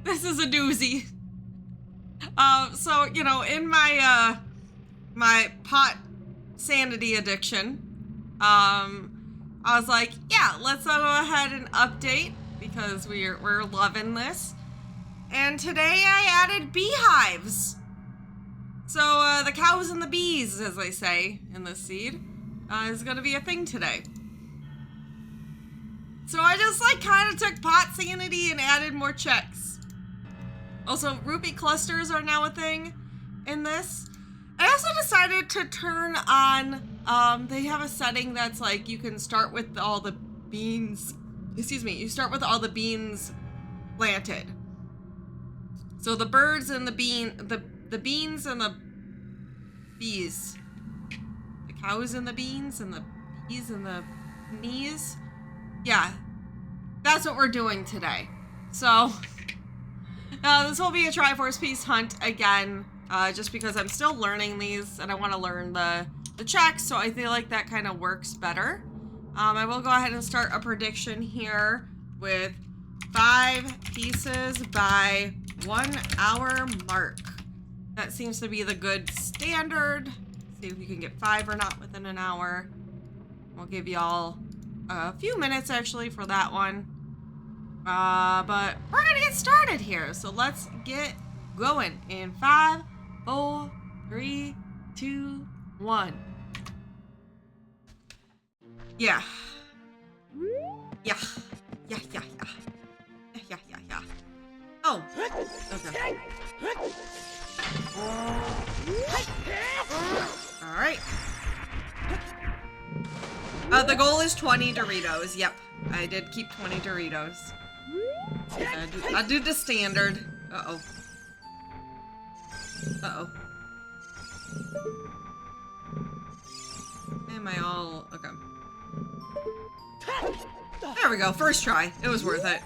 This is a doozy. So, you know, in my, my pot sanity addiction, I was like, yeah, let's go ahead and update because we're loving this. And today I added beehives. So, the cows and the bees, as they say in this seed, is gonna be a thing today. So I just like kind of took pot sanity and added more checks. Also, rupee clusters are now a thing in this. I also decided to turn on, they have a setting that's like you can start with all the beans, you start with all the beans planted. So the birds and the beans and the bees. The cows and the beans and the bees and the knees. Yeah, that's what we're doing today. So, this will be a Triforce piece hunt again, just because I'm still learning these and I want to learn the checks, so I feel like that kind of works better. I will go ahead and start a prediction here with 5 pieces by 1 hour mark. That seems to be the good standard. See if you can get 5 or not within an hour. We'll give y'all a few minutes actually for that one. But we're gonna get started here. So let's get going in 5, 4, 3, 2, 1. Yeah. Yeah. Yeah, yeah, yeah. Yeah, yeah, yeah. Oh. Okay. Alright. The goal is 20 Doritos. Yep. I did keep 20 Doritos. I do the standard. Uh-oh. Uh-oh. Am I all... Okay. There we go. First try. It was worth it.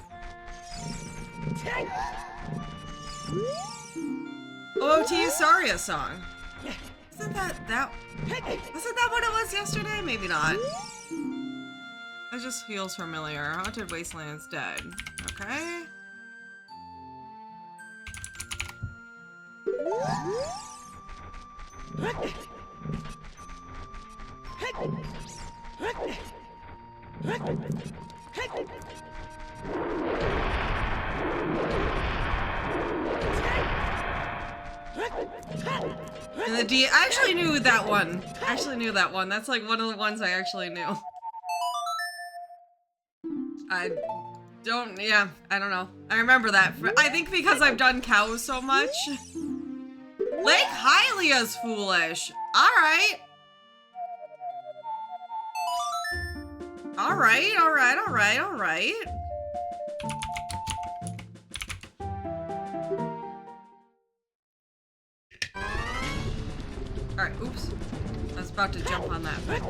OOT Saria song. Isn't that wasn't that what it was yesterday? Maybe not. It just feels familiar. Haunted Wasteland's dead. Okay. And the D, I actually knew that one. I actually knew that one. That's like one of the ones I actually knew. I don't know. I remember that. I think because I've done cows so much. Lake Hylia's foolish. Alright. Alright, alright, alright, alright. Alright, oops. I was about to jump on that, but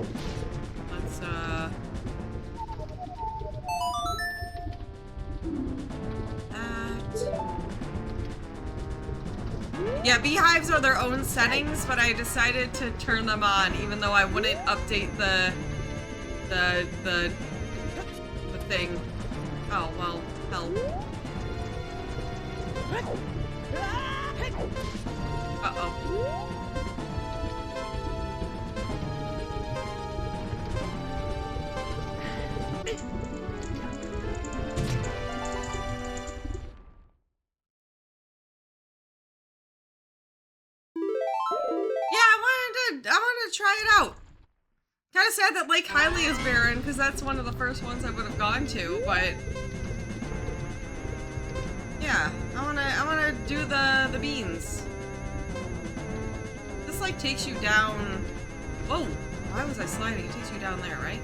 let's that. Yeah, beehives are their own settings, but I decided to turn them on, even though I wouldn't update the thing. Oh, well, hell. Uh-oh. I wanted to try it out. Kind of sad that Lake Hylia is barren, because that's one of the first ones I would have gone to, but yeah, I wanna do the beans. This like takes you down. Whoa, why was I sliding? It takes you down there, right?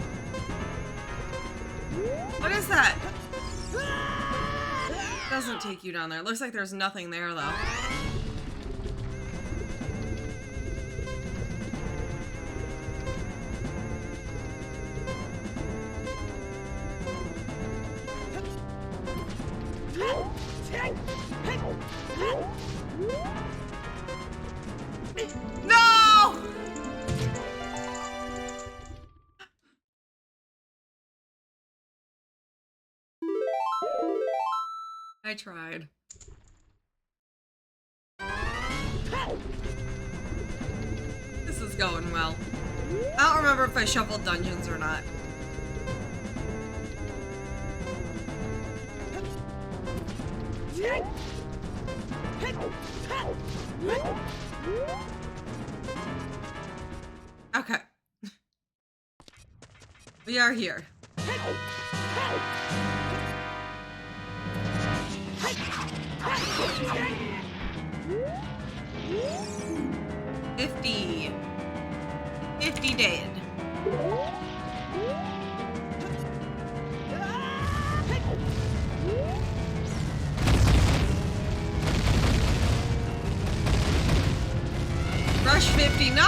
What is that? It doesn't take you down there. It looks like there's nothing there though. No! I tried. This is going well. I don't remember if I shuffled dungeons or not. Okay. We are here. 50 dead. Rush 50, no!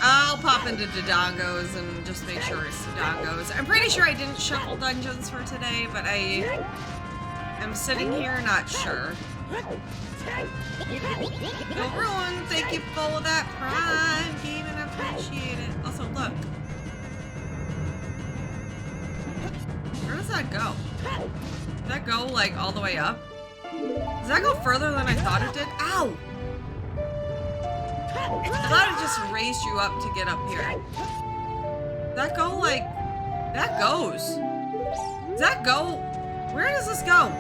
I'll pop into Dodongos and just make sure it's Dodongos. I'm pretty sure I didn't shuffle dungeons for today, but I am sitting here not sure. No ruin, thank you for that Prime game and I appreciate it. Also, look. Where does that go? Does that go, like, all the way up? Does that go further than I thought it did? Ow! I thought it just raised you up to get up here. Does that go, like... That goes. Does that go... Where does this go?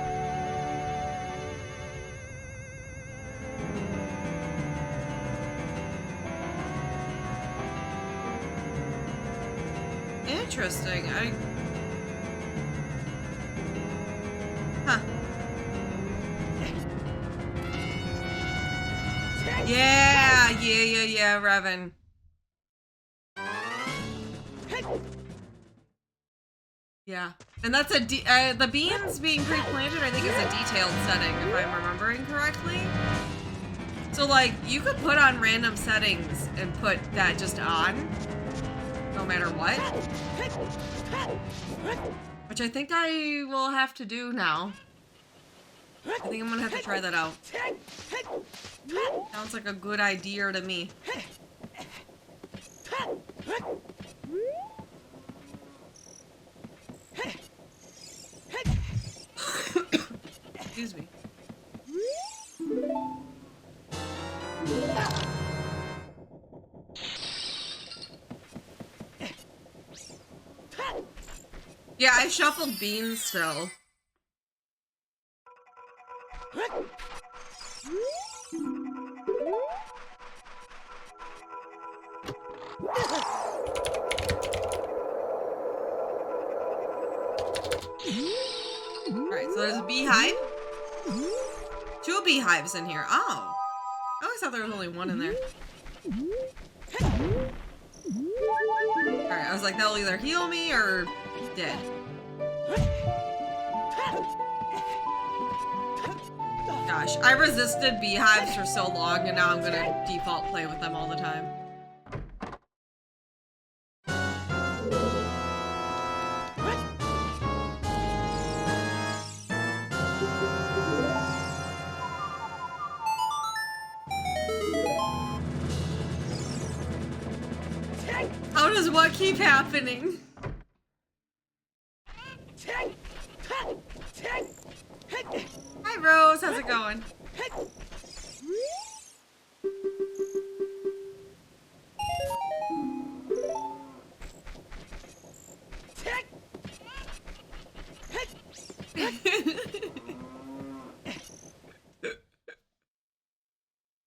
Interesting. Huh. Yeah, Revan. Yeah. And that's the beans being pre-planted, I think, is a detailed setting, if I'm remembering correctly. So, like, you could put on random settings and put that just on, no matter what. Which I think I will have to do now. I think I'm gonna have to try that out. Sounds like a good idea to me. Excuse me. Yeah, I shuffled beans still. Alright, so there's a beehive. 2 beehives in here. Oh. I always thought there was only 1 in there. Alright, I was like, that'll either heal me or dead. Gosh, I resisted beehives for so long and now I'm gonna default play with them all the time. How does what keep happening? Hi Rose, how's it going?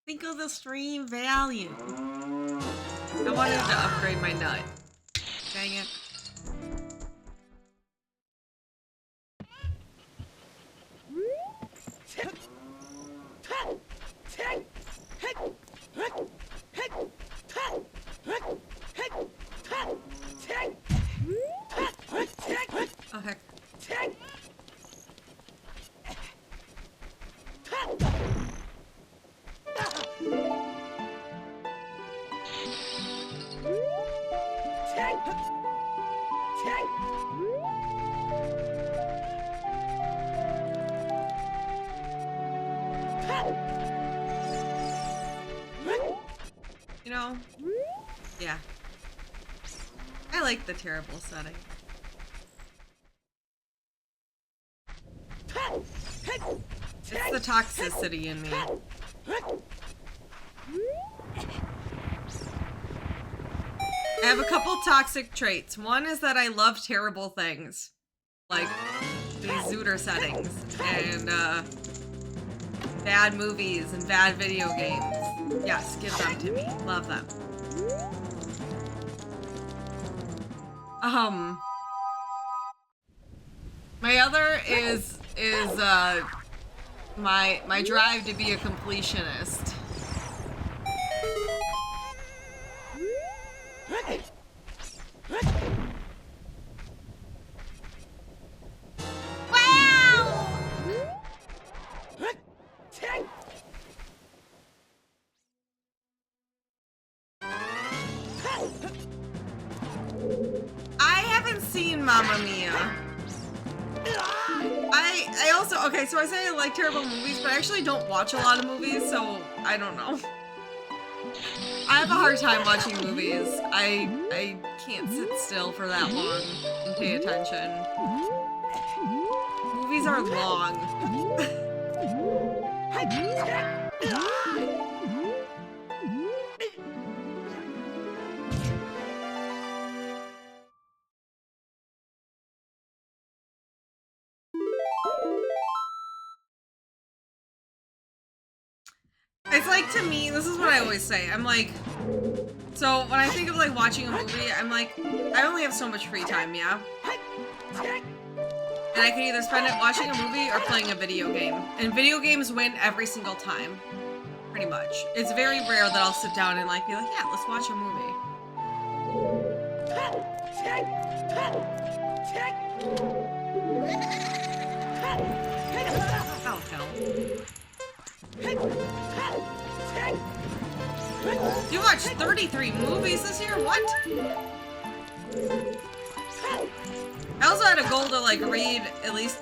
Think of the stream value. I wanted to upgrade my nut. Dang it. Oh heck. You know, yeah. I like the terrible setting. the toxicity in me. I have a couple toxic traits. One is that I love terrible things. Like these Zooter settings and bad movies and bad video games. Yes, give them to me. Love them. My other is my drive to be a completionist. Wow! I haven't seen Mamma Mia. I also, okay, so I say I like terrible movies, but I actually don't watch a lot of movies, so I don't know. I have a hard time watching movies. I can't sit still for that long and pay attention. Movies are long. It's like, to me, this is what I always say. I'm like, so when I think of like watching a movie, I'm like, I only have so much free time, yeah? And I can either spend it watching a movie or playing a video game. And video games win every single time. Pretty much. It's very rare that I'll sit down and like be like, yeah, let's watch a movie. Oh, hell. You watched 33 movies this year? What? I also had a goal to like read at least,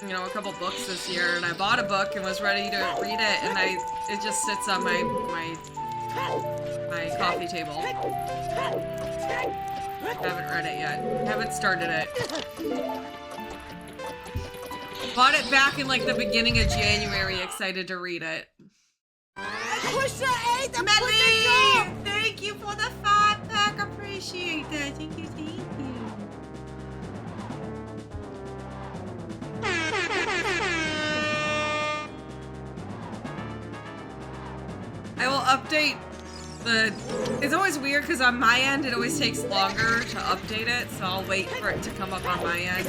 you know, a couple books this year, and I bought a book and was ready to read it, and it just sits on my coffee table. Haven't read it yet. Haven't started it. Bought it back in like the beginning of January, excited to read it. Melly! Thank you for the 5-pack. Appreciate that. Thank you, thank you. I will update the... It's always weird because on my end it always takes longer to update it, so I'll wait for it to come up on my end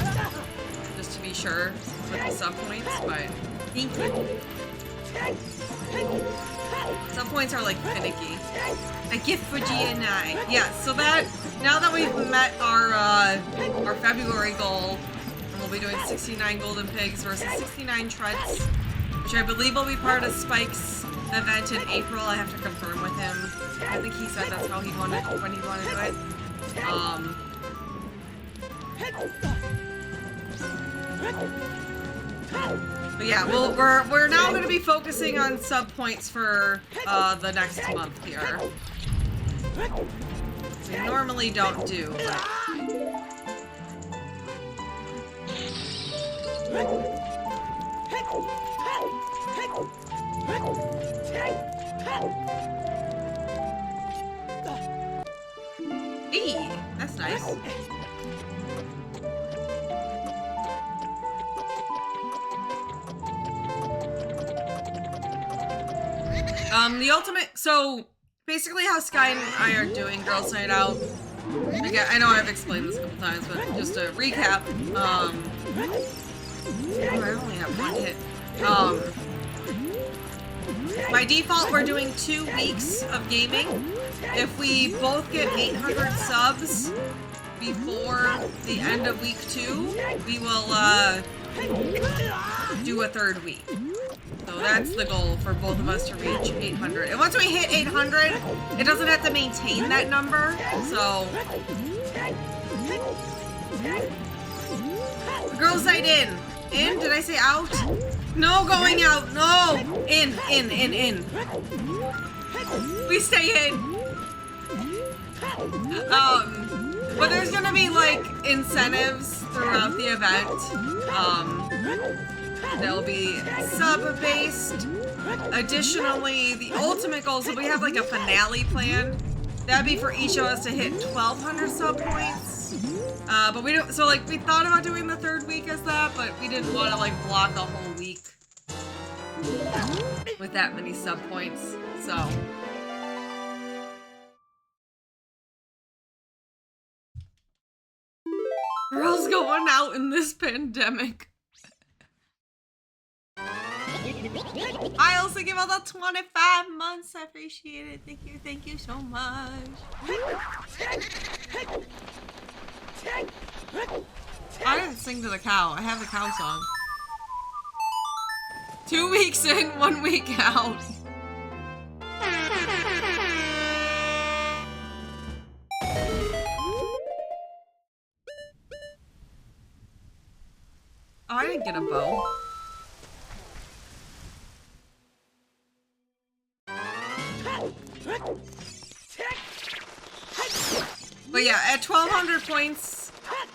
just to be sure with the sub points, but thank you. Some points are like finicky. A gift for GN9. Yeah, so that now that we've met our February goal, and we'll be doing 69 golden pigs versus 69 treads, which I believe will be part of Spike's event in April. I have to confirm with him. I think he said that's how he'd want it when he'd want to do it. But yeah, we're now going to be focusing on sub points for the next month here. We normally don't do, but... Eee, that's nice. The ultimate, so basically how Sky and I are doing Girls Night Out, again, I know I've explained this a couple times, but just to recap, oh, I only have one hit. By default, we're doing 2 weeks of gaming. If we both get 800 subs before the end of week 2, we will do a 3rd week. So that's the goal for both of us to reach 800. And once we hit 800, it doesn't have to maintain that number. So, Girls Night in. In? Did I say out? No, going out. No. In. We stay in. But there's gonna be like incentives throughout the event. They'll be sub-based. Additionally, the ultimate goal, so we have like a finale plan. That'd be for each of us to hit 1,200 sub points. But we don't, so like we thought about doing the third week as that, but we didn't want to like block a whole week with that many sub points, so. Girls going out in this pandemic. I also give all the 25 months. I appreciate it. Thank you so much. I didn't sing to the cow. I have the cow song. 2 weeks in, 1 week out. Oh, I didn't get a bow. But yeah, at 1,200 points,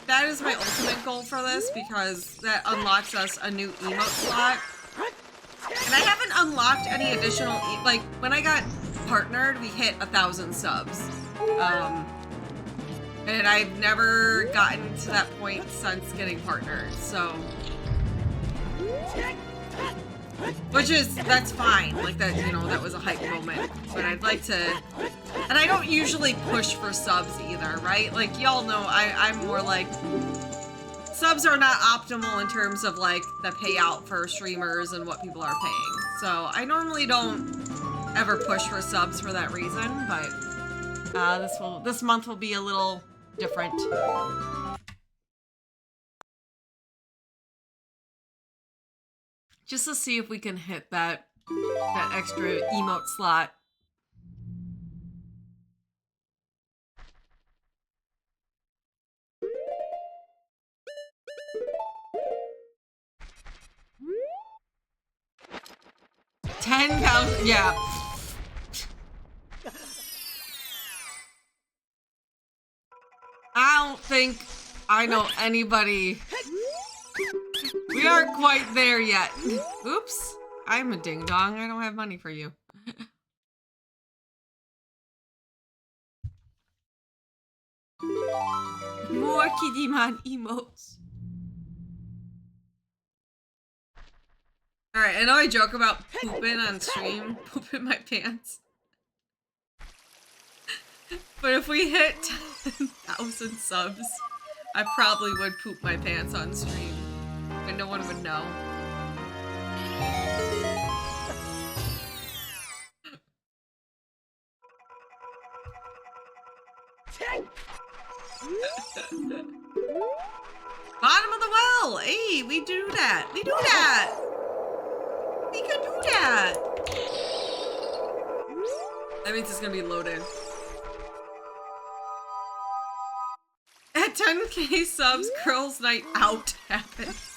that is my ultimate goal for this because that unlocks us a new emote slot. And I haven't unlocked any additional, like when I got partnered, we hit 1,000 subs. And I've never gotten to that point since getting partnered, so. Which is, that's fine, like that, you know, that was a hype moment. But I'd like to, and I don't usually push for subs either, right? Like, y'all know I'm more like, subs are not optimal in terms of like the payout for streamers and what people are paying. So I normally don't ever push for subs for that reason, but this month will be a little different. Just to see if we can hit that extra emote slot. $10,000, yeah. I don't think I know anybody. We aren't quite there yet. Oops. I'm a ding dong. I don't have money for you. More Kiddymon emotes. Alright, I know I joke about pooping on stream. Pooping my pants. But if we hit 10,000 subs, I probably would poop my pants on stream. And no one would know. Bottom of the well! Hey, we do that! We do that! We can do that! That means it's gonna be loaded. At 10k subs, Girls Night Out happens.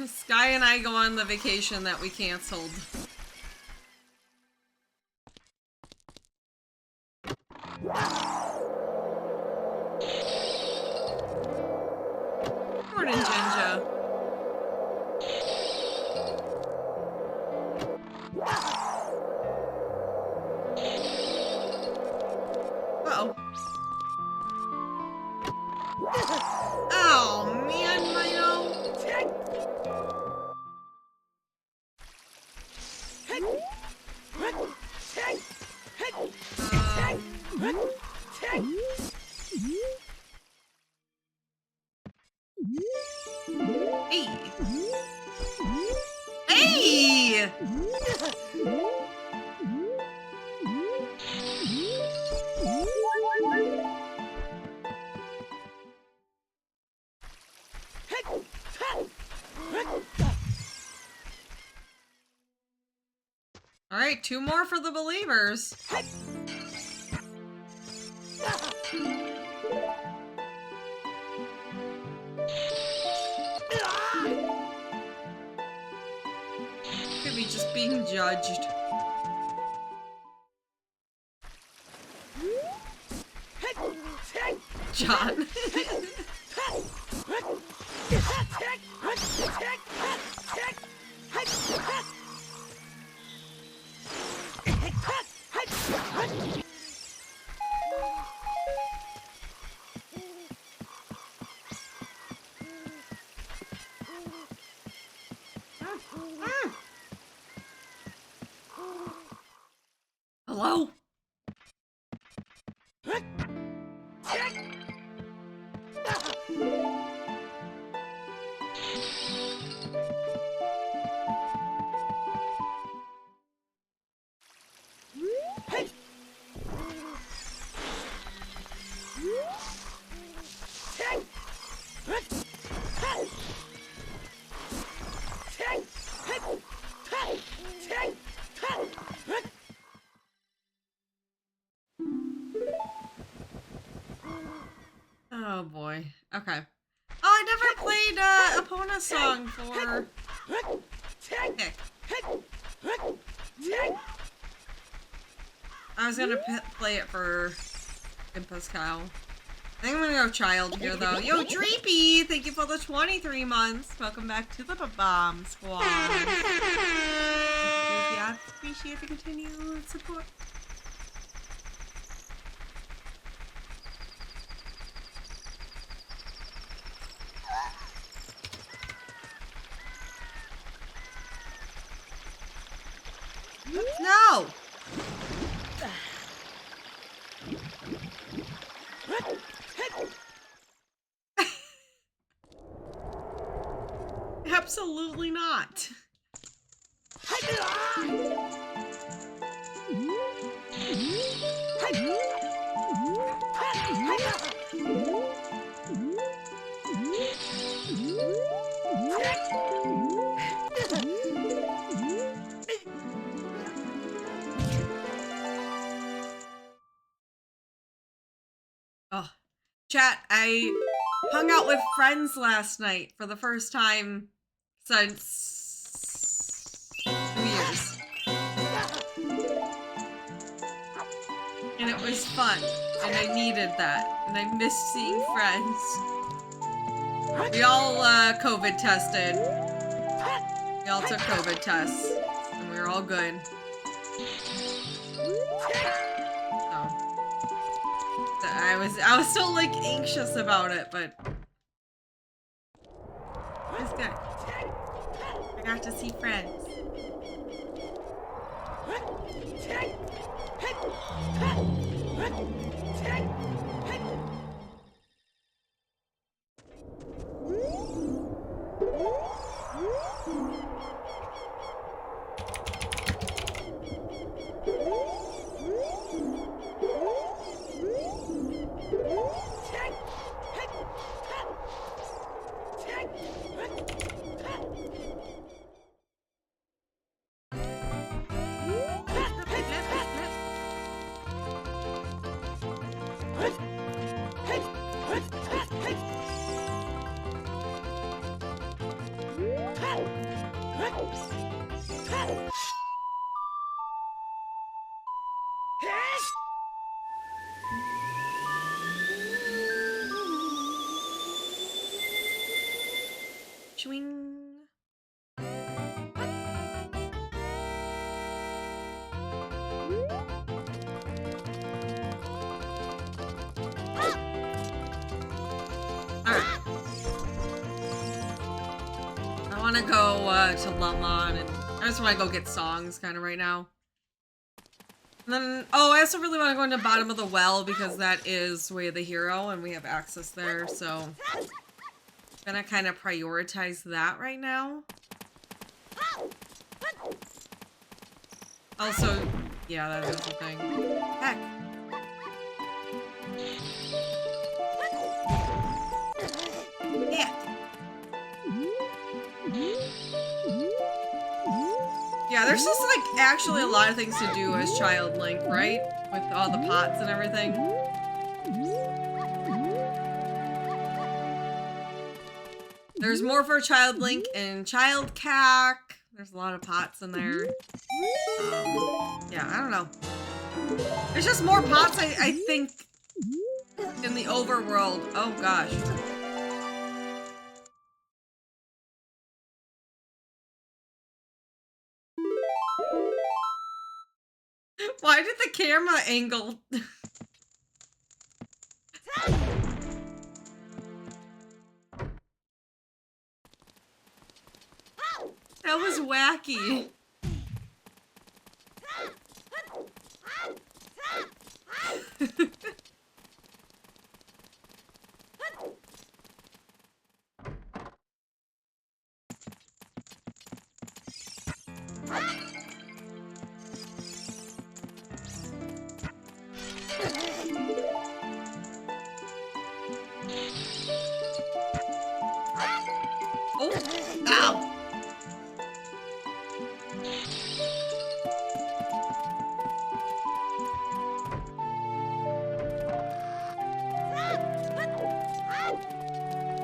Sky and I go on the vacation that we canceled. Morning, Jinja. Uh-oh. Oh, man, Mino. Hey! Hey! All right, 2 more for the believers. Could be just being judged. John. Hello? Oh boy. Okay. Oh, I never played Epona's song for Pick. I was gonna play it for Pascal. I think I'm gonna go child here though. Yo, Dreepy! Thank you for the 23 months. Welcome back to the Bomb Squad. Yeah, appreciate the continued support. No! Absolutely not. Oh, chat, I hung out with friends last night for the first time since 2 years. And it was fun, and I needed that, and I missed seeing friends. We all COVID tested. We all took COVID tests, and we were all good. I was still like anxious about it, but it was good. I got to see friends. Swing. I want to go to Lemon, and I just want to go get songs kind of right now. And then, oh, I also really want to go into Bottom of the Well because that is Way of the Hero and we have access there, so I'm gonna kind of prioritize that right now. Also, yeah, that is the thing. Heck. Yeah. Yeah, there's just like actually a lot of things to do as Child Link, right? With all the pots and everything. There's more for Child Link and Child Cac. There's a lot of pots in there. Yeah, I don't know. There's just more pots, I think, in the overworld. Oh gosh. Why did the camera angle? That was wacky. Oh, ow.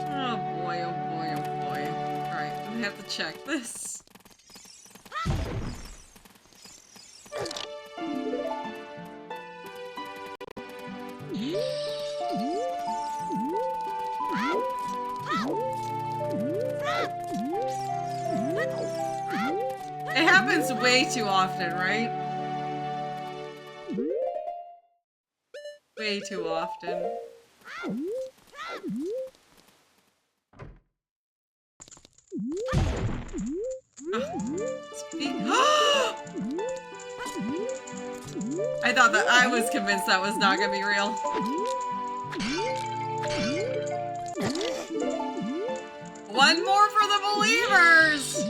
Oh boy, oh boy, oh boy. Alright, I have to check this. It happens way too often, right? Way too often. I thought that I was convinced that was not gonna be real. One more for the believers!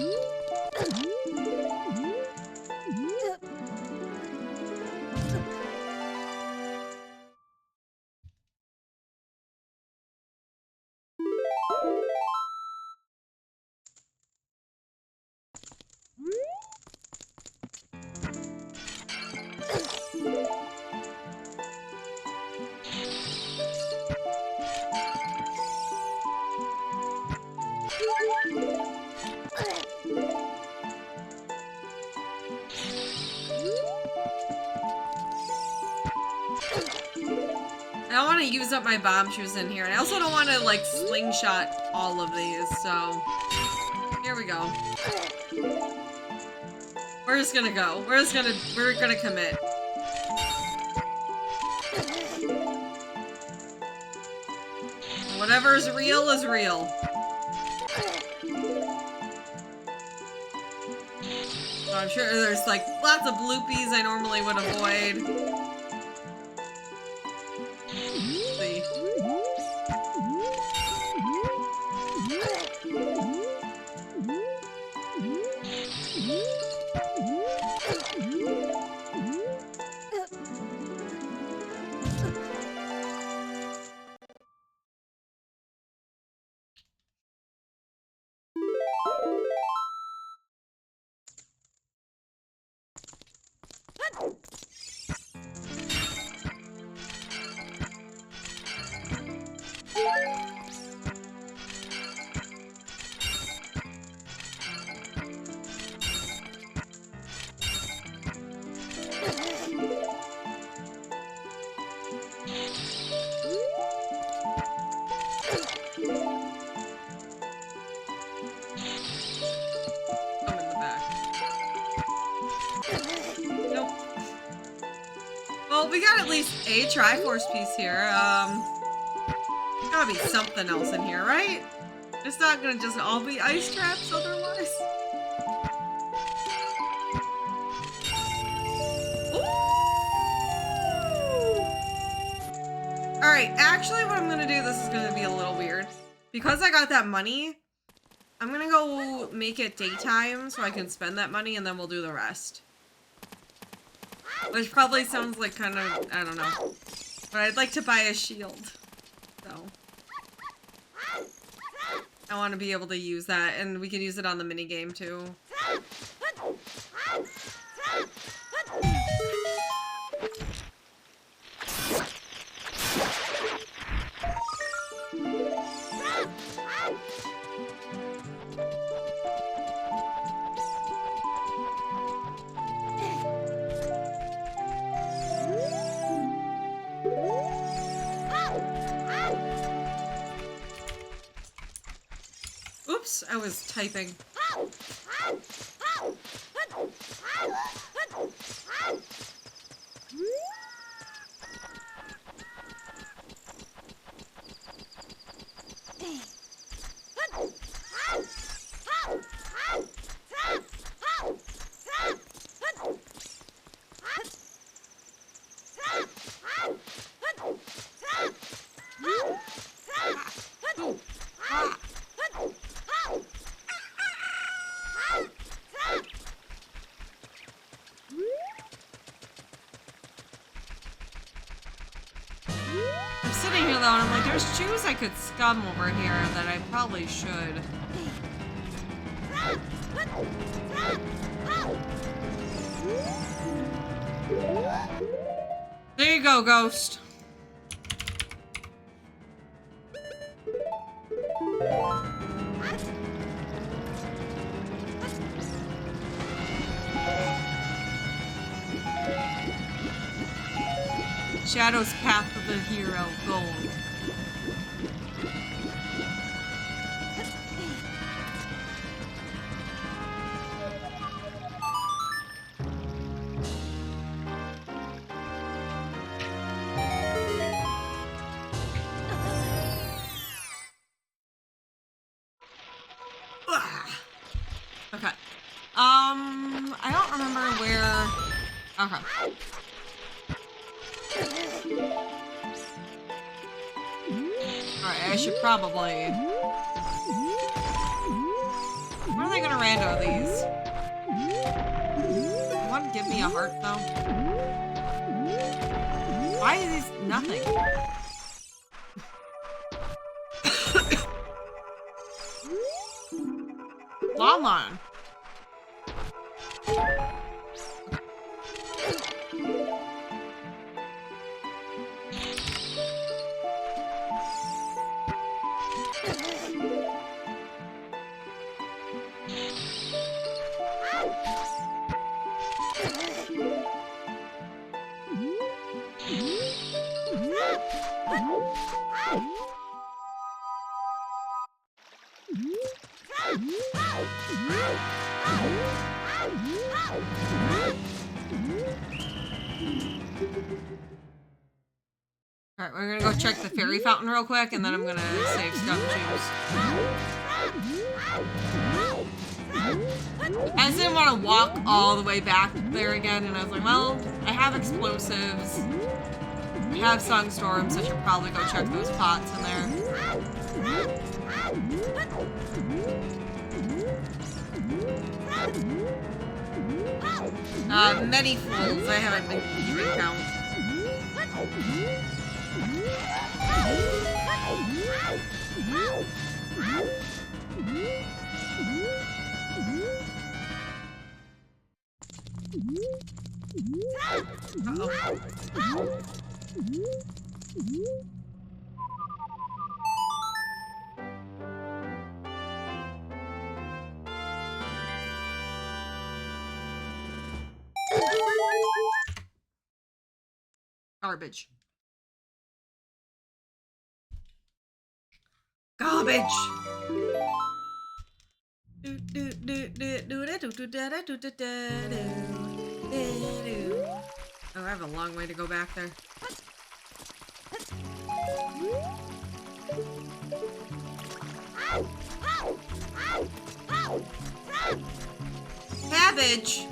I don't want to use up my bomb shoes in here, and I also don't want to, like, slingshot all of these, so... Here we go. We're just gonna go. We're gonna commit. Whatever is real is real. So I'm sure there's, like, lots of bloopies I normally would avoid. Well, we got at least a Triforce piece here. Gotta be something else in here, right? It's not gonna just all be ice traps otherwise. Alright, actually what I'm gonna do, this is gonna be a little weird. Because I got that money, I'm gonna go make it daytime so I can spend that money and then we'll do the rest. Which probably sounds like kind of, I don't know. But I'd like to buy a shield. So. I want to be able to use that, and we can use it on the minigame too. Oops, I was typing. though, and I'm like, there's shoes I could scum over here that I probably should. There you go, Ghost. Shadow's path of the hero, gold. Okay. I don't remember where. Okay. Alright, I should probably. When are they gonna rando these? One give me a heart though. Why is these nothing? Lawman. Alright, we're gonna go check the fairy fountain real quick, and then I'm gonna save Scum Shoes. I just didn't want to walk all the way back there again, and I was like, well, I have explosives. I have Sunstorm, so I should probably go check those pots in there. Many fools, I haven't been keeping count. Uh-oh. Garbage. Garbage. Oh, I have a long way to go back there. Cabbage.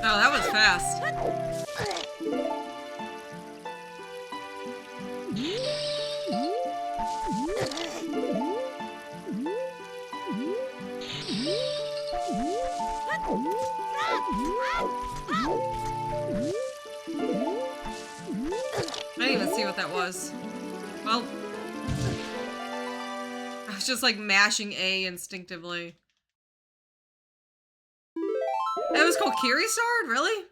Oh, that was fast. I didn't even see what that was. Well, I was just like mashing A instinctively. It was called Kiri Sword? Really?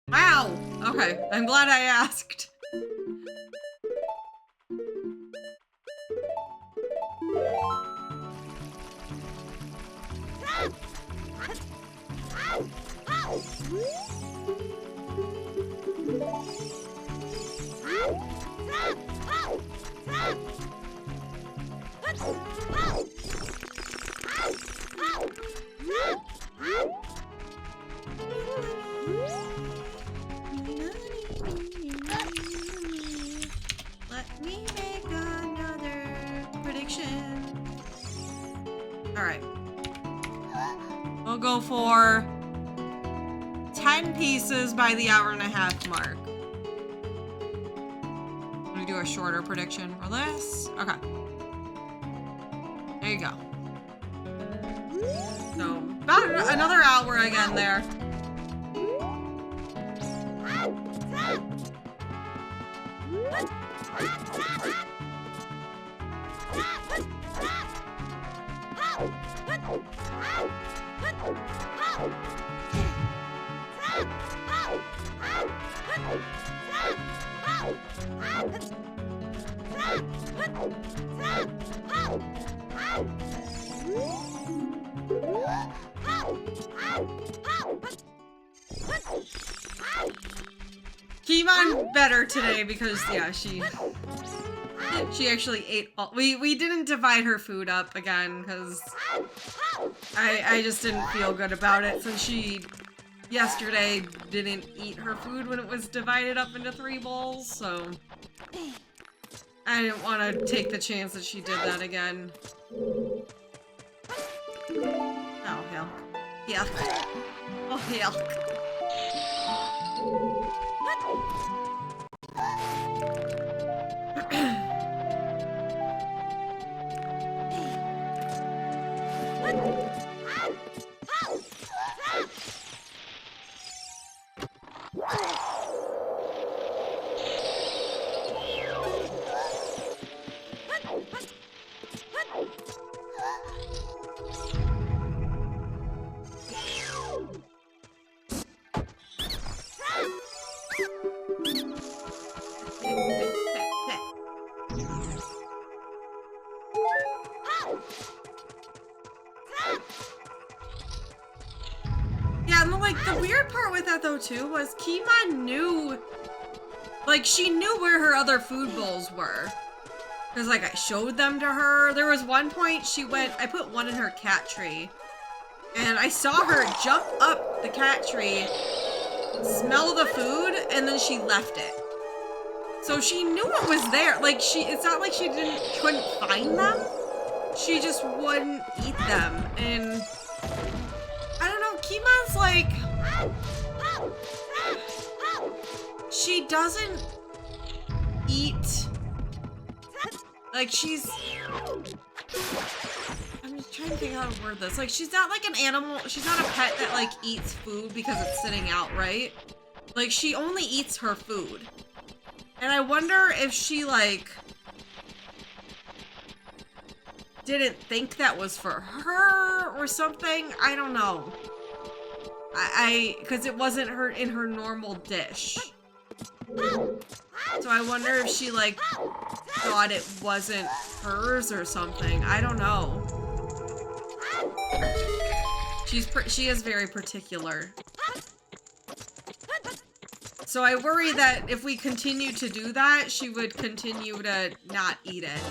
Wow. Okay, I'm glad I asked. Alright. We'll go for 10 pieces by the hour-and-a-half mark. I'm gonna do a shorter prediction for this. Okay. There you go. So, about another hour again there. Kimon better today because yeah, she actually ate all, we didn't divide her food up again because I just didn't feel good about it since she yesterday didn't eat her food when it was divided up into 3 bowls, so I didn't want to take the chance that she did that again. Oh hell. Yeah. Oh hell. Yeah, and like the weird part with that though too was Kimon knew, like she knew where her other food bowls were. Cause like I showed them to her. There was one point she went, I put one in her cat tree. And I saw her jump up the cat tree, smell the food, and then she left it. So she knew it was there. Like it's not like she couldn't find them. She just wouldn't eat them. And I don't know, Kimon's like, she doesn't eat, like she's, I'm just trying to think how to word this. Like she's not like an animal, she's not a pet that like eats food because it's sitting out, right? Like she only eats her food. And I wonder if she like didn't think that was for her or something. I don't know. Because it wasn't in her normal dish. So I wonder if she like thought it wasn't hers or something. I don't know. She is very particular. So I worry that if we continue to do that, she would continue to not eat it.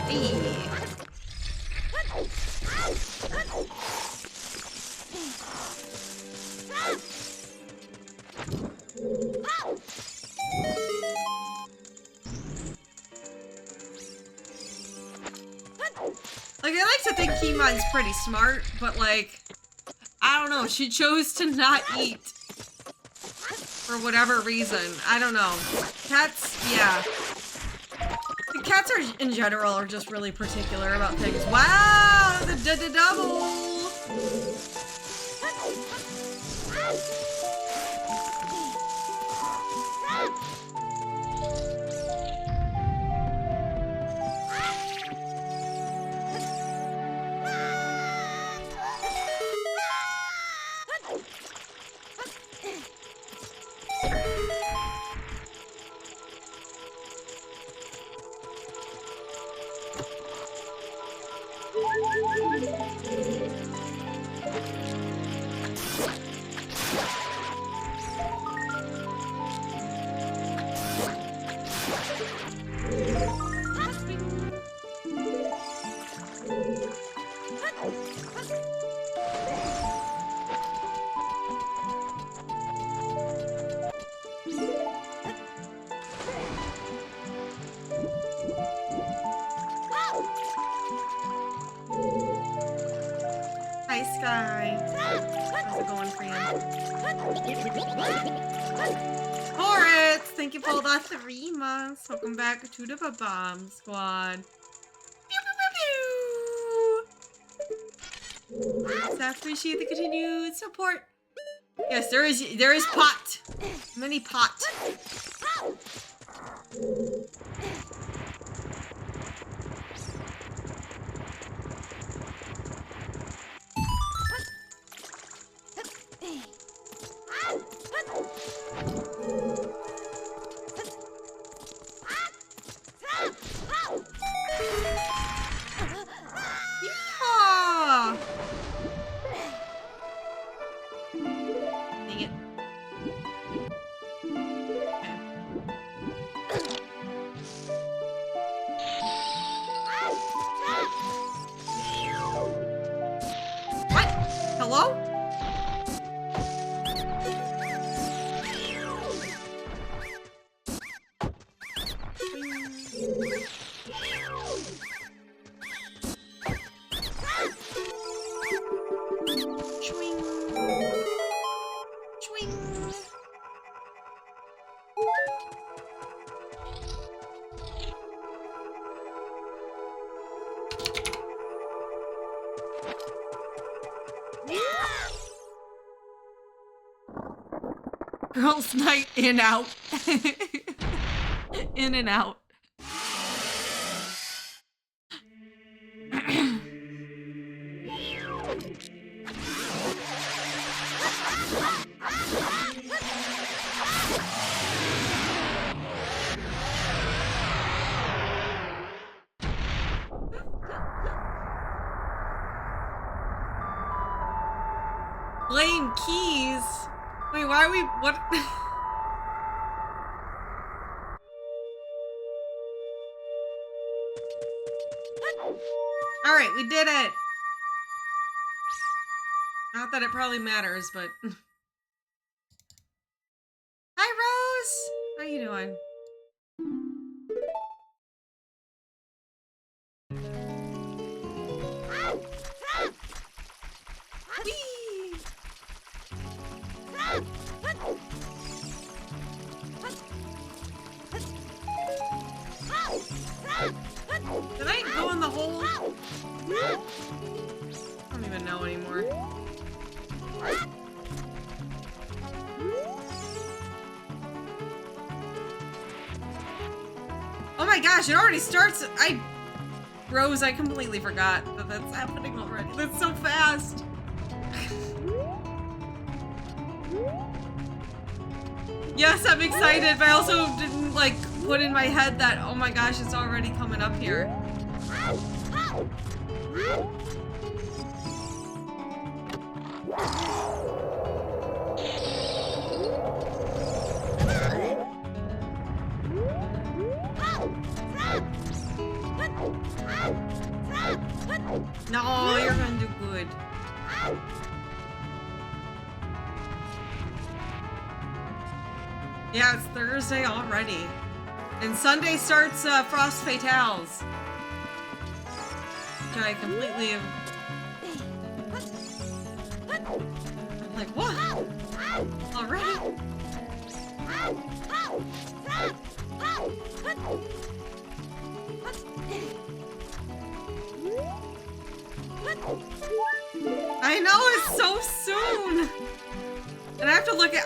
Hey. Like, I like to think Kimon's pretty smart, but like, I don't know, she chose to not eat for whatever reason. I don't know. Cats, yeah. The cats are, in general, are just really particular about things. Wow, the double! Hi, Sky. How's it going for you? Horace, thank you for the 3 months. Welcome back to the Bomb Squad. Pew, pew, pew, pew. So I appreciate the continued support. Yes, there is pot. Many pot. Yeehaw! Dang it. What? Hello? Girls' night in out. In and out. Blame keys. Wait, why are we, what? All right, we did it. Not that it probably matters, but. Hi, Rose. How you doing? Whee! Did I go in the hole? I don't even know anymore. Oh my gosh, it already starts. Rose, I completely forgot that that's happening already. That's so fast. Yes, I'm excited, but I also didn't like put in my head that, oh my gosh, it's already coming up here. No, you're gonna do good. Yeah, it's Thursday already. And Sunday starts Frost Fatales. Which I completely I'm like, what? Already? I know, it's so soon! And I have to look at,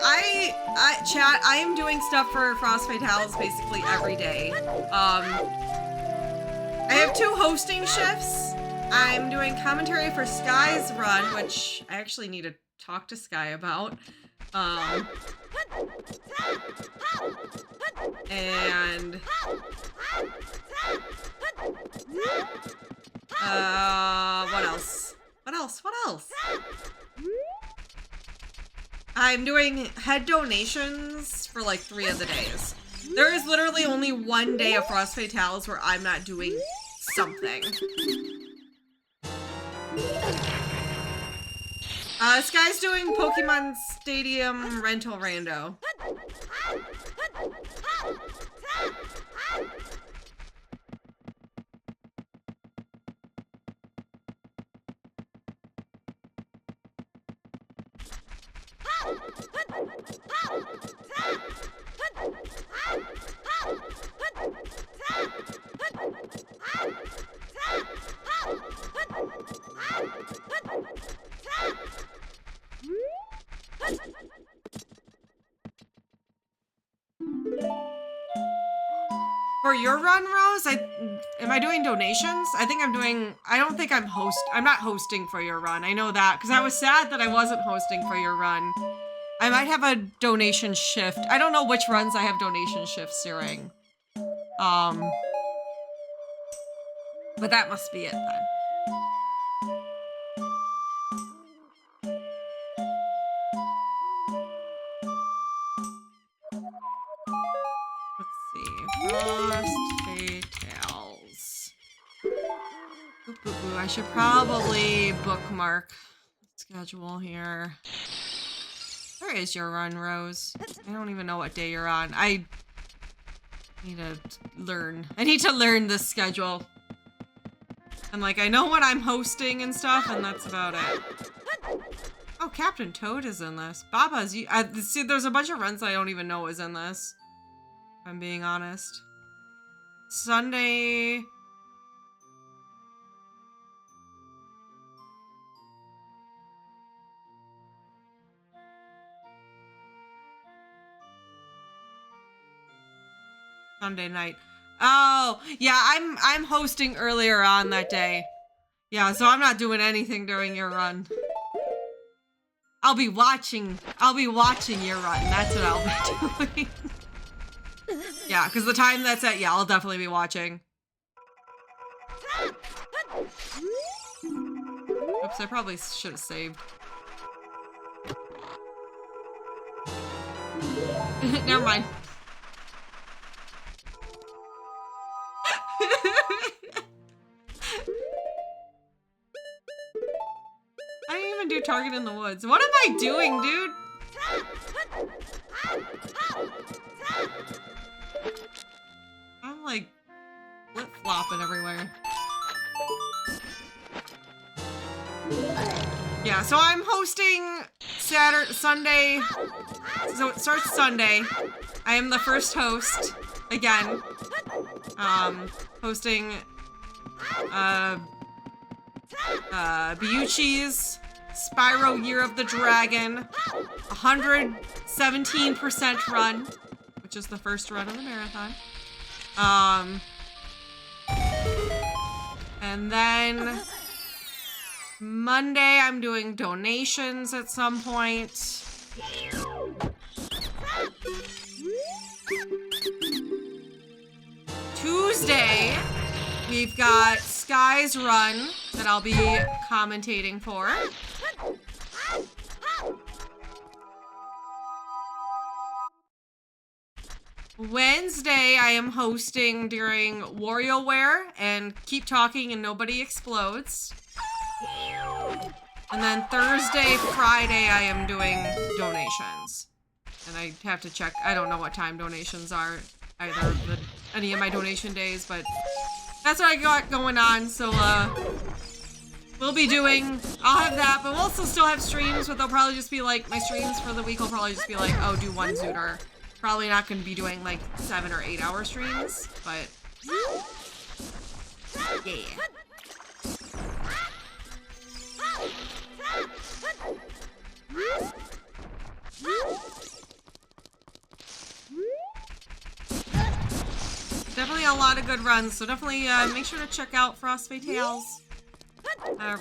chat, I am doing stuff for Frost Fatales basically every day. I have 2 hosting shifts. I'm doing commentary for Sky's run, which I actually need to talk to Sky about. And... what else? What else? What else? I'm doing head donations for like 3 of the days. There is literally only 1 day of Frost Fatales where I'm not doing something. Sky's doing Pokemon Stadium Rental Rando. For your run, Rose, am I doing donations? I think I'm doing, I don't think I'm not hosting for your run. I know that, because I was sad that I wasn't hosting for your run. I might have a donation shift. I don't know which runs I have donation shifts during. But that must be it then. Frost Fatales. I should probably bookmark the schedule here. Where is your run, Rose? I don't even know what day you're on. I need to learn. I need to learn this schedule. And like, I know when I'm hosting and stuff, and that's about it. Oh, Captain Toad is in this. Baba's. See, there's a bunch of runs I don't even know is in this. If I'm being honest. Sunday. Sunday night. Oh, yeah, I'm hosting earlier on that day. Yeah, so I'm not doing anything during your run. I'll be watching your run. That's what I'll be doing. Yeah, because the time that's at, yeah, I'll definitely be watching. Oops, I probably should have saved. Never mind. I didn't even do Target in the Woods. What am I doing, dude? I'm like flip-flopping everywhere. Yeah, so I'm hosting Sunday. So it starts Sunday. I am the first host again. Hosting Biuchi's Spyro Year of the Dragon 117% run, which is the first run of the marathon. And then Monday I'm doing donations at some point. Tuesday, we've got Sky's Run that I'll be commentating for. Wednesday, I am hosting during WarioWare and Keep Talking and Nobody Explodes. And then Thursday, Friday, I am doing donations. And I have to check, I don't know what time donations are either of any of my donation days, but that's what I got going on, so we'll be doing, I'll have that, but we'll also still have streams, but they'll probably just be like, my streams for the week will probably just be like, oh, do one Zooter. Probably not going to be doing like 7 or 8 hour streams, but yeah. Definitely a lot of good runs, so definitely make sure to check out Frost Fatales.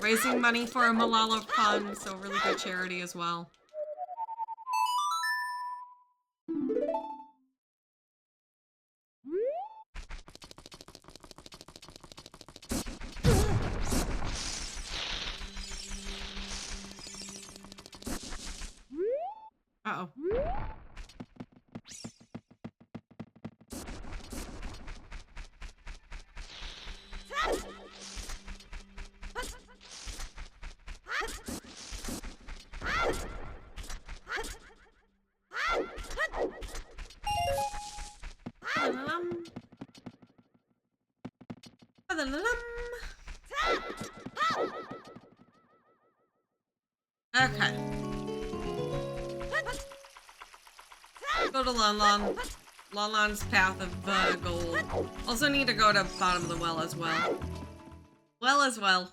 Raising money for Malala Fund, so really good charity as well. Uh-oh. Okay. Go to Lon Lon. Lon Lon's path of gold. Also need to go to bottom of the well as well. Well as well.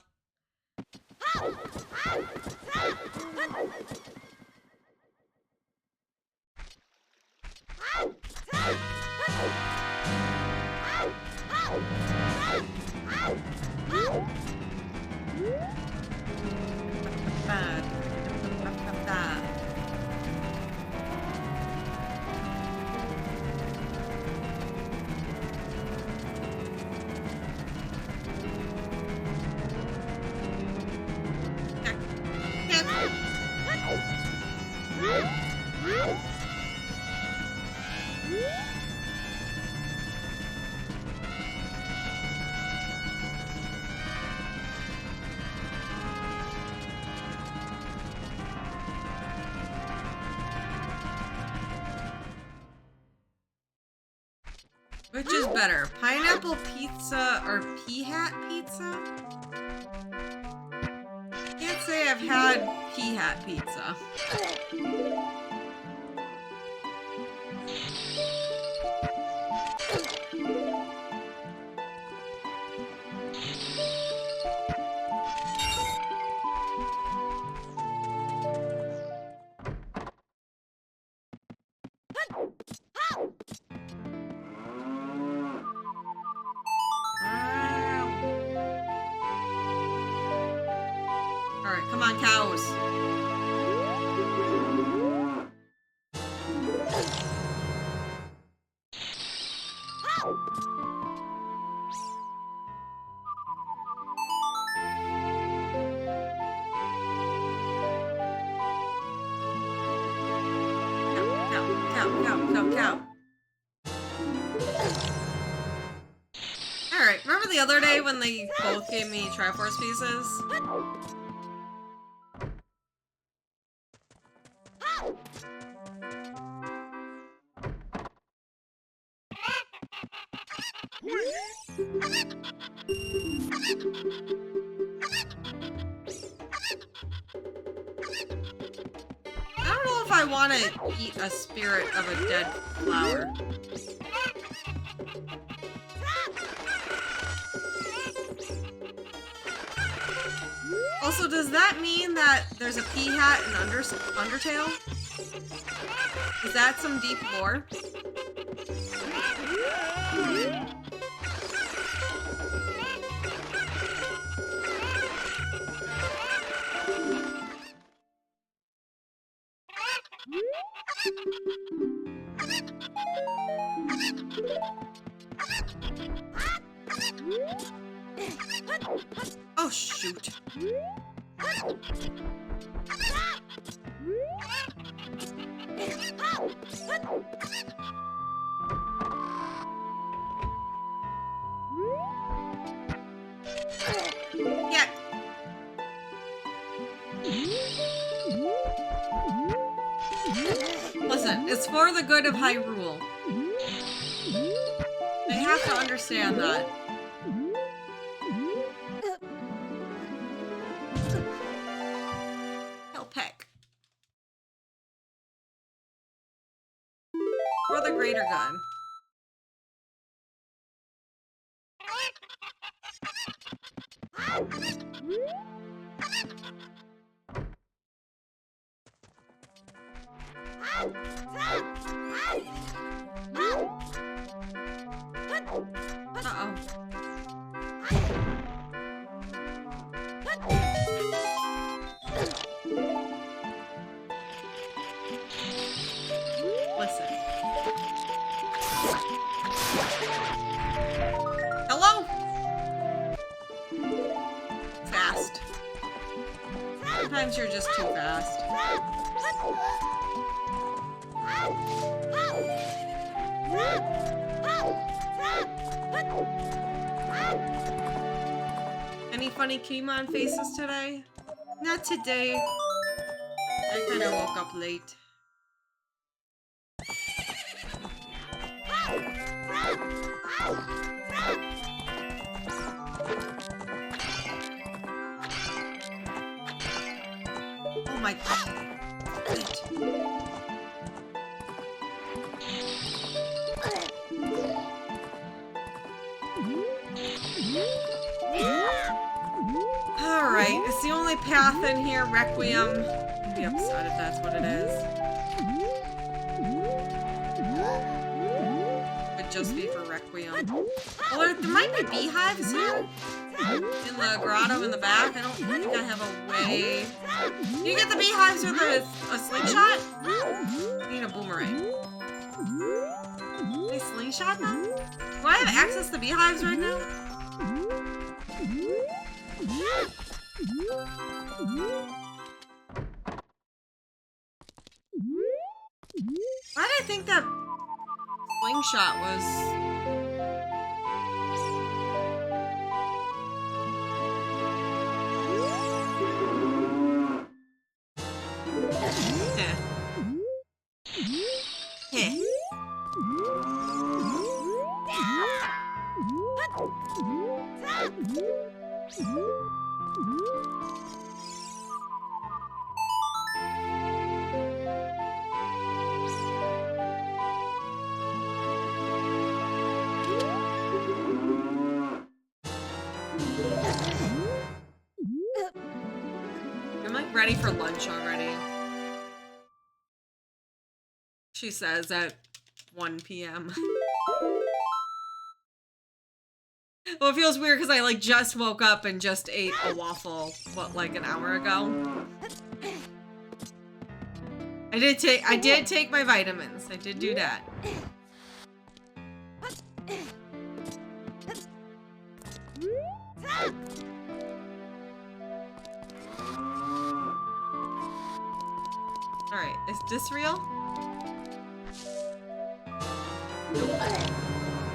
Which is better, pineapple pizza or pea hat pizza? Can't say I've had pea hat pizza. Alright, come on, cows. Cow. Alright, remember the other day when they both gave me Triforce pieces? I don't know if I want to eat a spirit of a dead flower. Also, does that mean that there's a pea hat in Undertale? Is that some deep lore? Oh, shoot. Yeah. Listen, it's for the good of Hyrule. They have to understand that. Peck. For the greater good. Uh-oh. Listen. Hello? Fast. Sometimes you're just too fast. Any funny Keymon faces today? Not today. I kinda woke up late. Oh my god. the only path in here, Requiem. I'd be upset if that's what it is. Could just be for Requiem. Well, there might be beehives here. In the grotto in the back. I don't think I have a way. Can you get the beehives with a slingshot? I need a boomerang. Can I slingshot them? Do I have access to beehives right now? Why did I think that slingshot was... I'm like ready for lunch already. She says at 1 p.m. Well, it feels weird because I like just woke up and just ate a waffle, what, like an hour ago? I did take my vitamins. I did do that. Alright, is this real?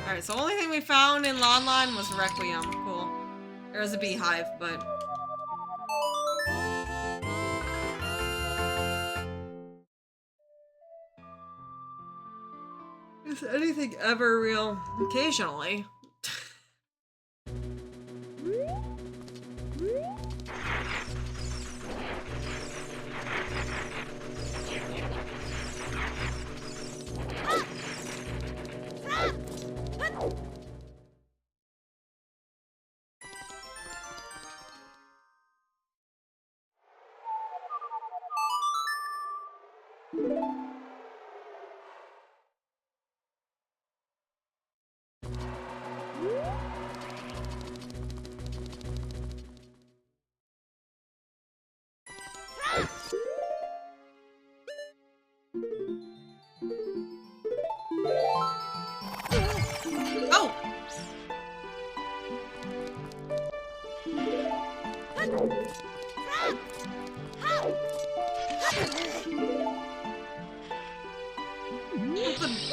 Alright, so the only thing we found in Lon Lon was Requiem. Cool. There was a beehive, but... Is anything ever real? Occasionally.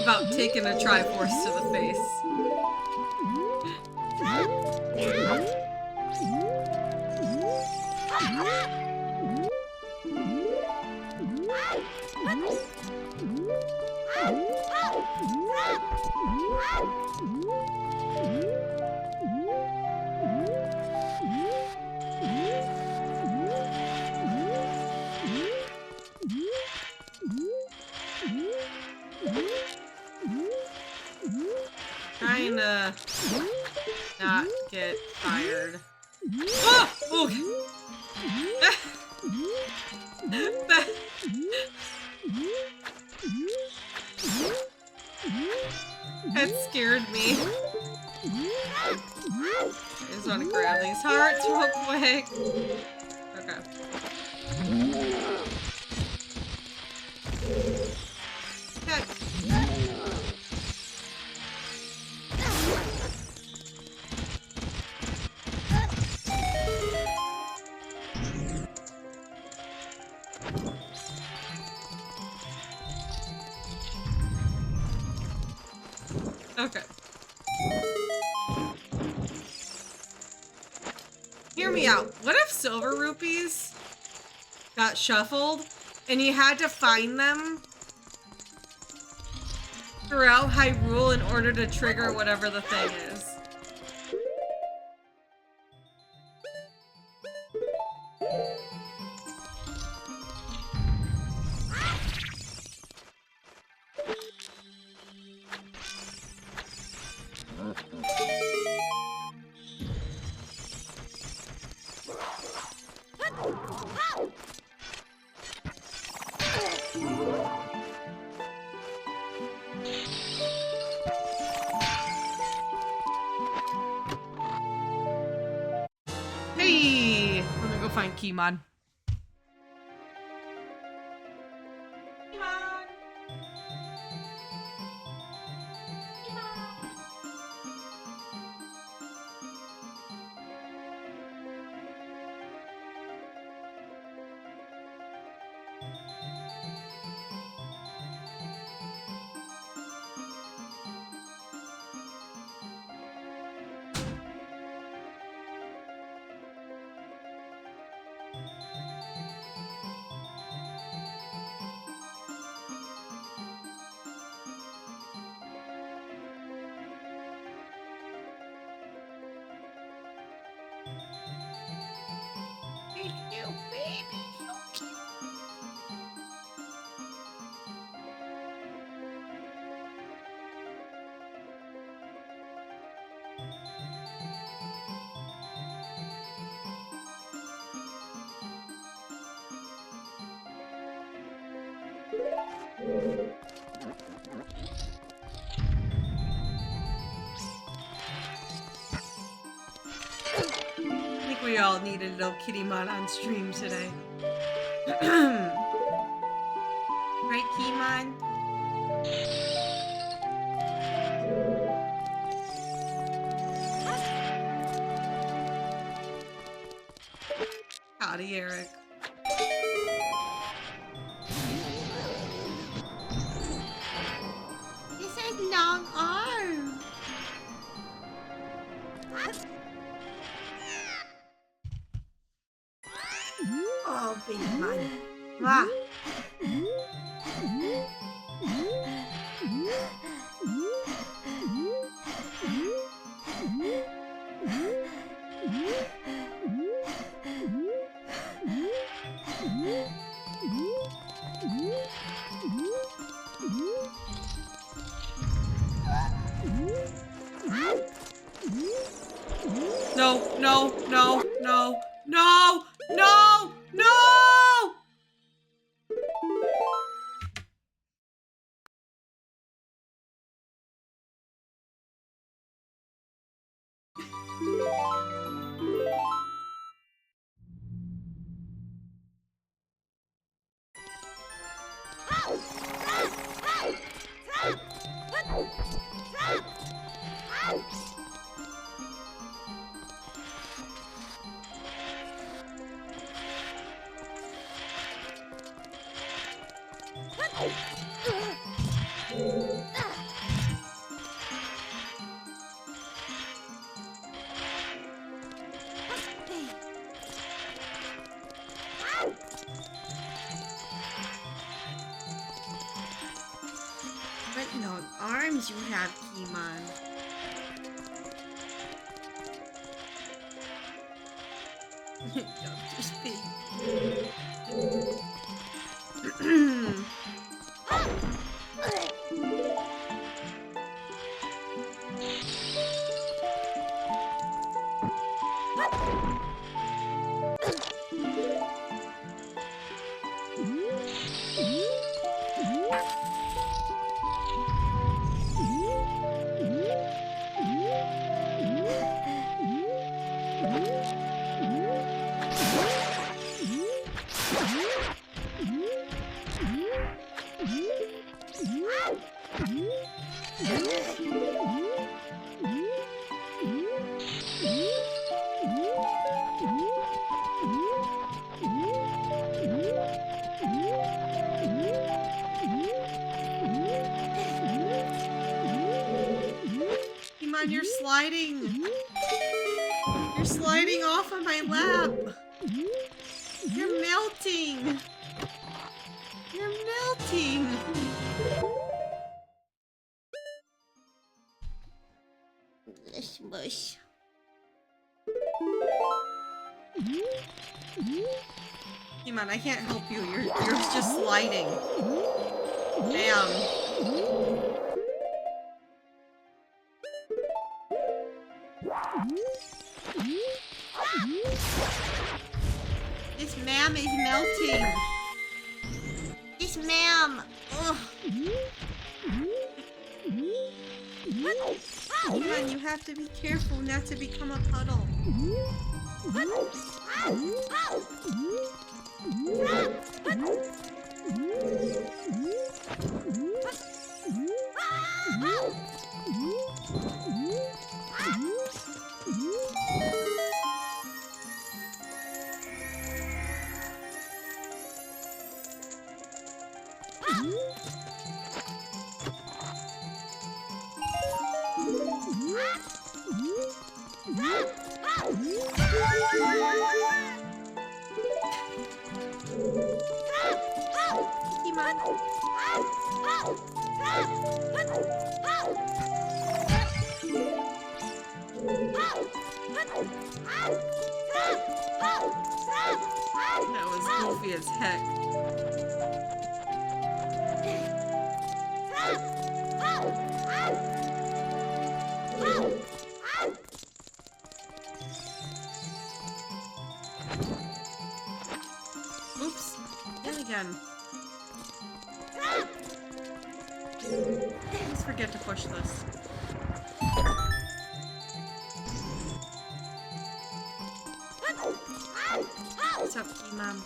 About taking a Triforce to the face. Trying to not get fired. Oh! Okay. That scared me. I just want to grab these hearts real quick. Okay. Okay. Hear me out. What if silver rupees got shuffled and you had to find them throughout Hyrule in order to trigger whatever the thing is? Keymon. I think we all need a little Kittymon on stream today. Right, Keymon? Howdy, Eric. This has long arms. Oh, big man. Wow. No, no, no, no, no, no, no! What long arms you have, Keymon. Don't just be. You're sliding. You're sliding off of my lap. You're melting. You're melting. Smush. Keymon, I can't help you. You're just sliding. Damn. This ma'am is melting. This ma'am. Ugh. Come on, you have to be careful not to become a puddle. That was goofy as heck. Oops. Yet again. Let's forget to push this. What's up, Mom?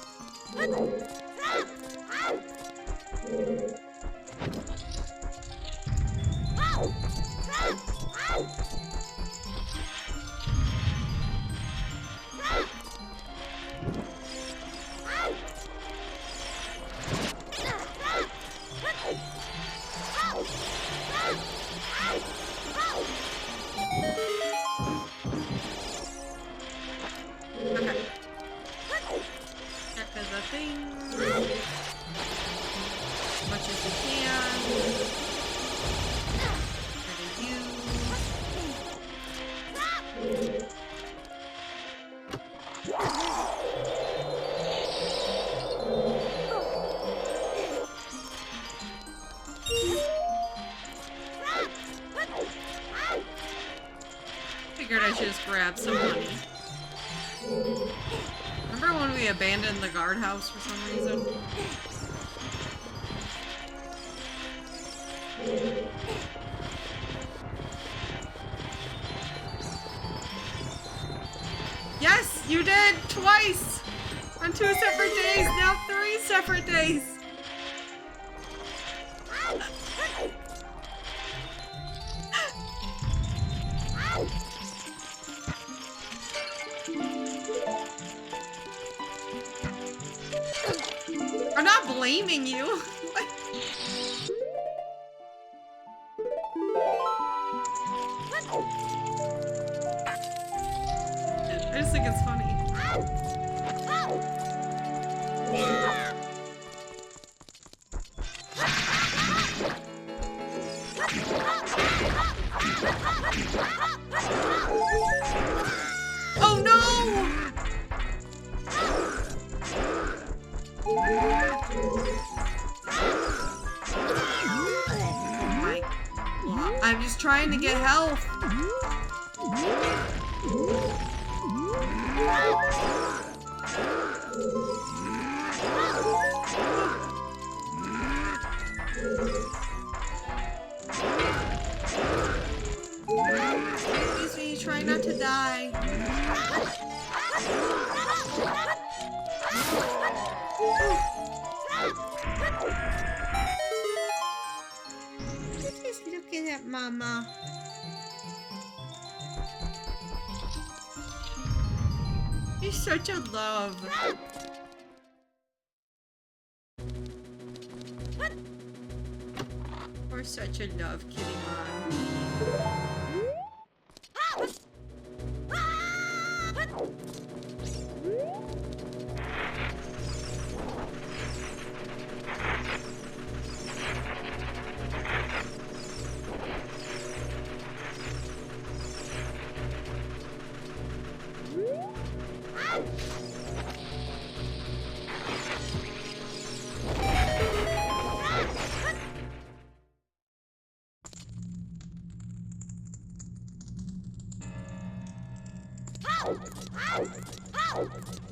Figured I should just grab some money. Remember when we abandoned the guardhouse for some reason? Yes, you did! Twice! On 2 separate days, now 3 separate days! I'm not blaming you. I just think it's funny. Oh no! Oh my God. I'm just trying to get health. Please me, try not to die. Just look at that, Mama. You're such a love. You're such a love, kitty mom.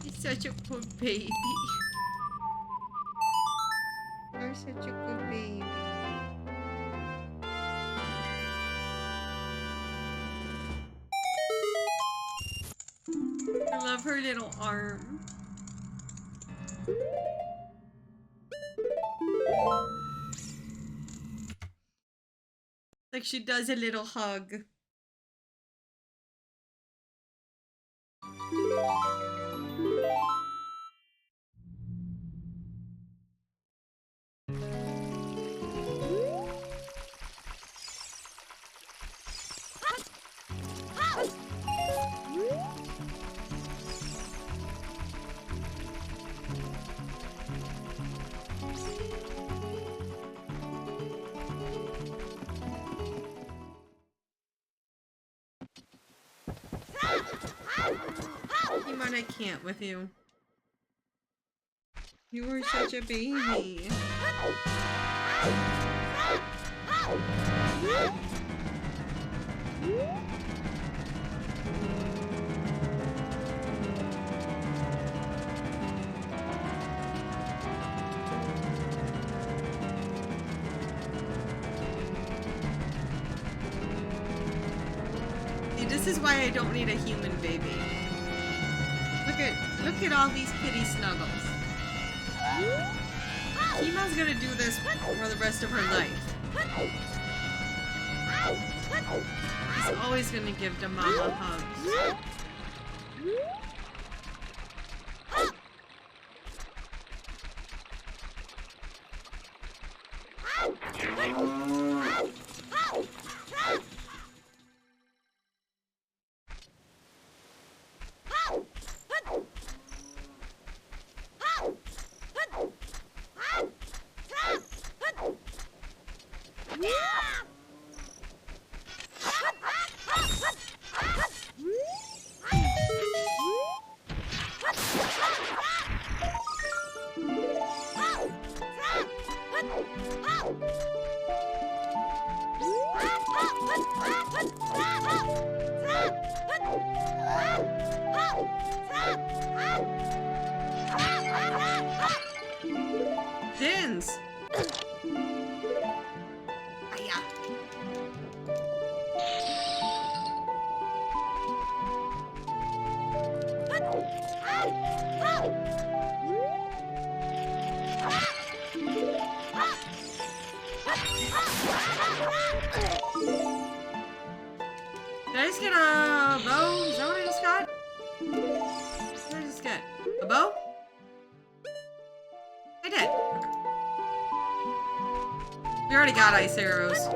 He's such a good baby. You're such a good baby. I love her little arm. Like she does a little hug. But I can't with you. You are such a baby. See, this is why I don't need a human baby. Look at all these kitty snuggles. Ima's gonna do this for the rest of her life. She's always gonna give the mama hugs. Did I just get a bow? Is that what I just got? What did I just get? A bow? I did. We already got ice arrows.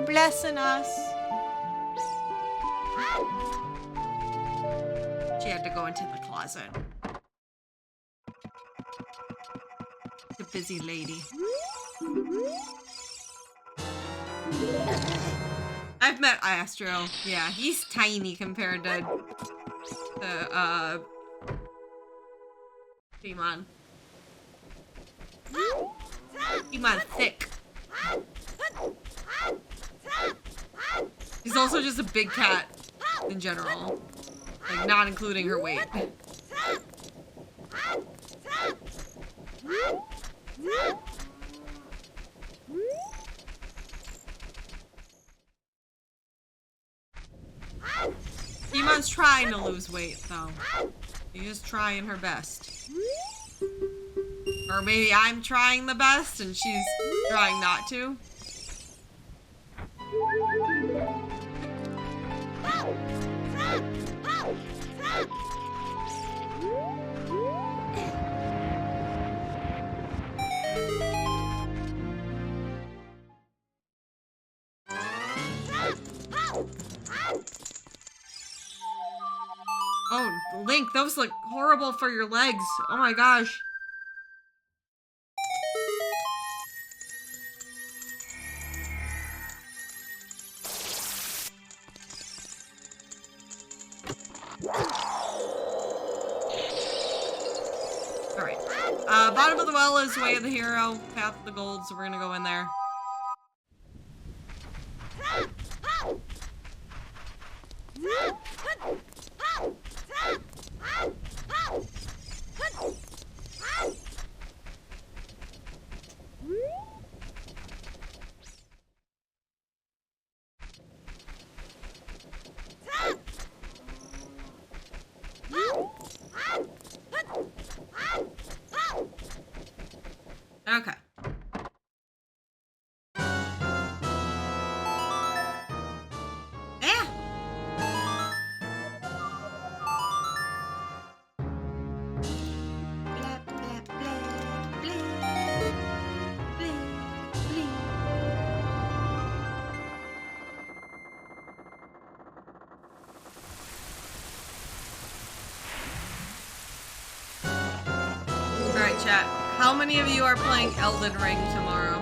Blessing us. She had to go into the closet. The busy lady. I've met Astro. Yeah, he's tiny compared to Pimon. Pimon's thick. He's also just a big cat in general, like not including her weight. Pimon's trying to lose weight though. She's trying her best. Or maybe I'm trying the best and she's trying not to. Oh, Link, those look horrible for your legs. Oh my gosh. Alright. Bottom of the well is Way of the Hero, Path of the Gold, so we're gonna go in there. Okay. Alright, chat. How many of you are playing Elden Ring tomorrow?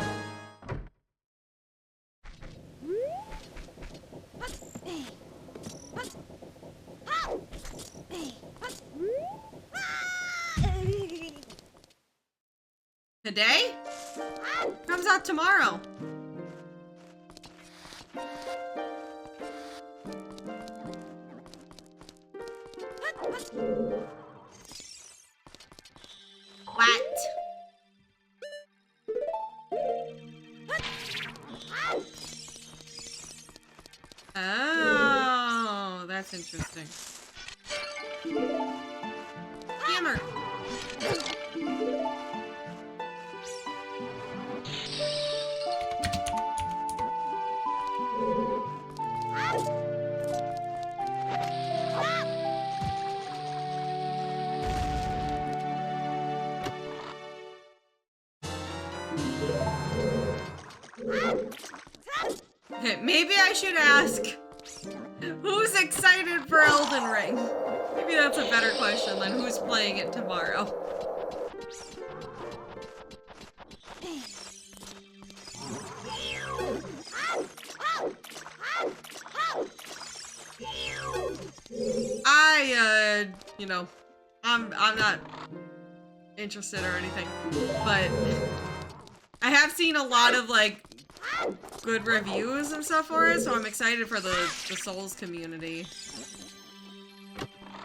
Today? Comes out tomorrow. What? Oh, that's interesting. Hammer. Okay, maybe I should ask, who's excited for Elden Ring? Maybe that's a better question than who's playing it tomorrow. You know, I'm not interested or anything, but I have seen a lot of, like, good reviews and stuff for it, so I'm excited for the Souls community.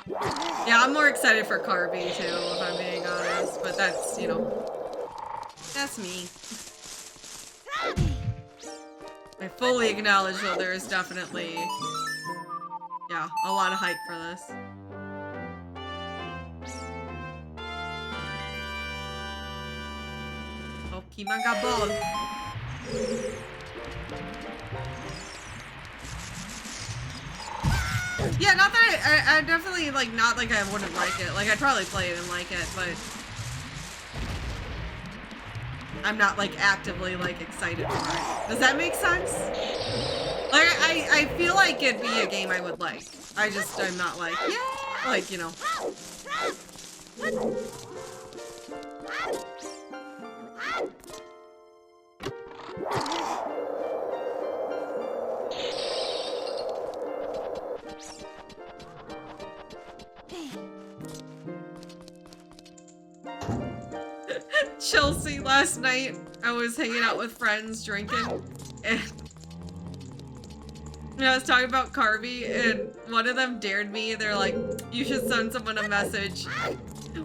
Yeah, I'm more excited for Kirby, too, if I'm being honest, but that's, you know, that's me. I fully acknowledge, though, there is definitely, yeah, a lot of hype for this. Oh, Pokemon got bald. Yeah, not that I definitely, like, not like I wouldn't like it. Like, I'd probably play it and like it, but I'm not, like, actively, like, excited for it. Does that make sense? Like, I feel like it'd be a game I would like. I'm not like, yeah, like, you know. Chelsea, last night, I was hanging out with friends drinking, and I was talking about Carby, and one of them dared me. They're like, you should send someone a message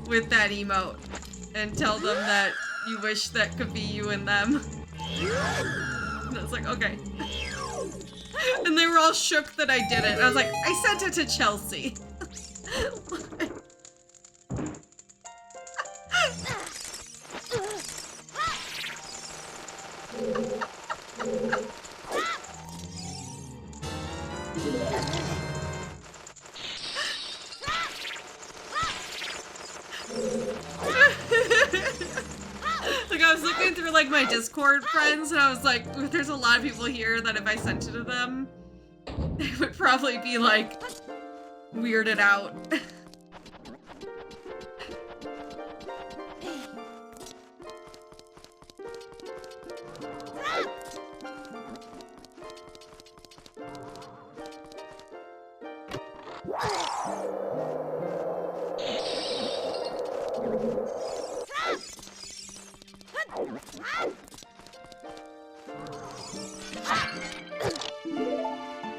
with that emote and tell them that you wish that could be you and them. And I was like, okay. And they were all shook that I did it. I was like, I sent it to Chelsea. Like, I was looking through, like, my Discord friends, and I was like, there's a lot of people here that if I sent it to them, they would probably be like, weirded out.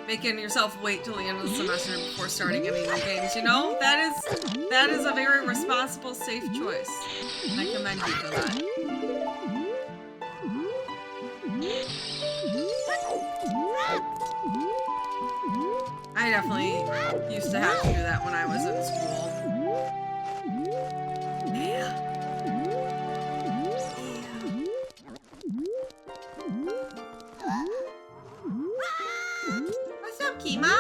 Making yourself wait till the end of the semester before starting any new games, you know? That is a very responsible, safe choice. I commend you for that. I definitely used to have to do that when I was in school. Yeah. What's up, Kima?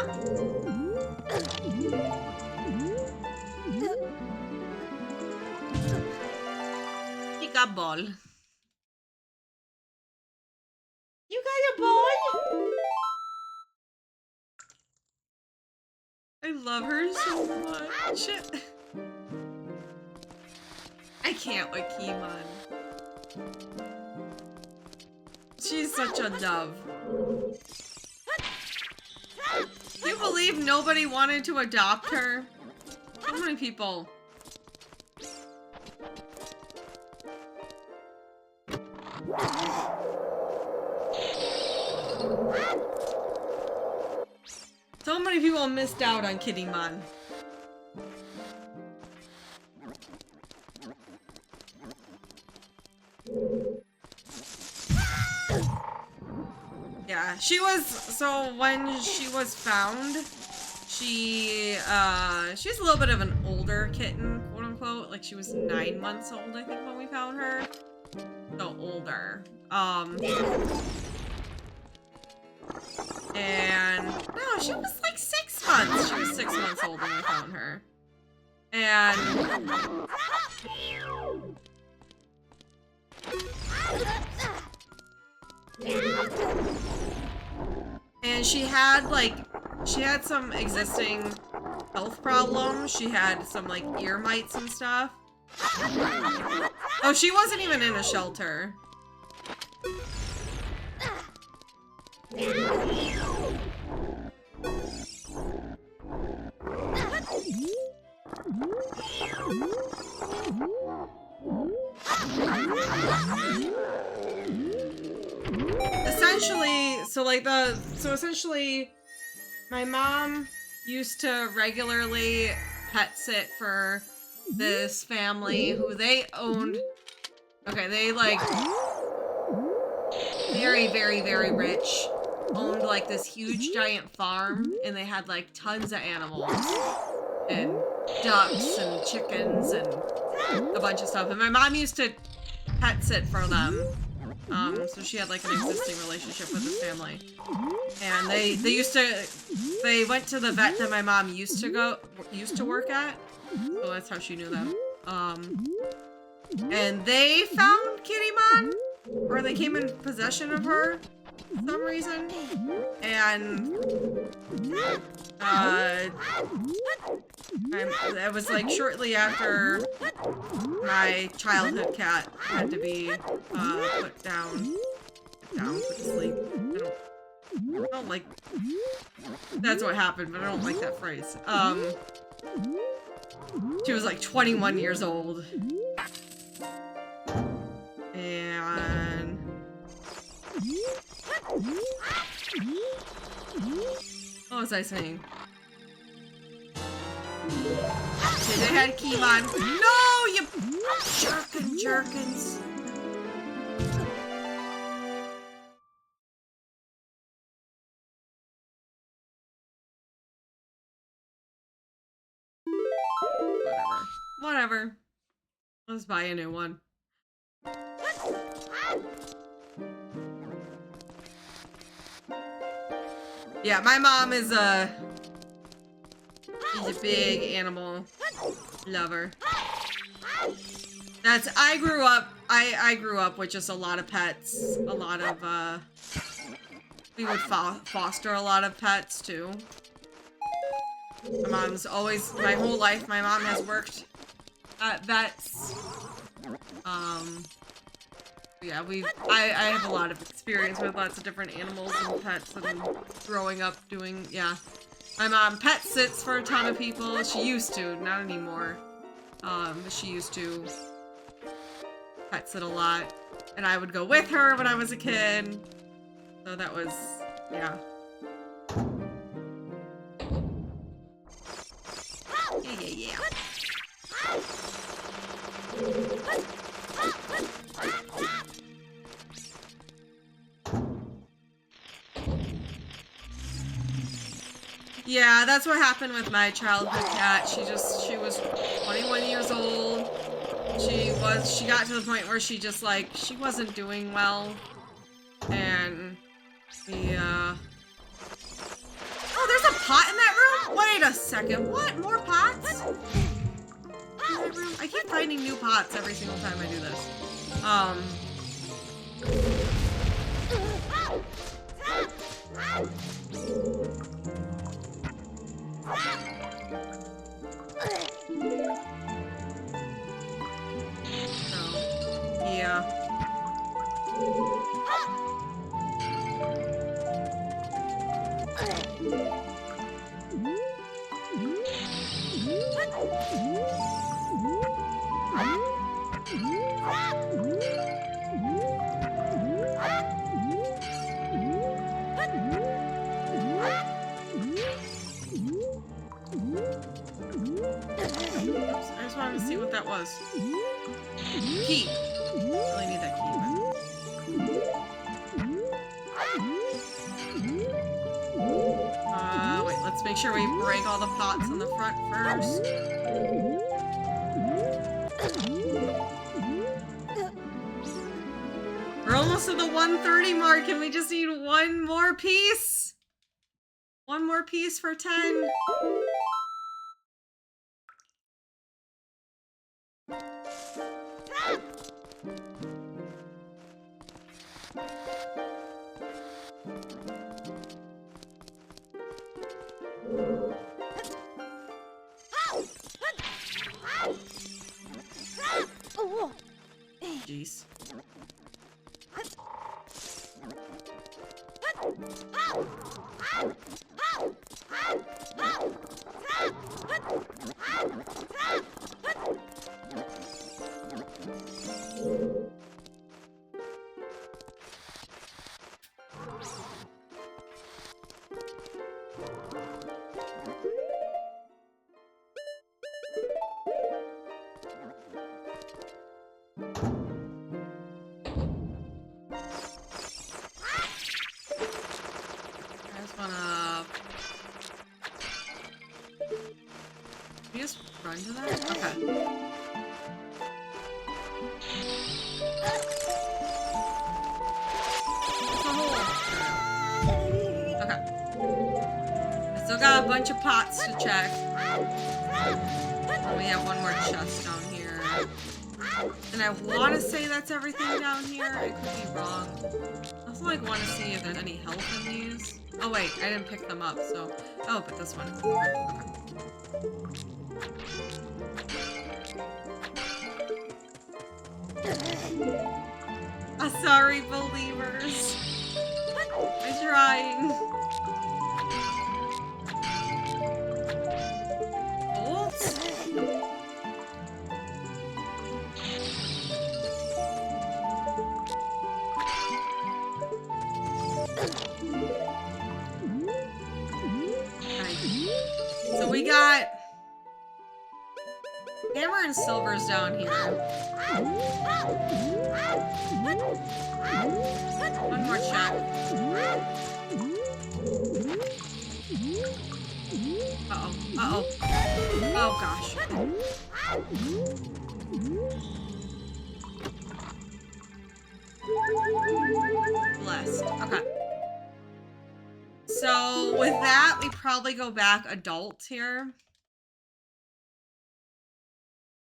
You got ball. You got a ball? I love her so much. I can't with Kimon. She's such a dove. Do you believe nobody wanted to adopt her? So many people. So many people missed out on Kittymon. Yeah, she was, so when she was found, she's a little bit of an older kitten, quote unquote. Like she was 9 months old, I think, when we found her. So older. And no, she was like 6 months. She was 6 months old when we found her. And she had some existing health problems. She had some like ear mites and stuff. Oh, she wasn't even in a shelter. Essentially, my mom used to regularly pet sit for this family who they owned. Okay, they like very, very, very rich. Owned like this huge giant farm, and they had like tons of animals and ducks and chickens and a bunch of stuff. And my mom used to pet sit for them. So she had like an existing relationship with this family. And they went to the vet that my mom used to work at. So that's how she knew them. And they found Kittymon, or they came in possession of her for some reason. And it was like shortly after my childhood cat had to be put to sleep. I don't like, that's what happened, but I don't like that phrase. She was like 21 years old. And what was I saying? Okay, they had Kimon. No, you jerkins. Whatever. Let's buy a new one. Yeah, my mom is she's a big animal lover. I grew up with just a lot of pets, a lot of we would foster a lot of pets too. My mom's always, my whole life, my mom has worked at vets. Yeah, I have a lot of experience with lots of different animals and pets and growing up doing, yeah. My mom pet sits for a ton of people. She used to, not anymore. But she used to pet sit a lot. And I would go with her when I was a kid. So that was, yeah. Yeah. Yeah, that's what happened with my childhood cat. She was 21 years old. She got to the point where she just like, she wasn't doing well. And oh, there's a pot in that room? Wait a second, what? More pots? In that room? I keep finding new pots every single time I do this. Yeah. Oops, I just wanted to see what that was. Key. Really need that key. Wait, let's make sure we break all the pots on the front first. We're almost at the 130 mark and we just need one more piece. One more piece for 10. Jeez. Run to that? Okay. Okay. I still got a bunch of pots to check. And we have one more chest down here. And I want to say that's everything down here. I could be wrong. I also like want to see if there's any health in these. Oh wait, I didn't pick them up, so. Oh, but this one. Okay. Sorry, believers. I'm trying. Bolts? So we got hammer and silvers down here. One more check. Uh-oh. Uh-oh. Oh, gosh. Blessed. Okay. So, with that, we probably go back adult here.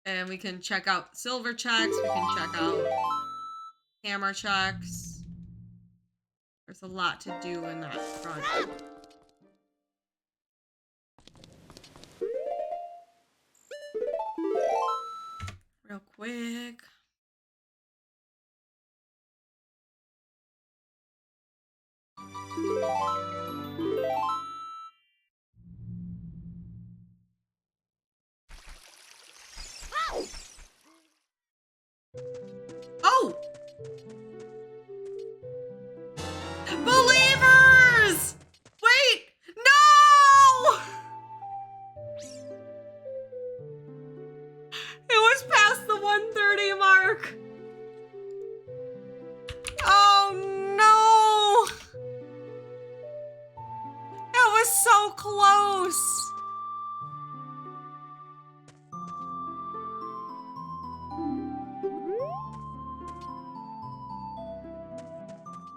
And we can check out silver checks. We can check out hammer checks. There's a lot to do in that front. real quick. Oh! Believers! Wait! No! It was past the 130 mark. Oh no! That was so close.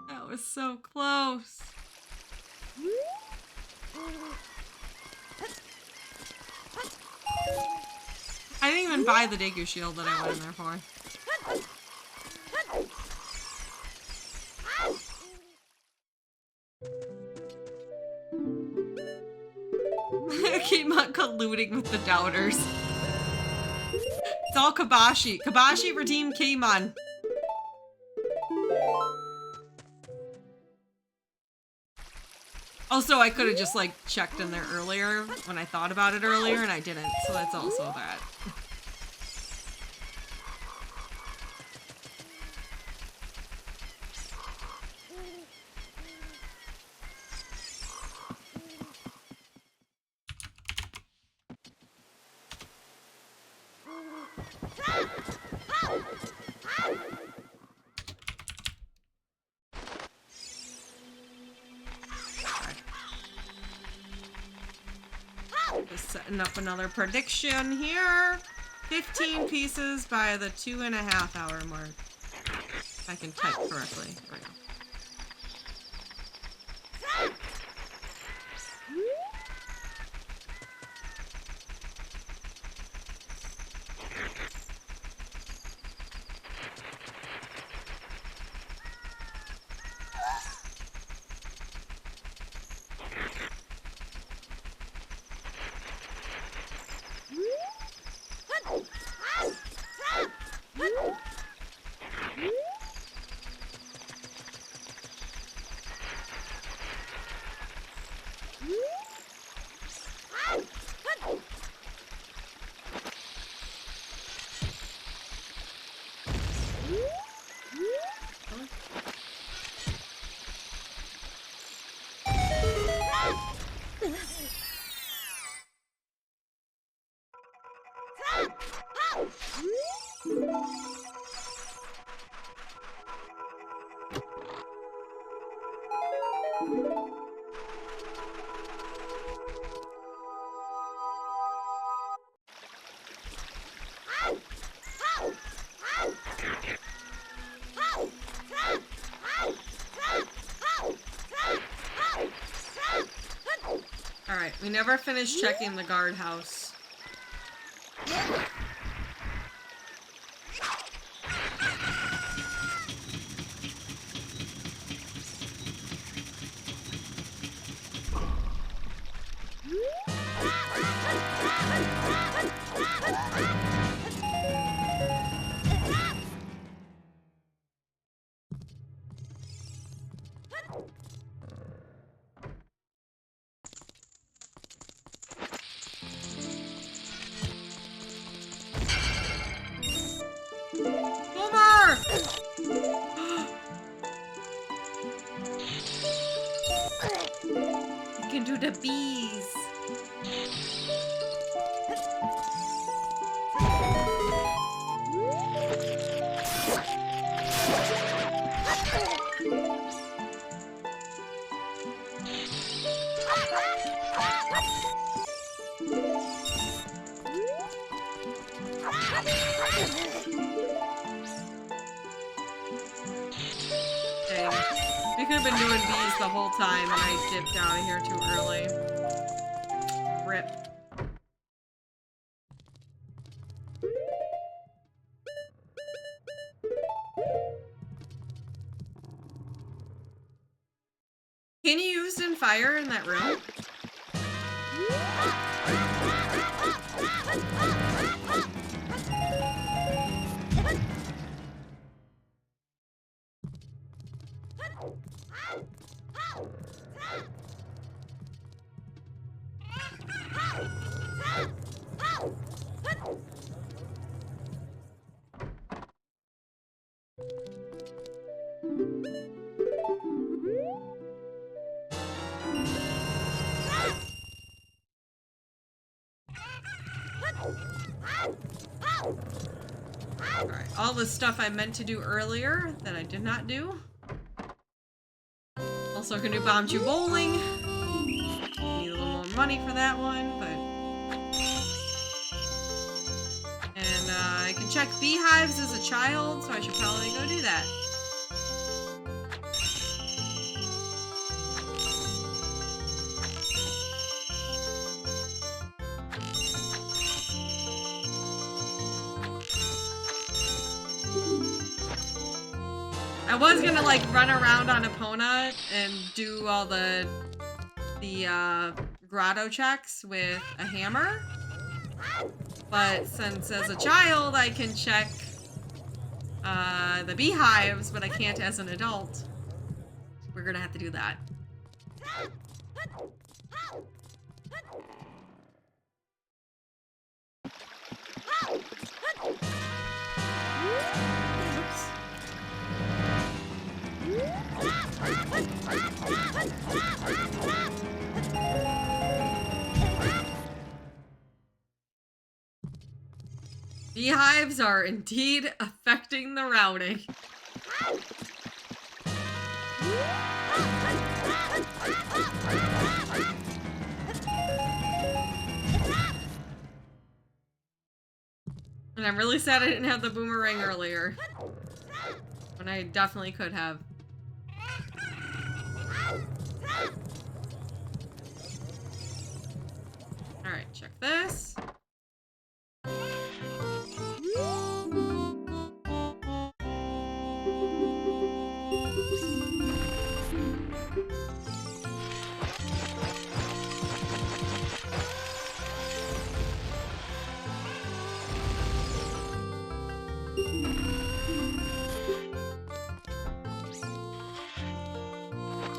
That was so close. I didn't even buy the Deku shield that I went in there for. I keep on colluding with the doubters. It's all Kabashi. Kabashi redeemed Keimon. Also, I could have just like checked in there earlier when I thought about it earlier and I didn't, so that's also that. Just setting up another prediction here. 15 pieces by the 2.5 hour mark. If I can type correctly. There we go. Alright, we never finished checking the guardhouse. The bees. Dang. We could have been doing bees the whole time and I dipped out of here too early. Rip. Can you use in fire in that room? Alright, all the stuff I meant to do earlier that I did not do. Also can do Bomb Chew Bowling. Need a little more money for that one, but... And I can check BEE HIVES as a child, so I should probably go do that. I was gonna like run around on Epona and do all the grotto checks with a hammer, but since as a child I can check the BEE HIVES, but I can't as an adult, we're gonna have to do that. BEE HIVES are indeed affecting the routing. And I'm really sad I didn't have the boomerang earlier, when I definitely could have. Alright, check this.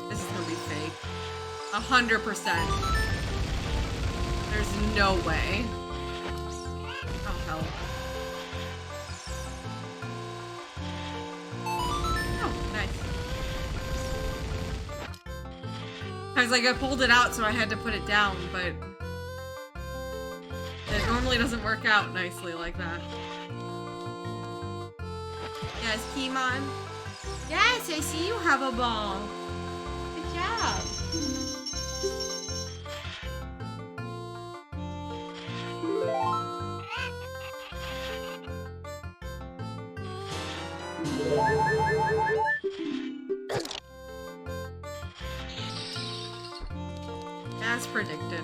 This is gonna be fake. 100%. There's no way. Oh, hell. Oh, nice. I was like, I pulled it out, so I had to put it down, but it normally doesn't work out nicely like that. Yes, Kimon. Yes, I see you have a ball. Good job. As predicted.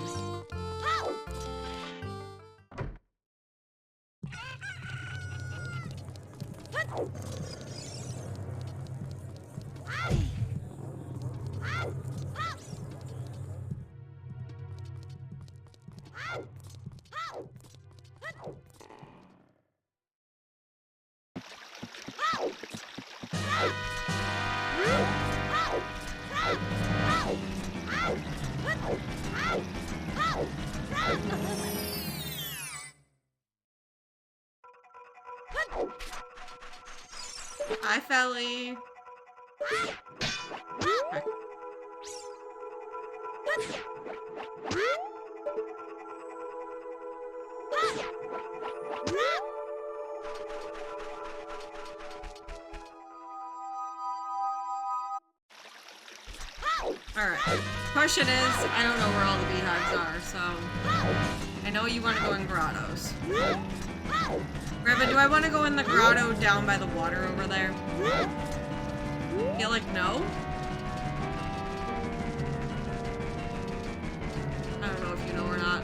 Hi, Felly. Okay. Alright. Question is, I don't know where all the BEE HIVES are, so I know you want to go in grottos. Raven, do I want to go in the grotto down by the water over there? I feel like no. I don't know if you know or not.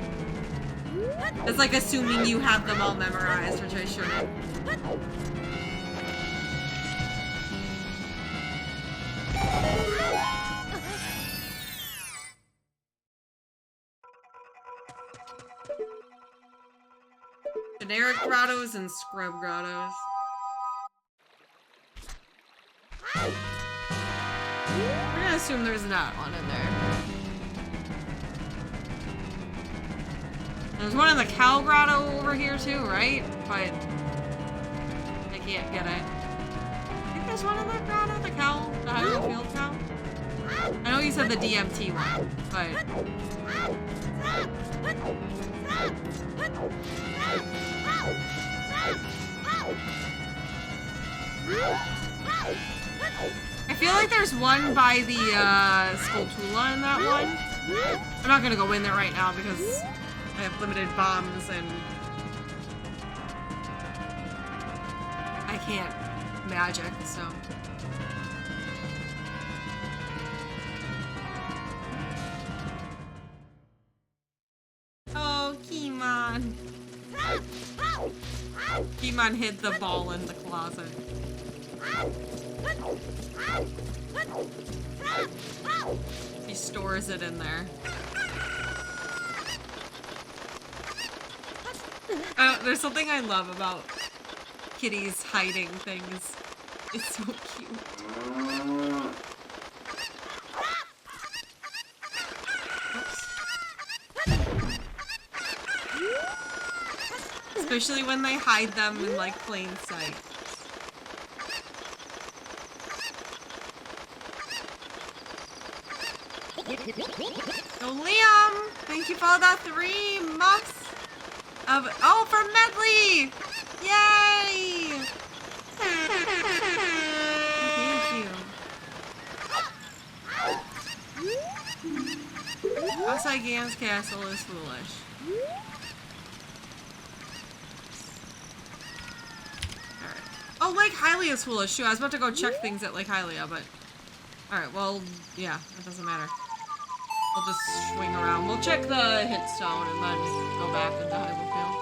It's like assuming you have them all memorized, which I shouldn't. Generic grottos and scrub grottos. We're gonna assume there's not one in there. There's one in the cow grotto over here too, right? But I can't get it. I think there's one in that grotto, the cow, the Highland Field cow. I know you said the DMT one, but I feel like there's one by the Skulltula in that one. I'm not gonna go in there right now because I have limited bombs and I can't magic, so. Oh, Keemon. Keemon hid the ball in the closet. He stores it in there. There's something I love about kitties hiding things. It's so cute. Especially when they hide them in like plain sight. So Liam, thank you for the 3 months of from Medley! Yay! Thank you. Outside Gan's castle is foolish. Oh, Lake Hylia is foolish too. I was about to go check things at Lake Hylia, but... Alright, well, yeah, it doesn't matter. We'll just swing around. We'll check the hit stone and then go back into Hyrule Field.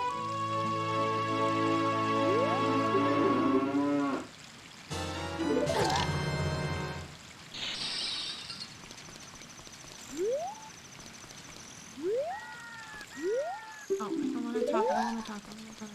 Oh, I don't want to talk, I don't want to talk, I don't want to talk.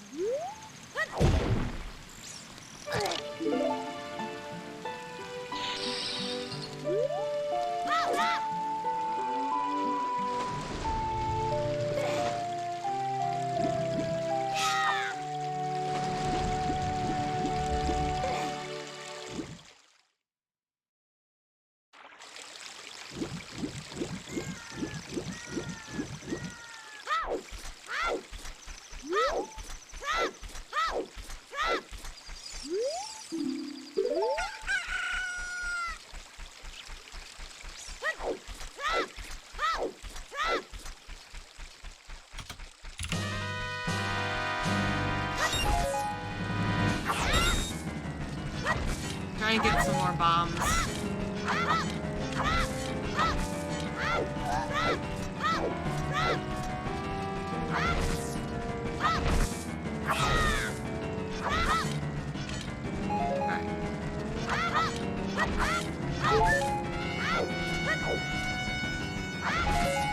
Trying to get some more bombs.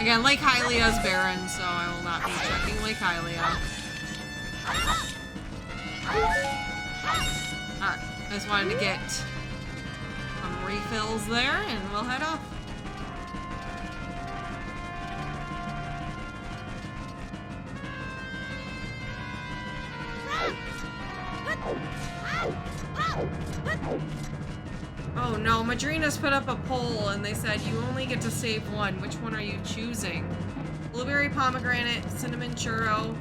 Again, Lake Hylia is barren, so I will not be checking Lake Hylia. Alright, I just wanted to get some refills there, and we'll head off. Oh no, Madrina's put up a poll and they said you only get to save one. Which one are you choosing? Blueberry pomegranate, cinnamon churro,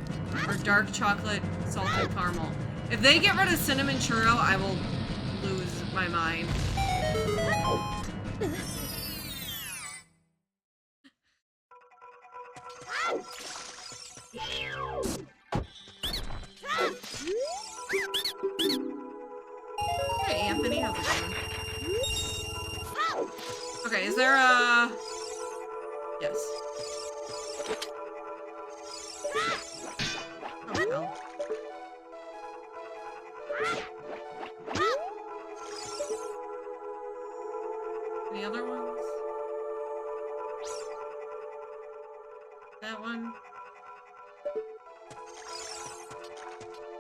or dark chocolate salted caramel? If they get rid of cinnamon churro, I will lose my mind. Hey Anthony, how's it going? Okay, is there a... Yes. Oh, hell. Any other ones? That one?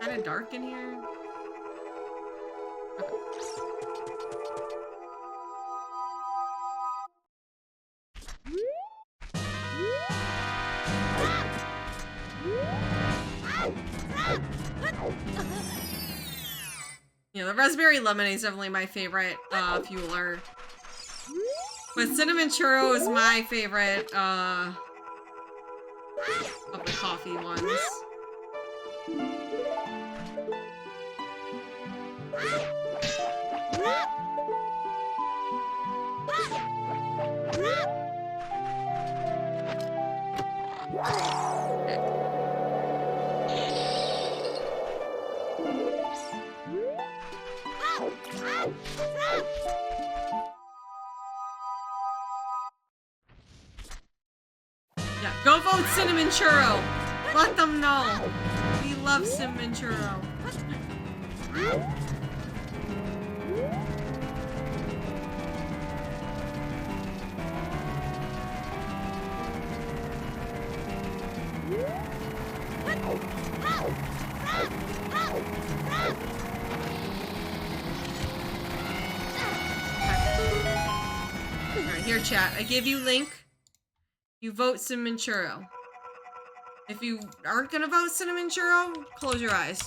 Kinda dark in here? Okay. Yeah, the raspberry lemonade is definitely my favorite fueler. But cinnamon churro is my favorite of the coffee ones. Yeah, go vote Cinnamon Churro. Let them know. We love Cinnamon Churro. Alright, here chat. I give you link. You vote Cinnamon Churro. If you aren't gonna vote Cinnamon Churro, close your eyes.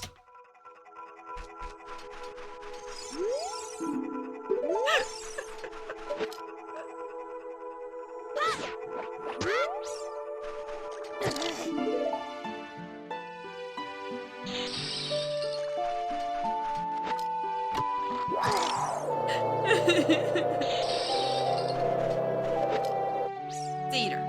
Theater.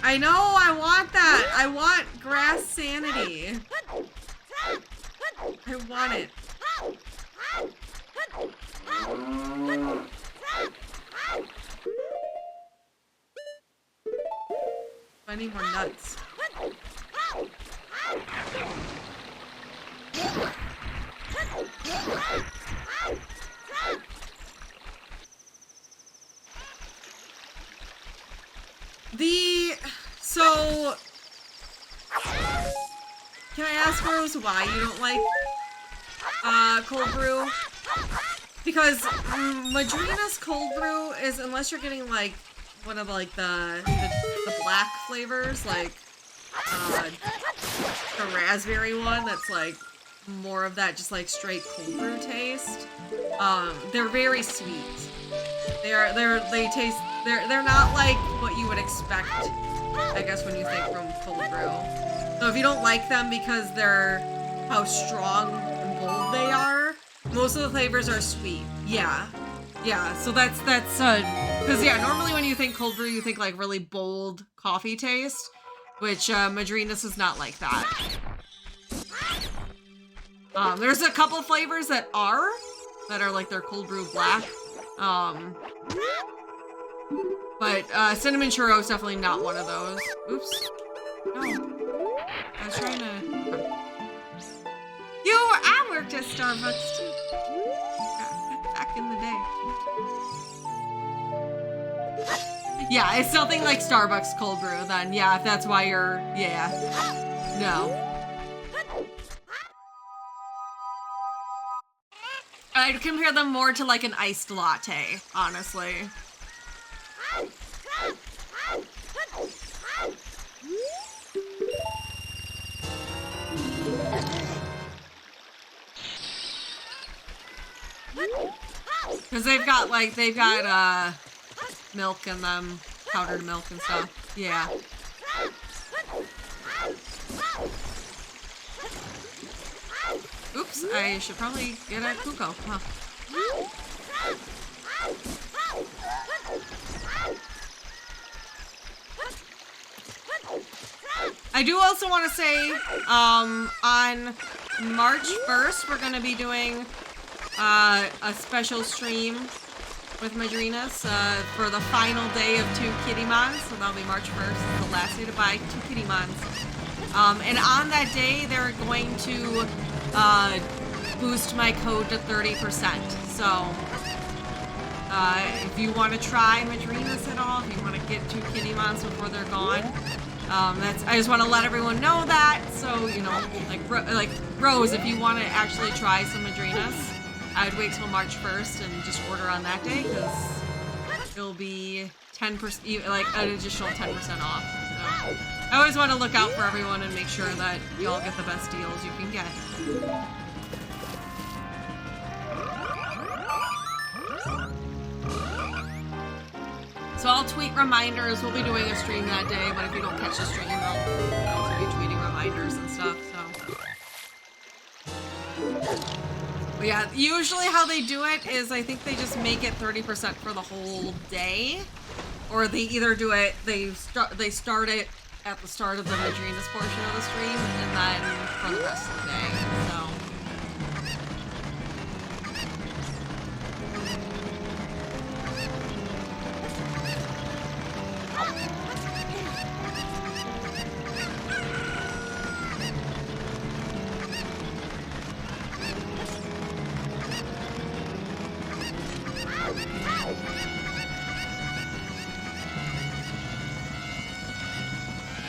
I know, I want that. I want grass sanity. I want it. I need more nuts. So, can I ask Rose why you don't like cold brew? Because Madrina's cold brew is, unless you're getting like one of like the black flavors, like the raspberry one that's like more of that just like straight cold brew taste. They're very sweet. They're not like what you would expect, I guess, when you think from cold brew. So if you don't like them because they're how strong and bold they are, most of the flavors are sweet. Yeah. So that's because yeah, normally when you think cold brew, you think like really bold coffee taste, which Madrina's is not like that. There's a couple flavors that are like their cold brew black. But cinnamon churro is definitely not one of those. Oops. No. I was trying to... I worked at Starbucks too. Back in the day. Yeah, it's something like Starbucks cold brew then. Yeah, if that's why you're... Yeah. No. I'd compare them more to like an iced latte, honestly. Because they've got milk in them, powdered milk and stuff. Yeah. Oops, I should probably get a Kuko. Huh. I do also want to say, on March 1st, we're going to be doing a special stream with Madrinas for the final day of 2 Kittymons. So that'll be March 1st, the last day to buy 2 Kittymons. And on that day, they're going to boost my code to 30%. So If you want to try Madrinas at all, if you want to get 2 Kinnymons before they're gone, I just want to let everyone know that. So, you know, like Rose, if you want to actually try some Madrinas, I'd wait till March 1st and just order on that day, because it'll be 10%, like an additional 10% off. So I always want to look out for everyone and make sure that y'all get the best deals you can get. So I'll tweet reminders. We'll be doing a stream that day, but if you don't catch the stream, I'll also be tweeting reminders and stuff, so. But yeah, usually how they do it is I think they just make it 30% for the whole day, or they either do it, they start it at the start of the Madrinas portion of the stream, and then for the rest of the day, so.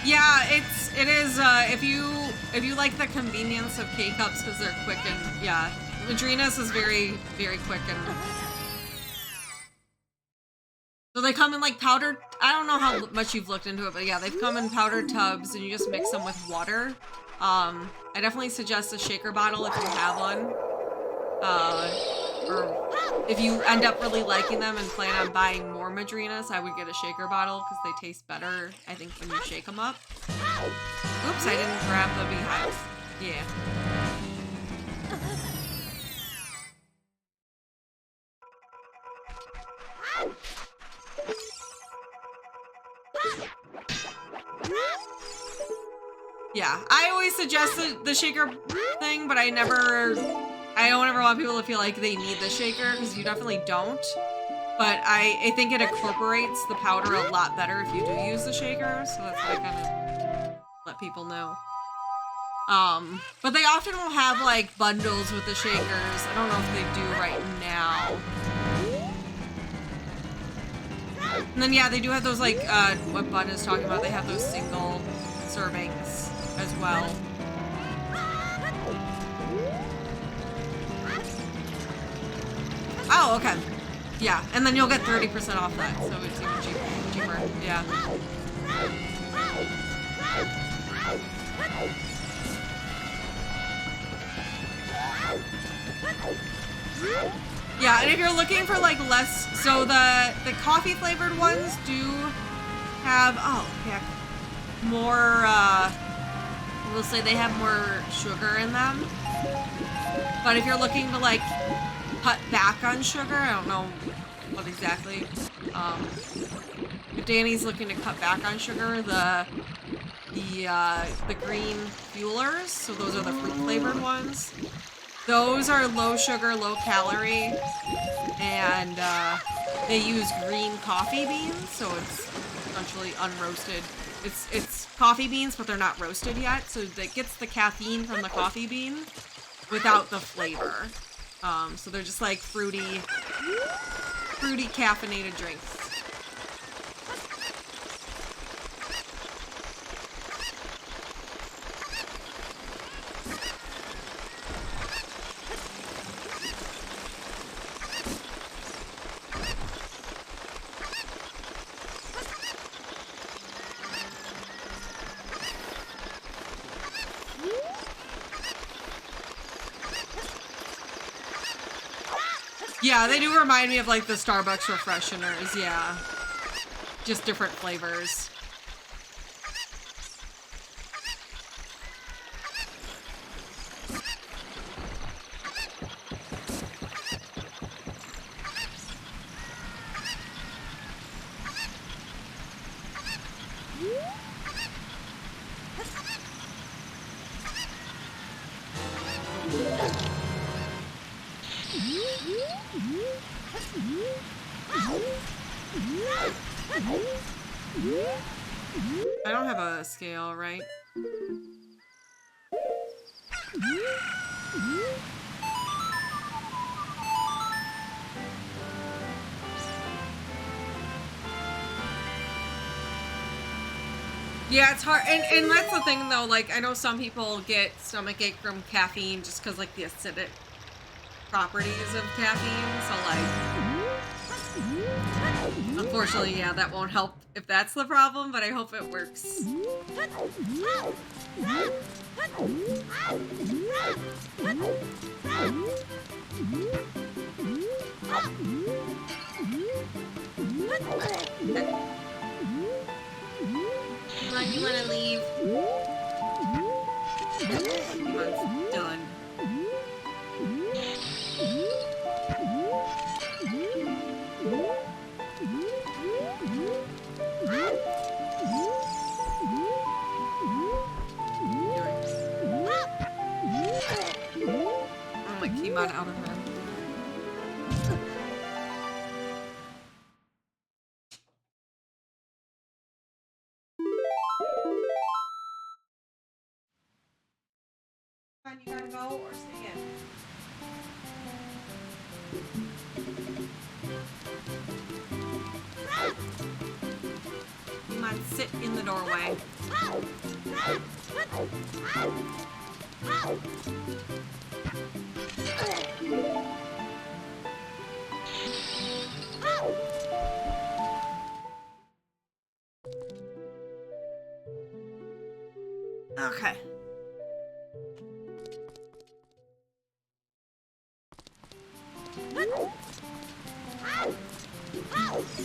Yeah, it is, if you like the convenience of K-Cups because they're quick and, yeah, Madrinas is very, very quick and... So they come in like powdered, I don't know how much you've looked into it, but yeah, they've come in powdered tubs and you just mix them with water. I definitely suggest a shaker bottle if you have one. Or if you end up really liking them and plan on buying more Madrinas, I would get a shaker bottle because they taste better, I think, when you shake them up. Oops, I didn't grab the BE HIVES. Yeah. Yeah, I always suggest the shaker thing, but I don't ever want people to feel like they need the shaker, because you definitely don't. But I think it incorporates the powder a lot better if you do use the shaker, so that's what I kind of let people know. But they often will have like bundles with the shakers. I don't know if they do right now. And then yeah, they do have those like, what Bud is talking about, they have those single servings as well. Oh, okay. Yeah, and then you'll get 30% off that, so it's even cheaper. Yeah. Yeah, and if you're looking for like less, so the coffee flavored ones do have, oh heck, more, we'll say they have more sugar in them. But if you're looking to like cut back on sugar, I don't know what exactly. If Danny's looking to cut back on sugar, the green fuelers, so those are the fruit flavored ones. Those are low sugar, low calorie, and they use green coffee beans, so it's essentially unroasted. It's coffee beans, but they're not roasted yet, so that gets the caffeine from the coffee bean without the flavor. So they're just like fruity caffeinated drinks. Yeah, they do remind me of like the Starbucks refresheners, yeah. Just different flavors. I don't have a scale, right? Yeah, it's hard, and that's the thing though, like, I know some people get stomachache from caffeine just because, like, the acidic properties of caffeine, so, like, unfortunately, yeah, that won't help if that's the problem, but I hope it works. You wanna leave? It's done. Oh my, came out of her. You gotta go or stay in? You might sit in the doorway. Okay.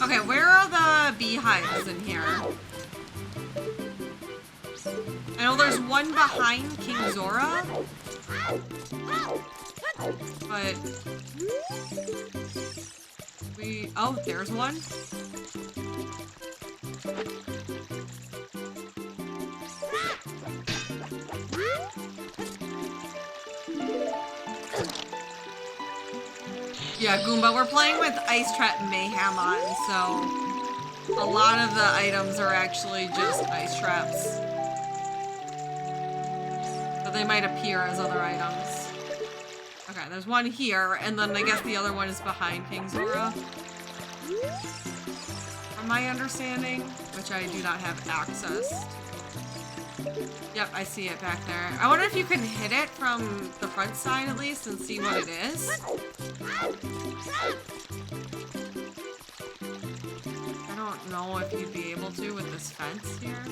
Okay, where are the bee hives in here? I know there's one behind King Zora, but oh, there's one. Yeah, Goomba, we're playing with Ice Trap Mayhem on, so a lot of the items are actually just ice traps. But they might appear as other items. Okay, there's one here, and then I guess the other one is behind King Zora. From my understanding, which I do not have access. Yep, I see it back there. I wonder if you can hit it from the front side at least and see what it is. I don't know if you'd be able to with this fence here.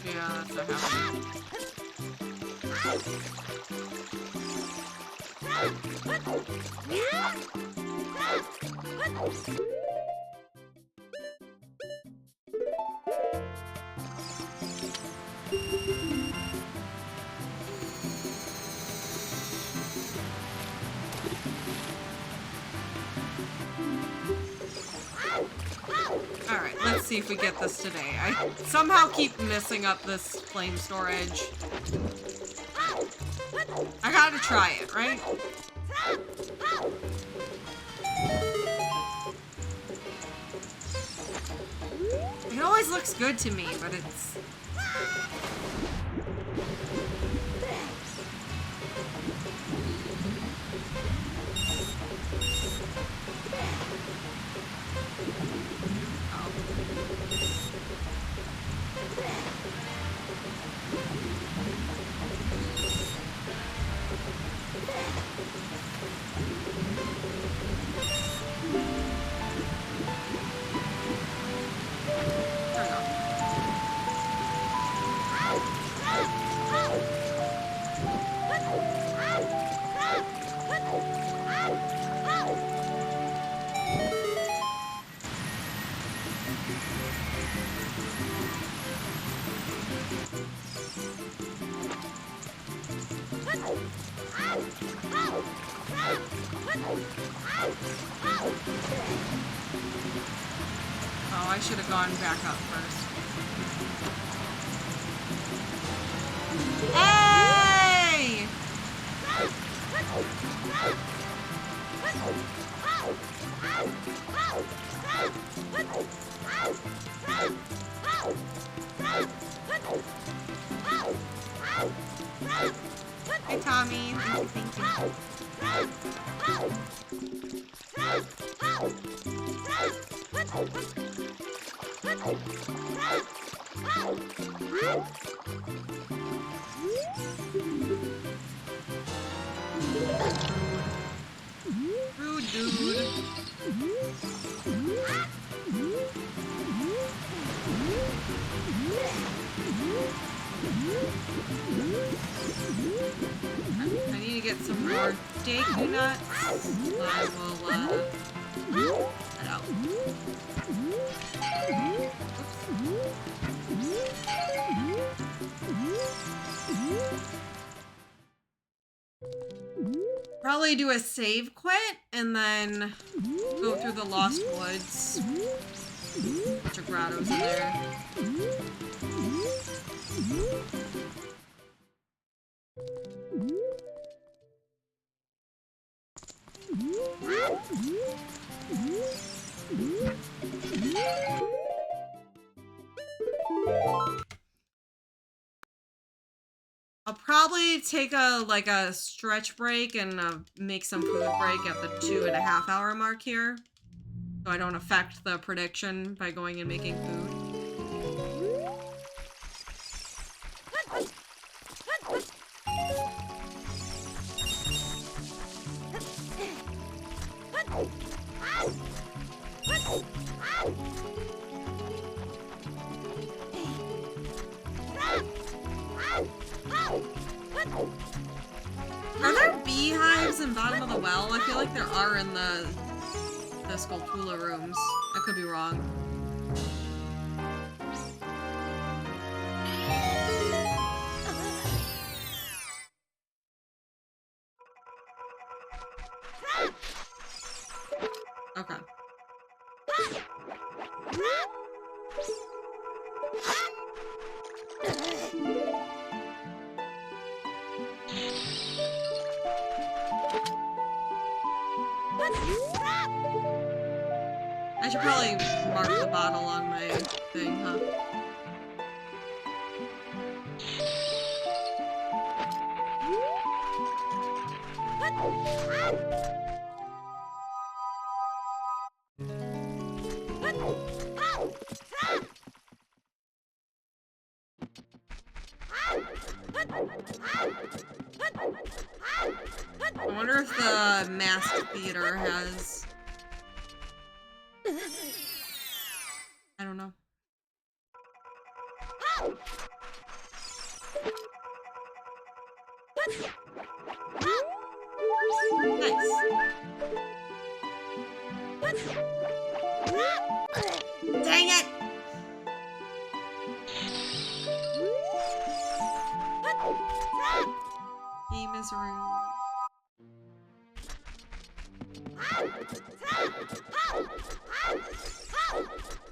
Yeah, that's not happening. Alright, let's see if we get this today. I somehow keep messing up this flame storage. I gotta try it, right? It always looks good to me, but it's... Oh, I should have gone back up first. Hey! Hey, Tommy. Thank you. Rude dude. I need to get some more daku nuts. I will head out. Probably do a save quit and then go through the Lost Woods. Bunch of grottos in there. I'll probably take a stretch break and make some food break at the 2.5 hour mark here, so I don't affect the prediction by going and making food. Are there bee hives in bottom of the well? I feel like there are in the Skulltula rooms. I could be wrong. Okay. I should probably mark the bottle on my thing, huh? I wonder if the Masked Theater has... I don't know. Nice. Dang it! Game is rude.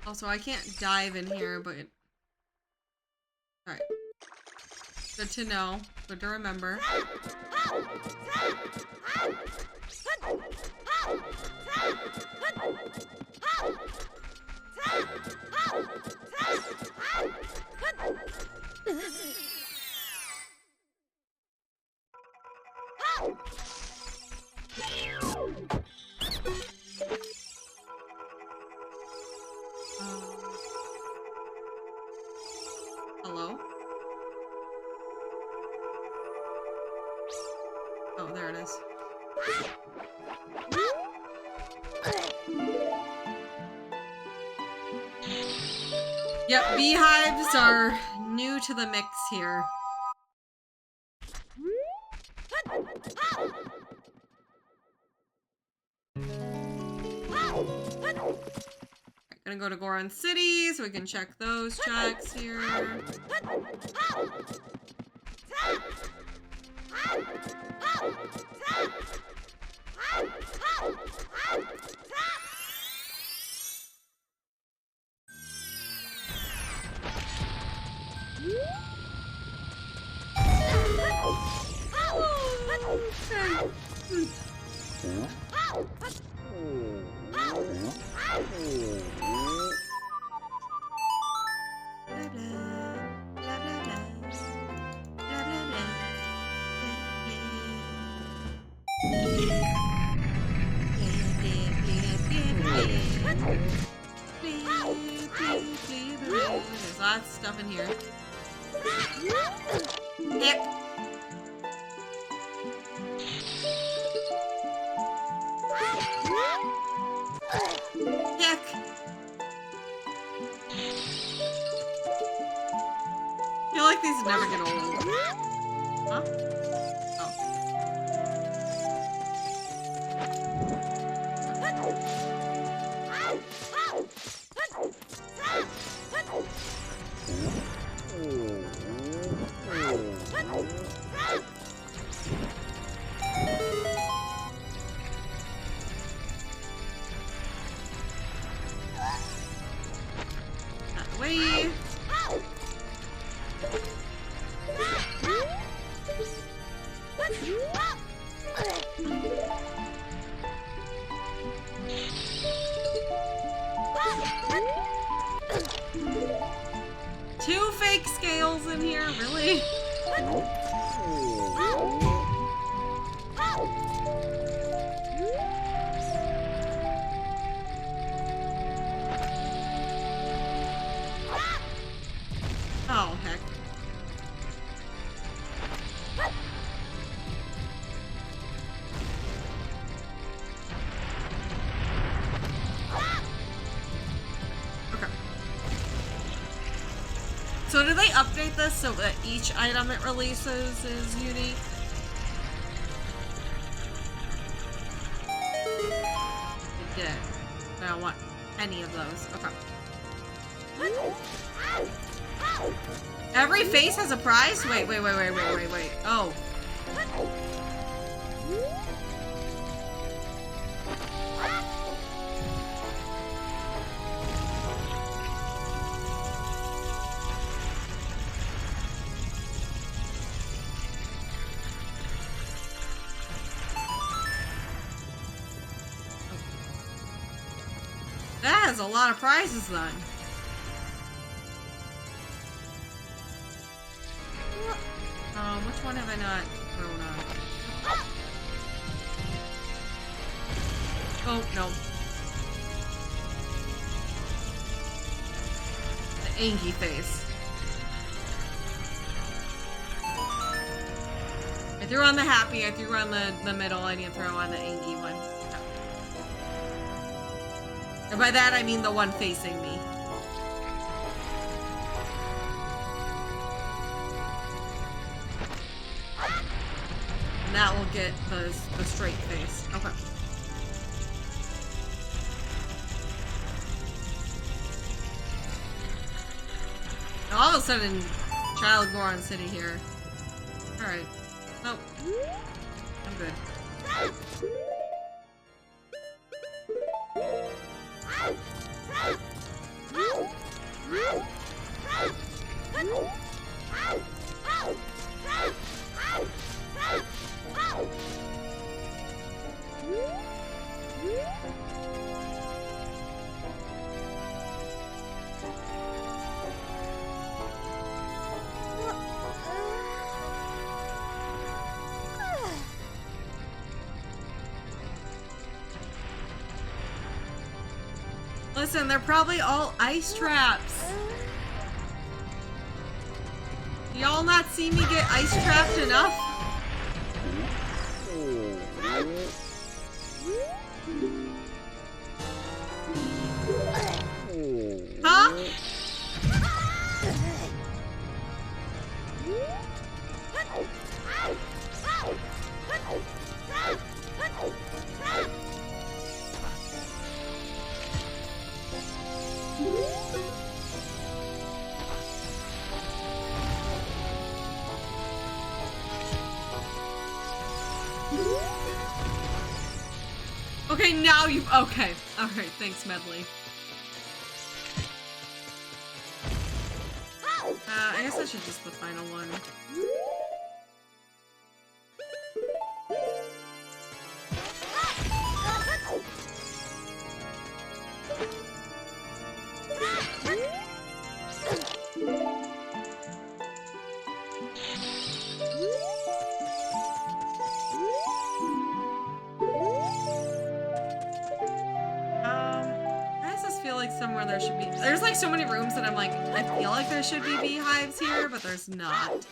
Also, I can't dive in here, but... Alright. Good to know. Good to remember. Hello? Oh, there it is. Yep, beehives are new to the mix here. Gonna go to Goron City so we can check those checks here. lots of stuff in here. Hick. Hick. I feel like these never get old. Huh? Oh. Away. Two fake scales in here, really? Oh, heck. Okay. So do they update this so that each item it releases is unique? It did. I don't want any of those. Okay. Every face has a prize? Wait. Oh. That has a lot of prizes then. Which one have I not thrown on? Oh, no. The Angie face. I threw on the happy, I threw on the middle, I didn't throw on the Angie one. And by that I mean the one facing me. And that will get the straight face. Okay. Now, all of a sudden, Child Goron City here. Alright. Nope. I'm good. Listen, they're probably all ice traps. Y'all not see me get ice trapped enough? Huh? Okay, now you- okay. Alright, thanks, Medley. I guess I should just the final one. like somewhere there should be. There's like so many rooms that I'm like, I feel like there should be beehives here, but there's not.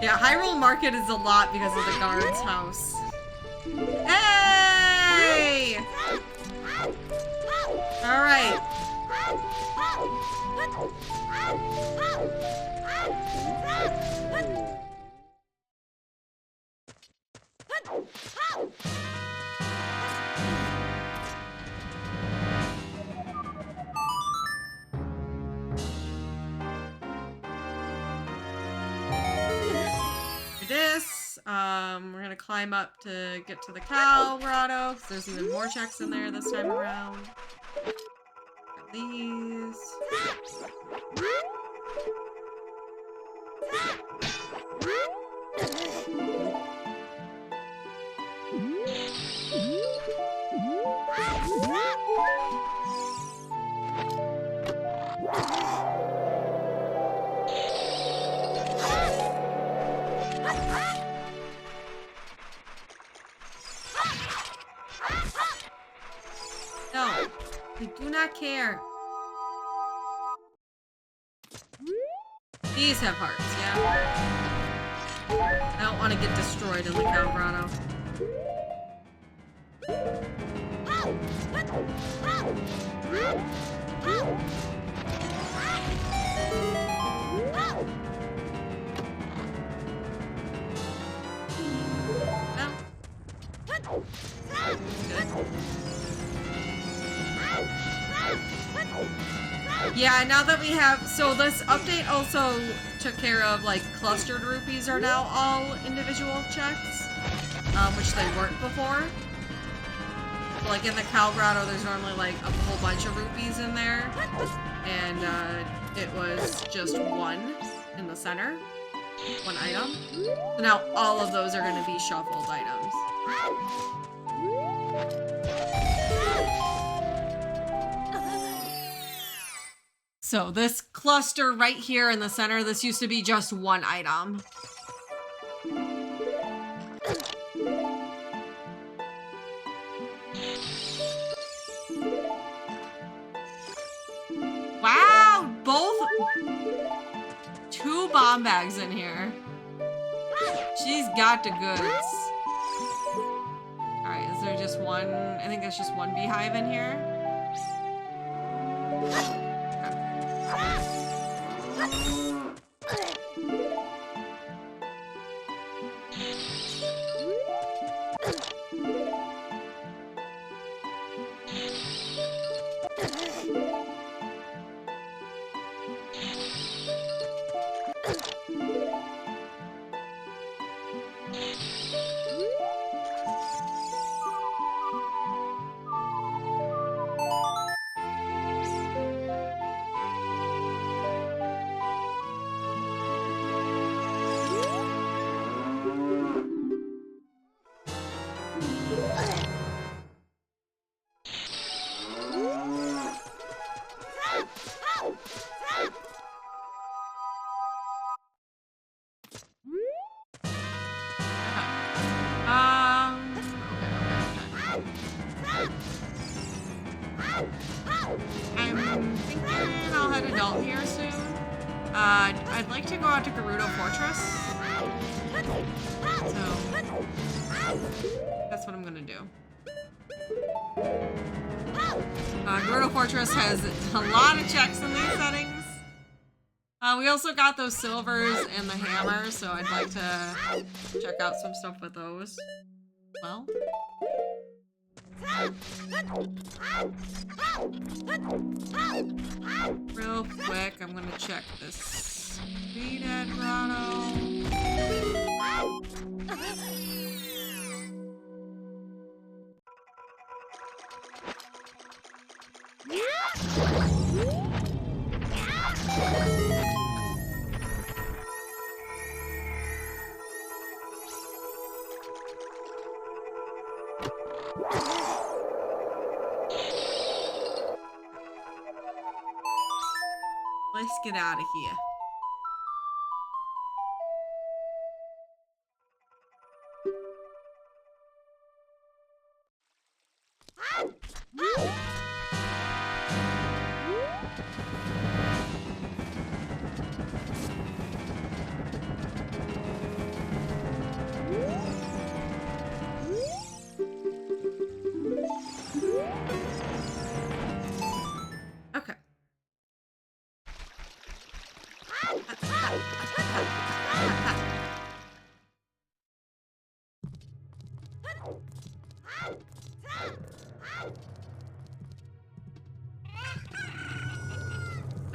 Yeah, Hyrule Market is a lot because of the guard's house. Hey! Alright. We're gonna climb up to get to the cow grotto, because there's even more checks in there this time around. Got these. No, I do not care. These have hearts, yeah? I don't want to get destroyed in the cow grotto. Yeah, now that we have, so this update also took care of like clustered rupees are now all individual checks, which they weren't before. Like in the cow grotto, there's normally like a whole bunch of rupees in there, and it was just one in the center, one item. So now all of those are going to be shuffled items. So this cluster right here in the center, this used to be just one item. Wow, two bomb bags in here. She's got the goods. All right, is there just one? I think there's just one beehive in here. I'm thinking I'll head adult here soon. I'd like to go out to Gerudo Fortress. So that's what I'm gonna do. Gerudo Fortress has a lot of checks in these settings. We also got those silvers and the hammer, so I'd like to check out some stuff with those. Well. Real quick, I'm gonna check this Speedhead Grotto. Let's get out of here. Okay.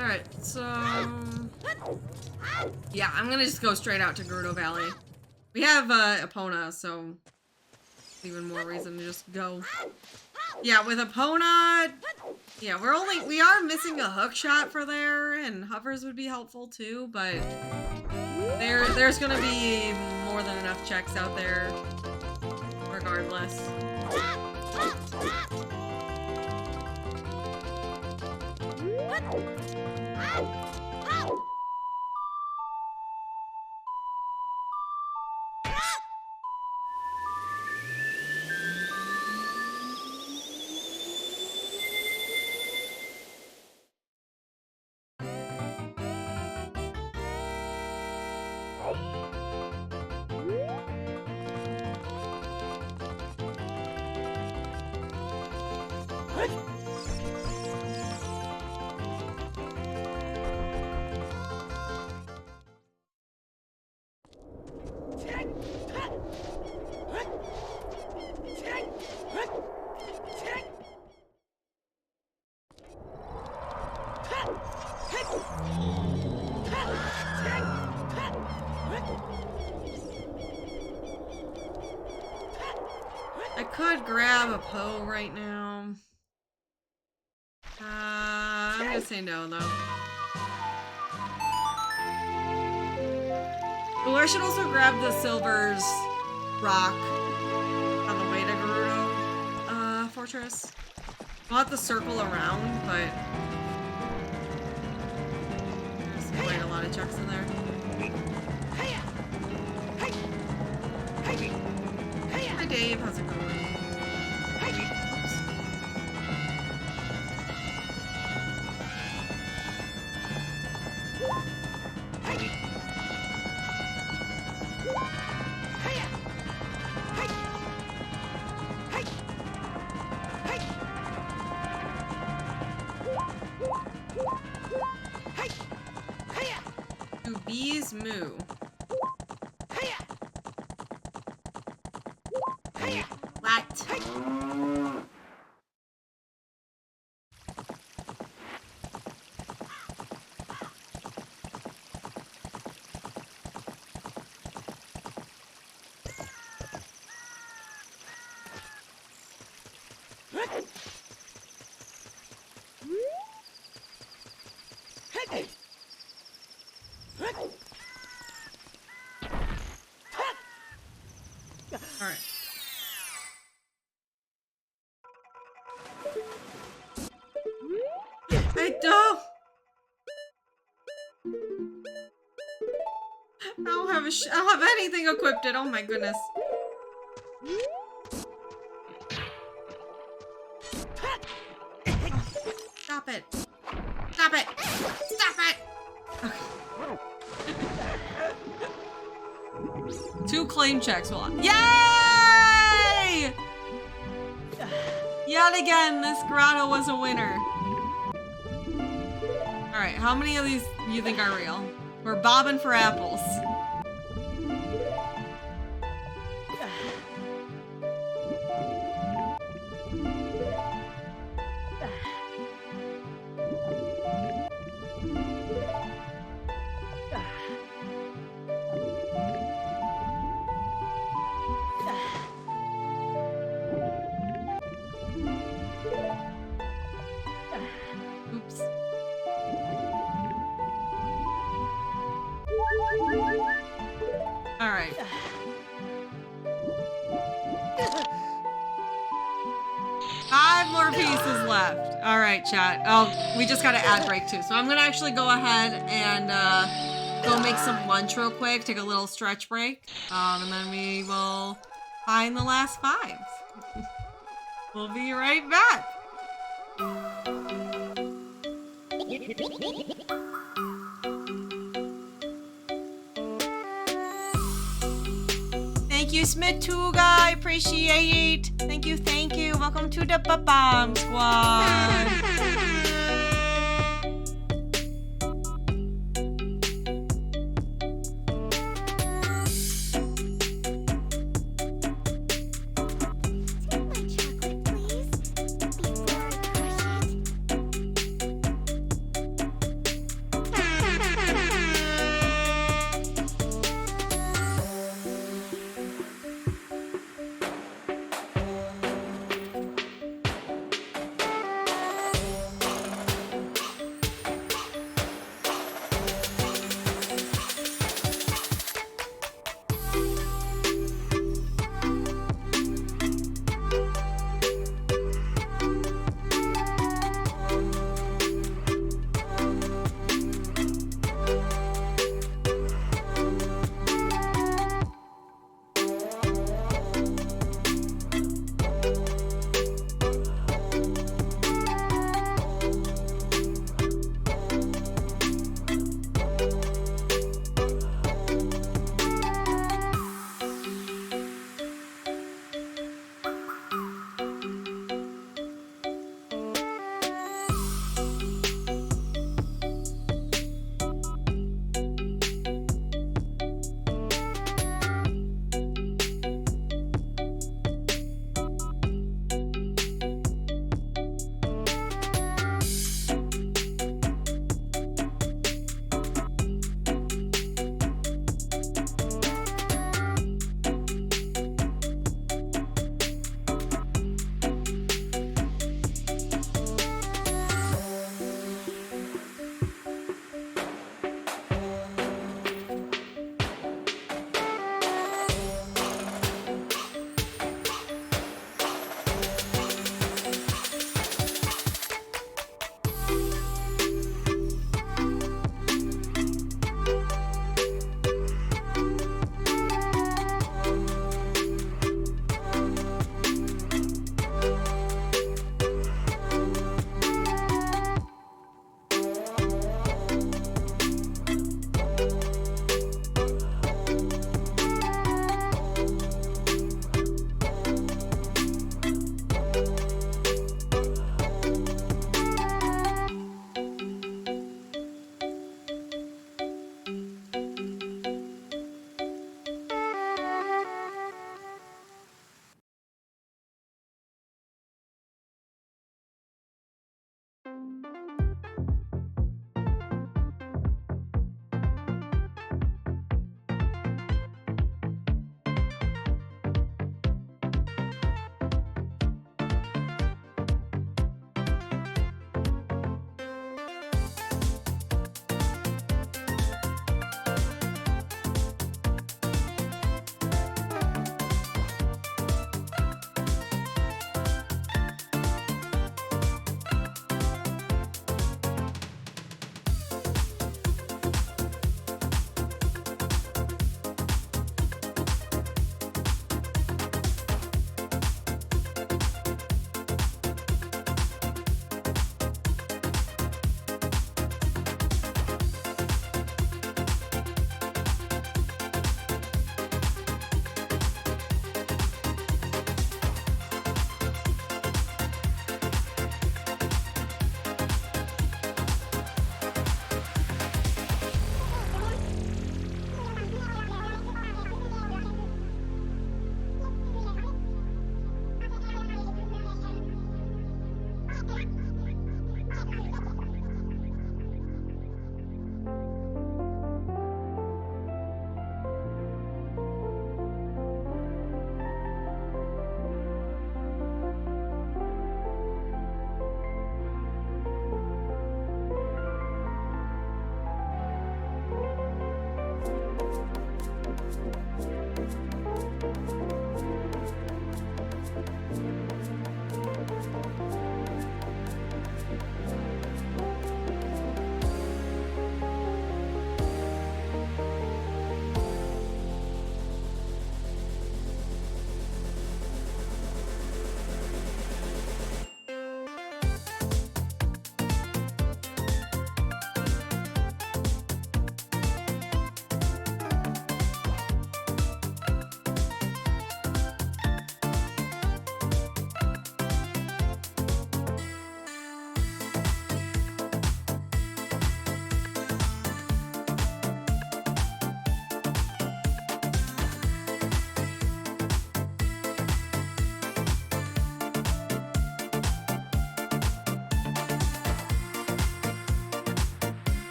Alright, so... yeah, I'm gonna just go straight out to Gerudo Valley. We have Epona, so... even more reason to just go. Yeah, with Epona... yeah, we are missing a hook shot for there, and hovers would be helpful too, but... there's gonna be more than enough checks out there, regardless. I could grab a Poe right now. I'm gonna say no, though. Oh, I should also grab the Silver's rock on the way to Gerudo Fortress. I'll have to circle around, but there's quite a lot of checks in there. Hi Dave, how's it going? Do bees moo? What? Alright. I don't have anything equipped. Oh my goodness. Stop it. Stop it. Stop it. Okay. 2 claim checks. Hold on. Yay! Yet again, this grotto was a winner. Alright, how many of these do you think are real? We're bobbing for apples. Oops. All right. glasses left. All right, chat. Oh, we just got an ad break too. So I'm gonna actually go ahead and go make some lunch real quick, take a little stretch break, and then we will find the last 5. We'll be right back. Thank you, Smituga. I appreciate it. Thank you, thank you. Welcome to the Bomb Squad.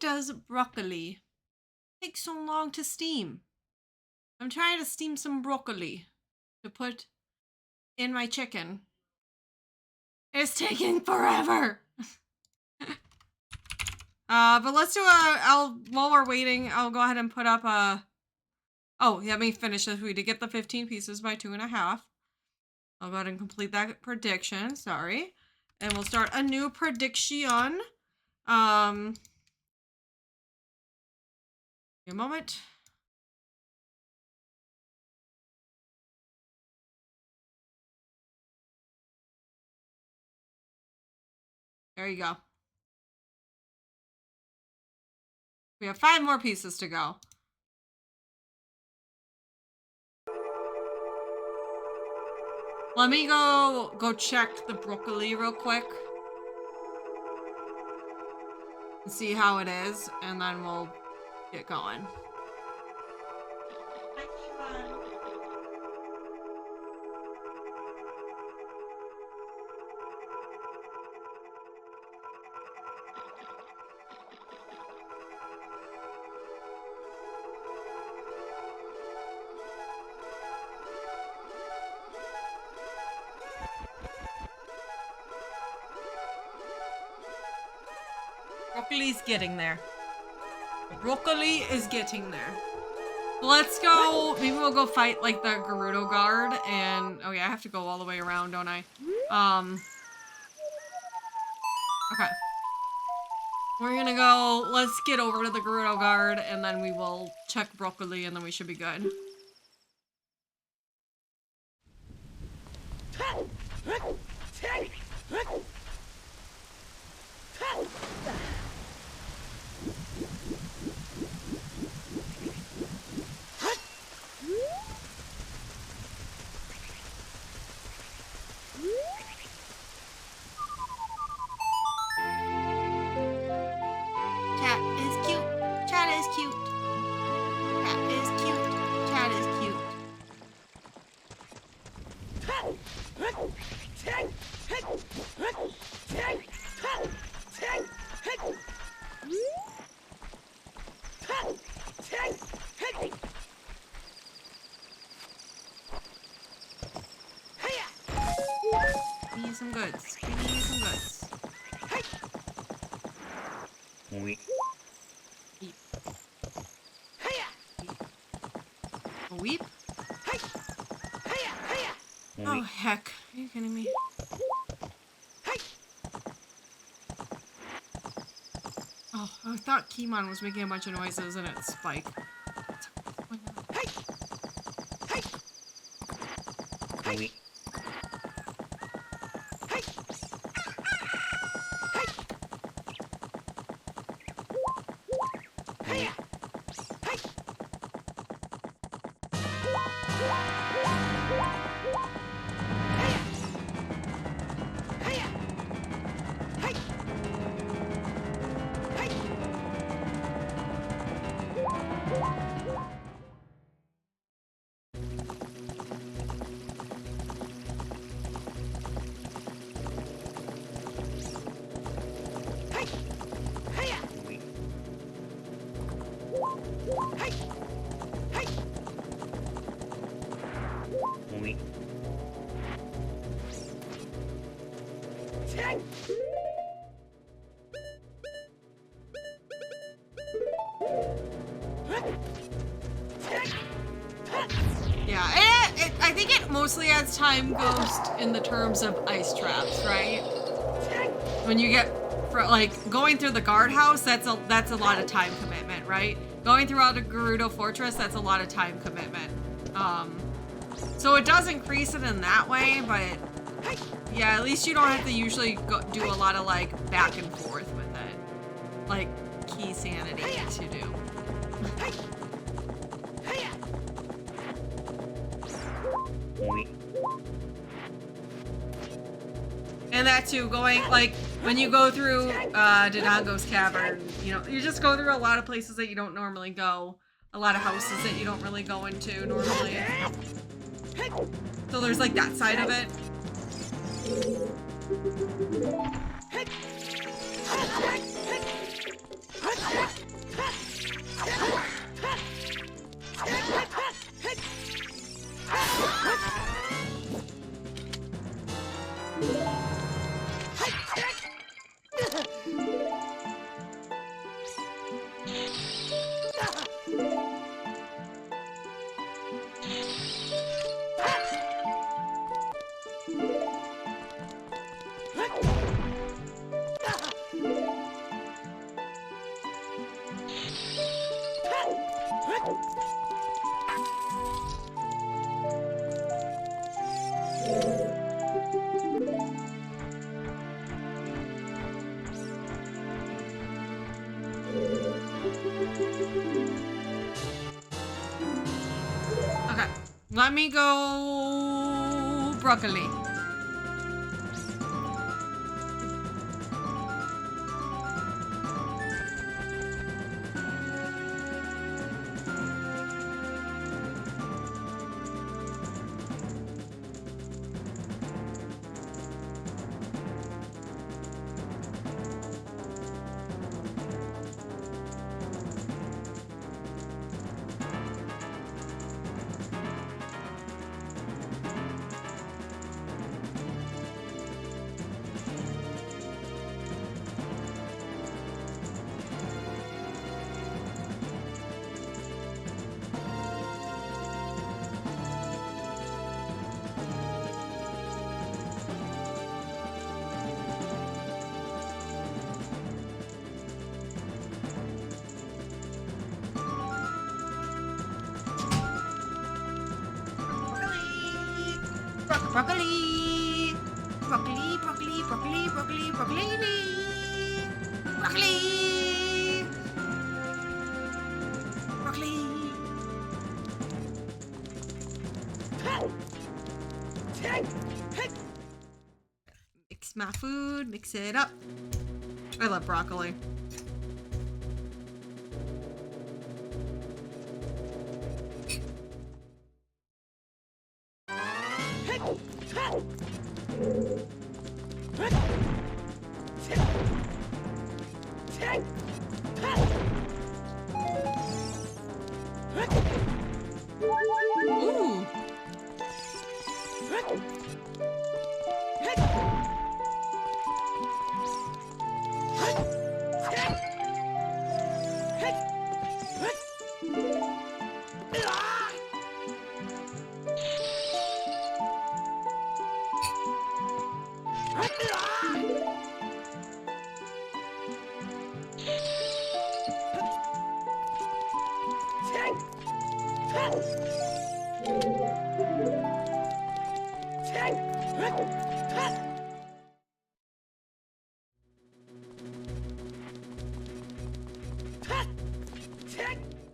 does broccoli take so long to steam? I'm trying to steam some broccoli to put in my chicken. It's taking forever. But let's do while we're waiting, I'll go ahead and put up oh, let me finish this. We did get the 15 pieces by 2.5. I'll go ahead and complete that prediction, sorry. And we'll start a new prediction. Give me a moment. There you go. We have 5 more pieces to go. Let me go check the broccoli real quick. And see how it is, and then we'll get going. Broccoli's getting there. Broccoli is getting there. Let's go. Maybe we'll go fight like the Gerudo guard and oh yeah, I have to go all the way around, don't I? Okay. We're gonna go, let's get over to the Gerudo guard and then we will check broccoli and then we should be good. Some goods. Give me some goods. Weep. Weep. A weep? Oh heck. Are you kidding me? Oh, I thought Keymon was making a bunch of noises and it spiked. Weep. Yeah, I think it mostly adds time ghost in the terms of ice traps, right? When you get, for like, going through the guardhouse, that's a lot of time commitment, right? Going throughout a Gerudo fortress, that's a lot of time commitment. So it does increase it in that way, but yeah, at least you don't have to usually do a lot of like back and forth with it. Like key sanity to do. And that too, going like when you go through Dodongo's Cavern, you know, you just go through a lot of places that you don't normally go, a lot of houses that you don't really go into normally. So there's like that side of it. Okay, let me go broccoli. Broccoli! Broccoli, broccoli, broccoli, broccoli, broccoli! Broccoli! Broccoli! Mix my food, mix it up. I love broccoli. Ooh.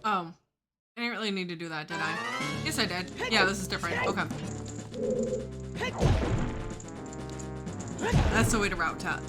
Oh, I didn't really need to do that, did I? Yes, I did. Yeah, this is different. Okay. That's the way to route that.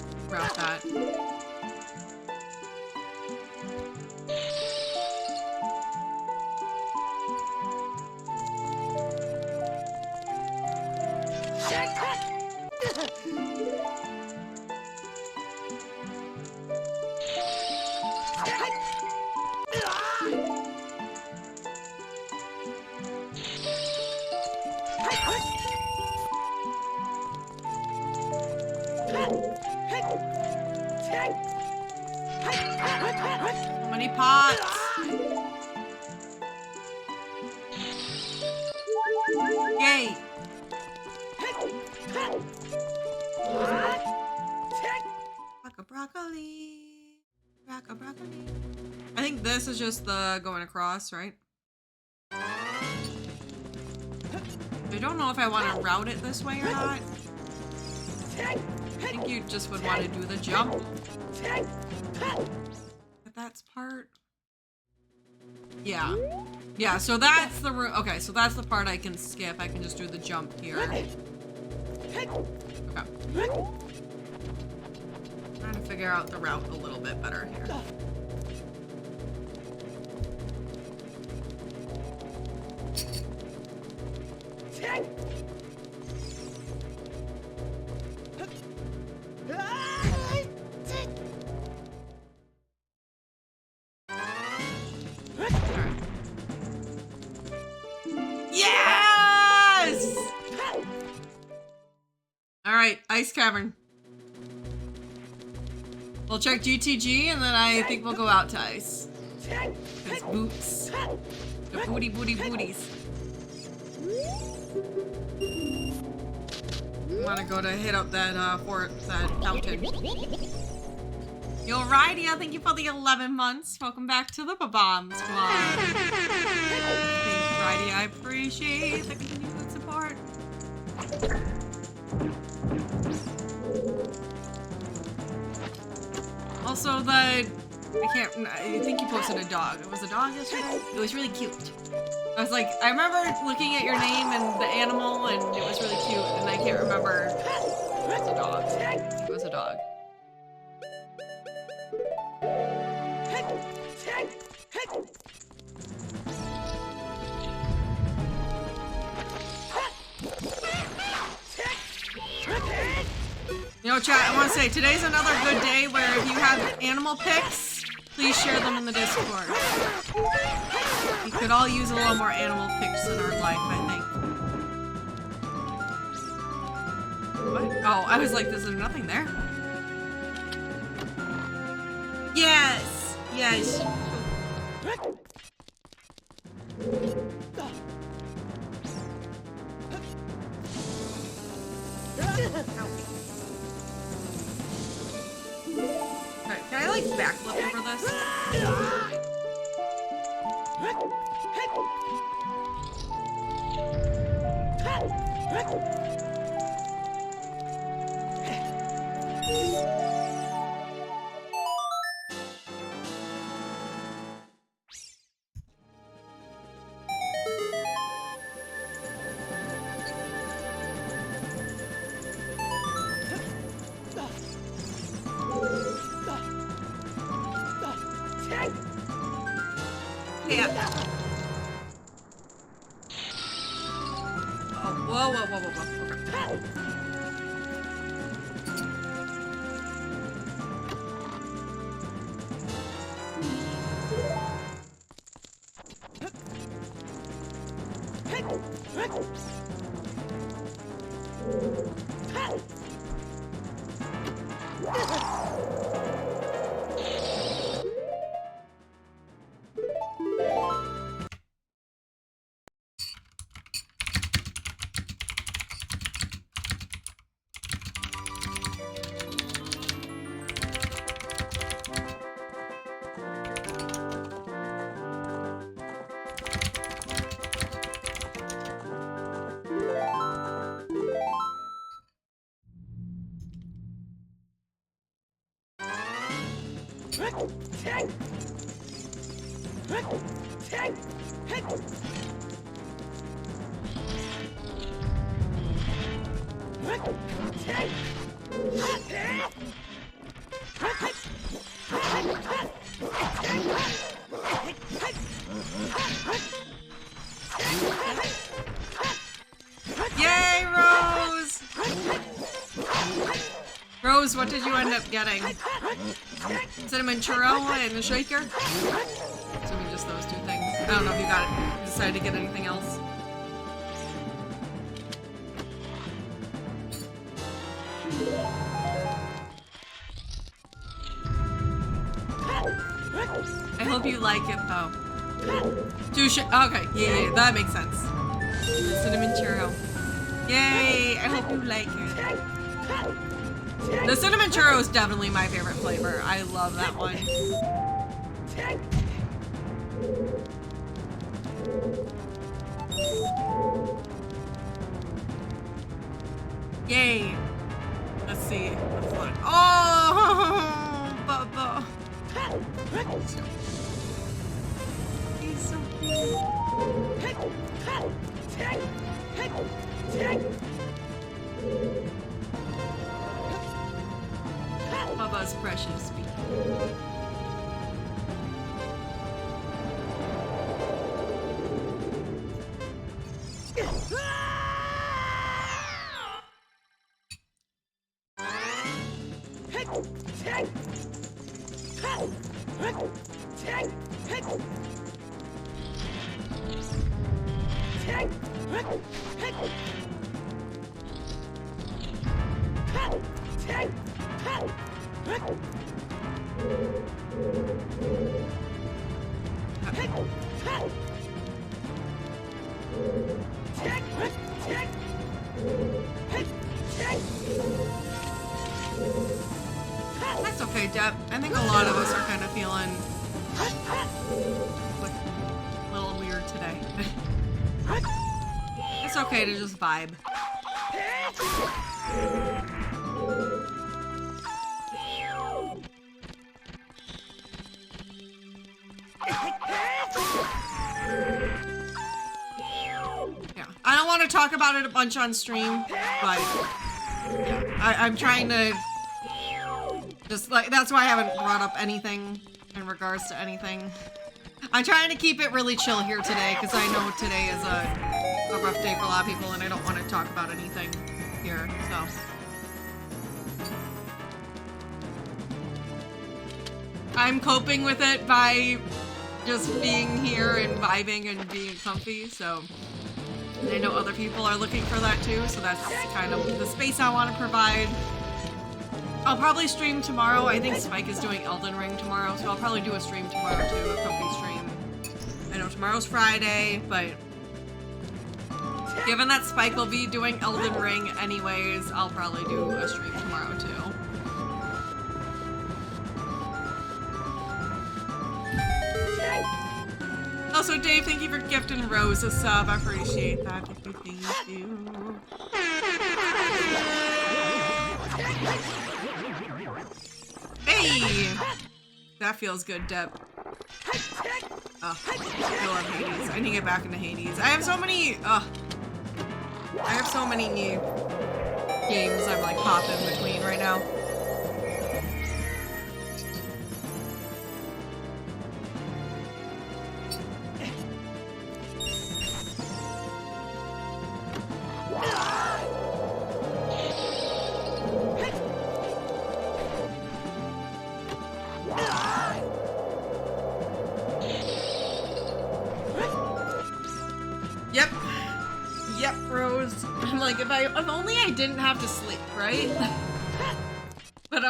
How many pots? Yay! Broccoli. Broccoli. I think this is just the going across, right? I don't know if I want to route it this way or not. I think you just would want to do the jump. But that's part. Yeah. Yeah, so that's the route. Okay, so that's the part I can skip. I can just do the jump here. Okay. Trying to figure out the route a little bit better here. Yes! Alright, Ice Cavern. We'll check GTG and then I think we'll go out to ice. His boots. The booties. I wanna go to hit up that that fountain. Yo, Rydia, thank you for the 11 months. Welcome back to the Babam Squad. Thanks, Rydia. I appreciate the continued support. Also, I think you posted a dog. It was a dog yesterday? It was really cute. I was like, I remember looking at your name and the animal, and it was really cute, and I can't remember. It was a dog. It was a dog. You know, chat, I want to say, today's another good day where if you have animal pics, please share them in the Discord. We could all use a little more animal pics in our life, I think. What? Oh, I was like, there's nothing there. Yes! Yes. Okay, can I like backflip over this? Yeah. Oh, whoa. Yay, Rose! Rose, what did you end up getting? Cinnamon churro and a shaker? Assuming just those two things. I don't know if you decided to get anything else. I hope you like it though. Okay, yeah, that makes sense. Cinnamon churro. Yay! I hope you like it. The cinnamon churro is definitely my favorite flavor. I love that one. Yay! Let's see. What's fun? Oh, Bubba. He's so cute. Bubba's precious people. That's Okay, Deb, I think a lot of us are kind of feeling like, a little weird today. It's okay to just vibe. Yeah, I don't want to talk about it a bunch on stream, but yeah, I'm trying to just like, that's why I haven't brought up anything in regards to anything. I'm trying to keep it really chill here today because I know today is a rough day for a lot of people and I don't want to talk about anything here, so. I'm coping with it by just being here and vibing and being comfy, so. And I know other people are looking for that too, so that's kind of the space I want to provide. I'll probably stream tomorrow. I think Spike is doing Elden Ring tomorrow, so I'll probably do a stream tomorrow too, a comfy stream. I know tomorrow's Friday, but given that Spike will be doing Elden Ring anyways, I'll probably do a stream tomorrow too. Also, Dave, thank you for gifting Rose a sub. I appreciate that. Thank you. Hey! That feels good, Deb. Oh, I love Hades. I need to get back into Hades. I have so many, games I'm like popping between right now. Yep, Rose. I'm like, if only I didn't have to sleep, right? But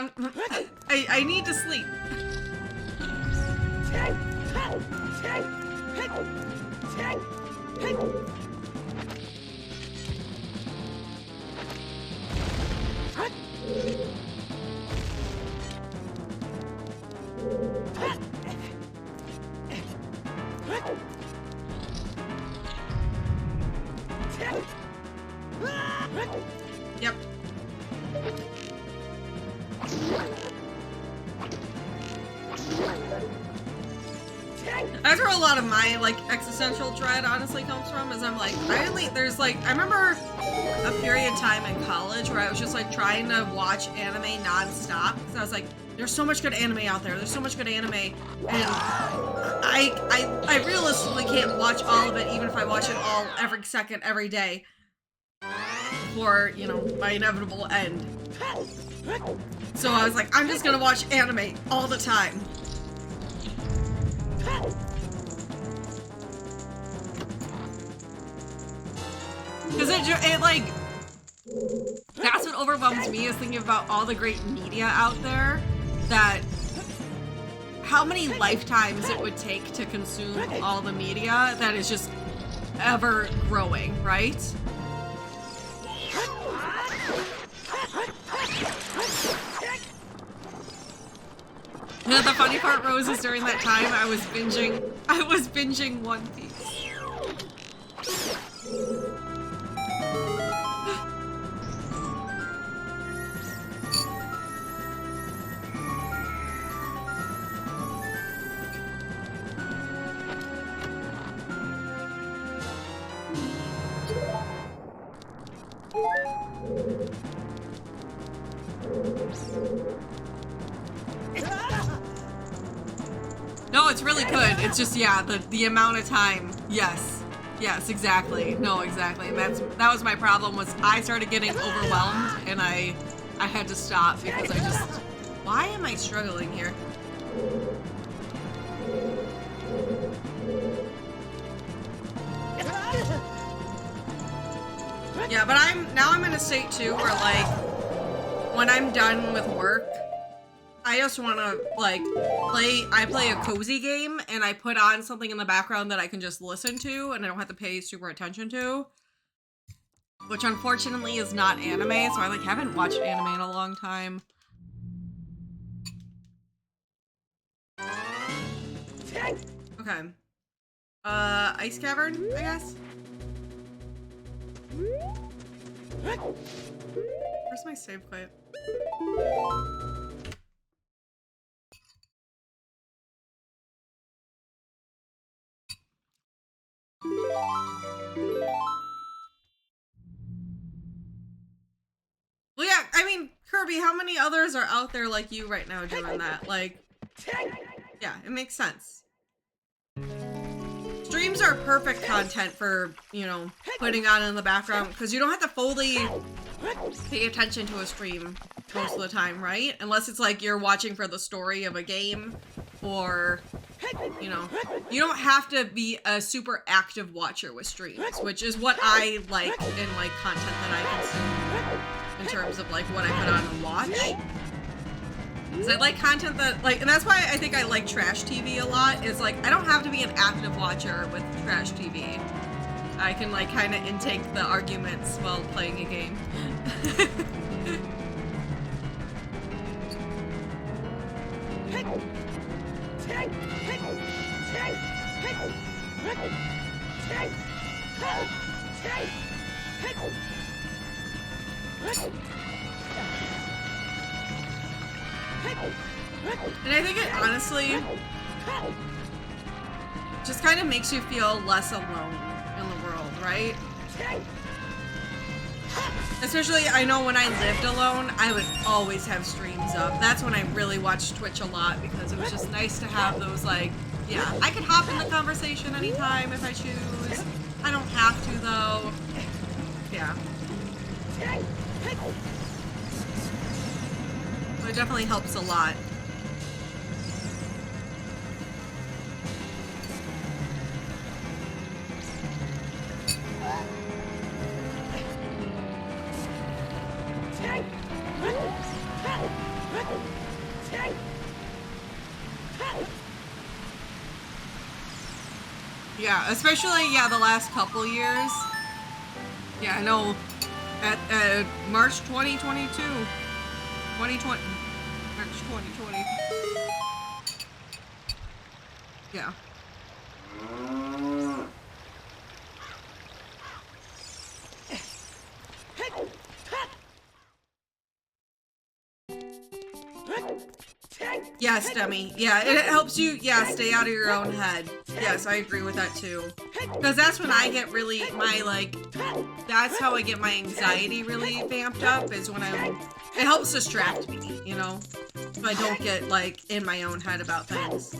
I need to sleep. Yep. That's where a lot of my like existential dread honestly comes from, is I'm like, I remember a period of time in college where I was just like trying to watch anime non-stop, because I was like, there's so much good anime out there, there's so much good anime, and I realistically can't watch all of it, even if I watch it all every second, every day, for, you know, my inevitable end. So I was like, I'm just gonna watch anime all the time. Because it like, that's what overwhelms me, is thinking about all the great media out there, that how many lifetimes it would take to consume all the media that is just ever growing, right? Yeah, the funny part, Rose, is during that time I was binging One Piece. No, it's really good. It's just, yeah, the amount of time. Yes. Yes, exactly. No, exactly. And that was my problem, was I started getting overwhelmed and I had to stop because I just, why am I struggling here? Yeah, but now I'm in a state too where like, when I'm done with work, I just want to like I play a cozy game and I put on something in the background that I can just listen to and I don't have to pay super attention to, which unfortunately is not anime, so I like haven't watched anime in a long time. Okay. Ice Cavern, I guess? Where's my save quit? Well, yeah, I mean, Kirby, how many others are out there like you right now doing that? Like, yeah, it makes sense. Streams are perfect content for, you know, putting on in the background, because you don't have to fully pay attention to a stream most of the time, right? Unless it's like you're watching for the story of a game, or, you know, you don't have to be a super active watcher with streams, which is what I like in, like, content that I consume in terms of, like, what I put on and watch. Because I like content that, like, and that's why I think I like trash TV a lot, is, like, I don't have to be an active watcher with trash TV. I can, like, kind of intake the arguments while playing a game. And I think it honestly just kind of makes you feel less alone in the world, right? Especially, I know when I lived alone, I would always have streams up. That's when I really watched Twitch a lot, because it was just nice to have those, like, yeah, I could hop in the conversation anytime if I choose. I don't have to, though. Yeah. So it definitely helps a lot. Yeah, especially, yeah, the last couple years. Yeah, I know at March 2022. 2020. March 2020. Yeah. Yes, Demi. Yeah, it helps you, yeah, stay out of your own head. Yes, I agree with that too. Because that's when I get really, that's how I get my anxiety really vamped up, is when it helps distract me, you know? So I don't get, like, in my own head about things.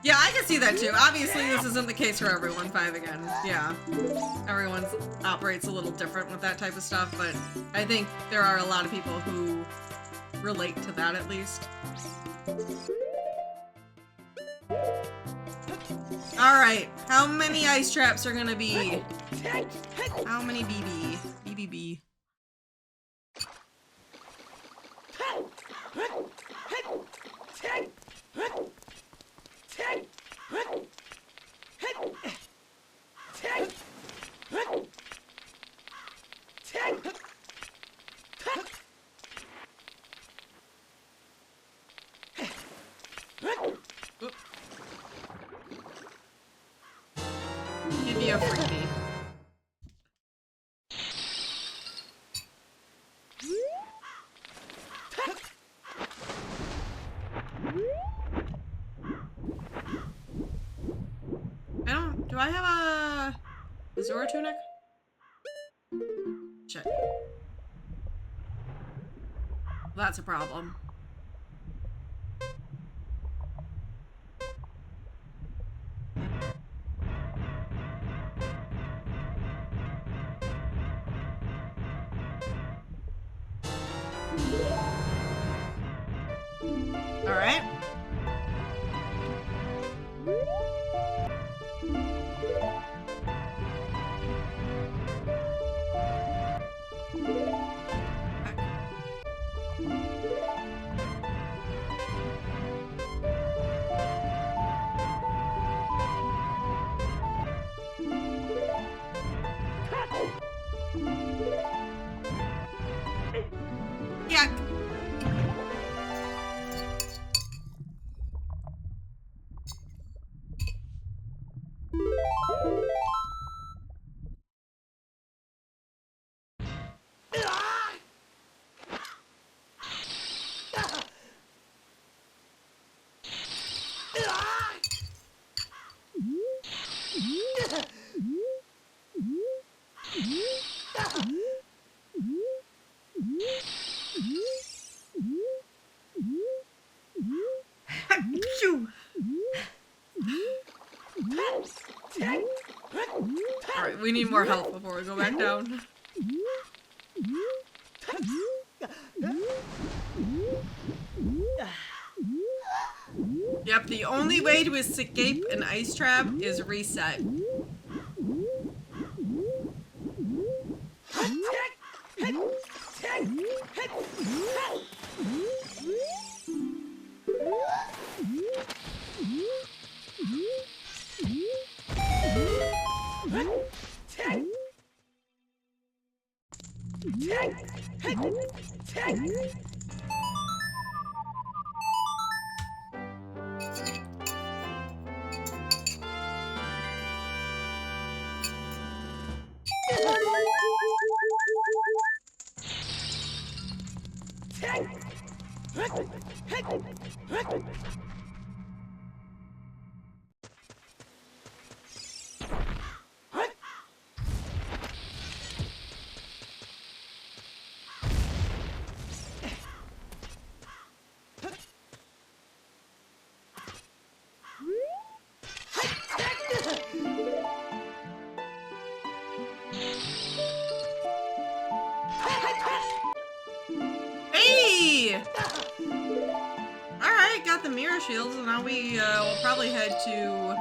Yeah, I can see that too. Obviously, this isn't the case for everyone, 5 again. Yeah. Everyone operates a little different with that type of stuff, but I think there are a lot of people who relate to that, at least. Alright, how many ice traps are gonna be? How many BB? BBB. Give me a freebie. Do I have a Zora tunic? Shit. That's a problem. All right. Alright, we need more help before we go back down. Yep, the only way to escape an ice trap is reset. Alright, got the mirror shields, and now we will probably head to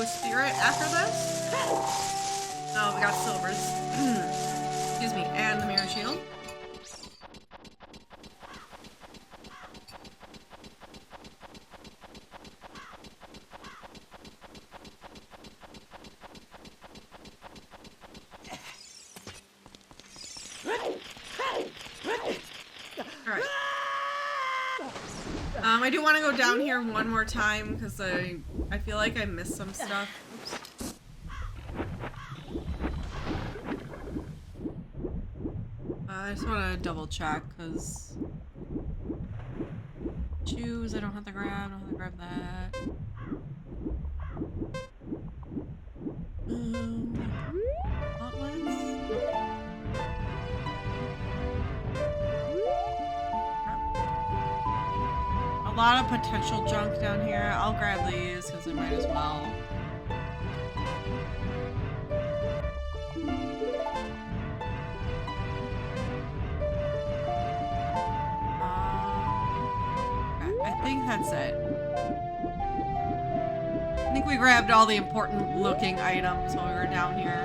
Spirit after this. Oh, we got silvers. Excuse me, and the mirror shield. I do want to go down here one more time because I feel like I missed some stuff. Oops. I just want to double check because shoes I don't have to grab. That. Gauntlets? A lot of potential junk down here. I'll grab these because I might as well. I think that's it. I think we grabbed all the important looking items while we were down here.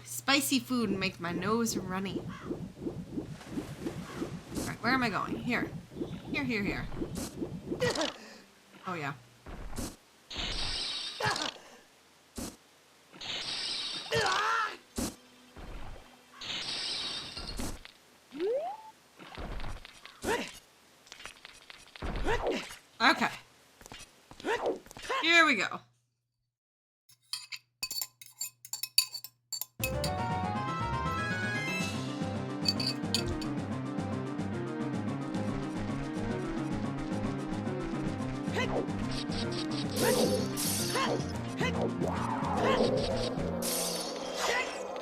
Spicy food and make my nose runny. Alright, where am I going? Here. Here. Oh, yeah. Okay. Here we go.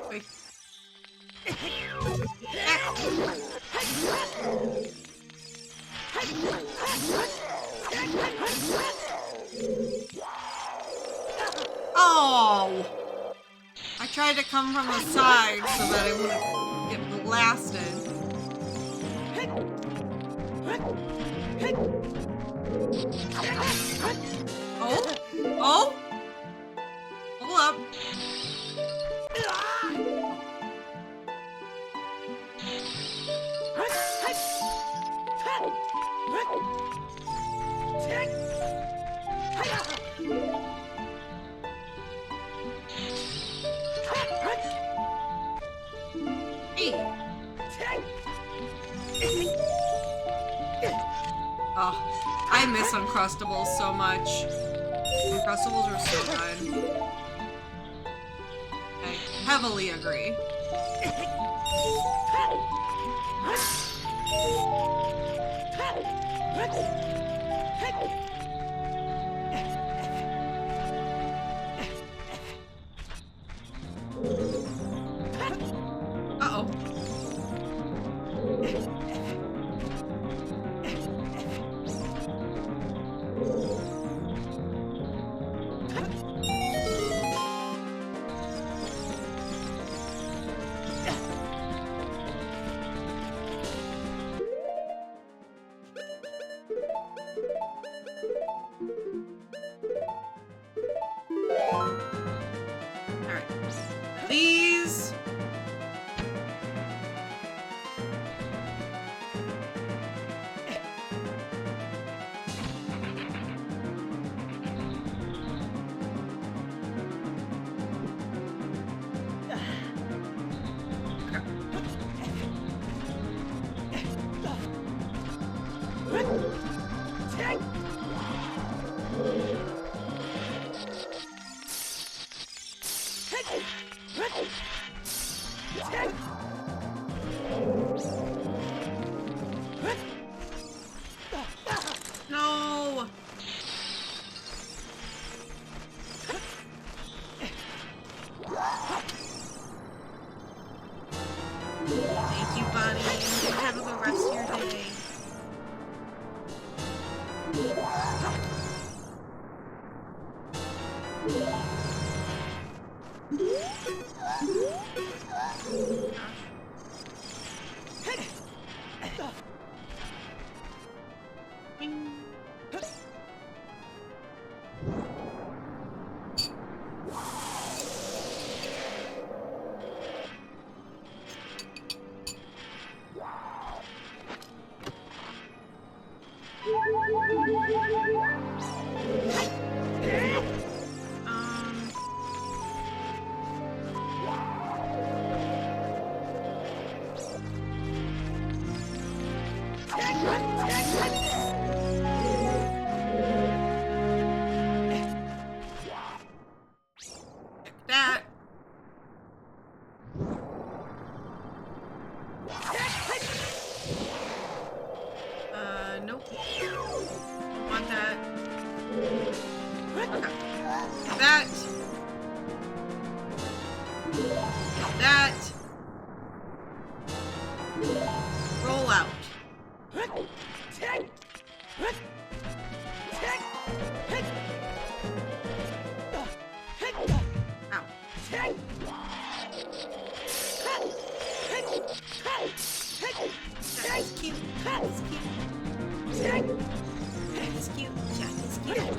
Wait. Oh! I tried to come from the side so that I wouldn't get blasted. Oh? Oh? Hold up. Uncrustables so much. Uncrustables are so good. I heavily agree. Uh-oh. These. No. Thank you, buddy. Have a good rest of your day. That. Nope. Don't want that. Okay. That. That. Roll out. Ow. That is cute. That is cute. That is cute. That is cute.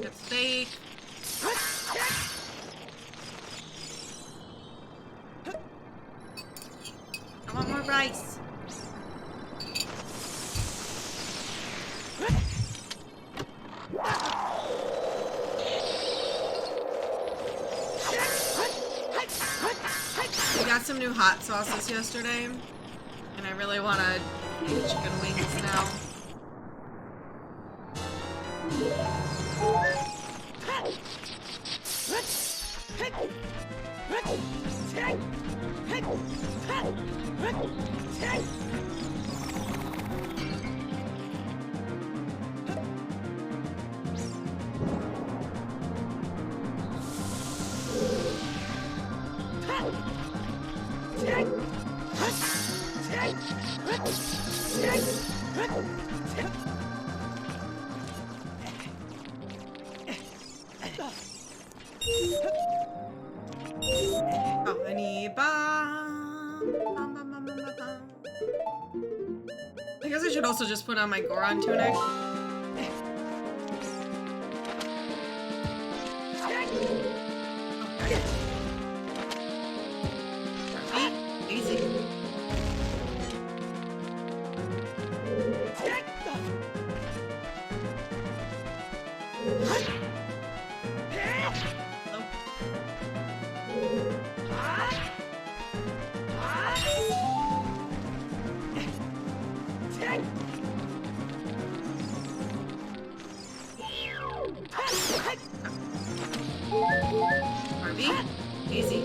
Good steak. I want more rice. We got some new hot sauces yesterday, and I really want to eat chicken wings now. Oh, I need I guess I should also just put on my Goron tunic. Okay. Easy. Harvey, easy.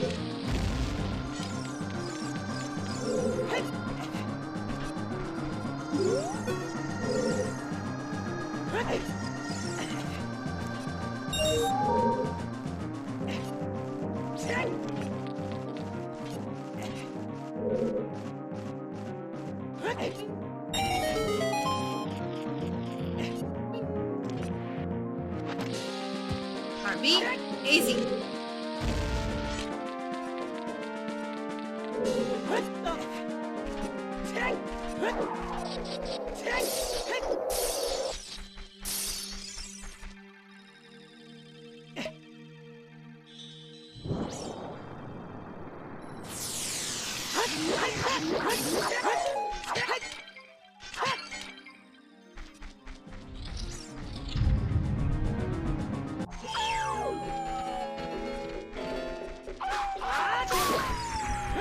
Harvey, easy.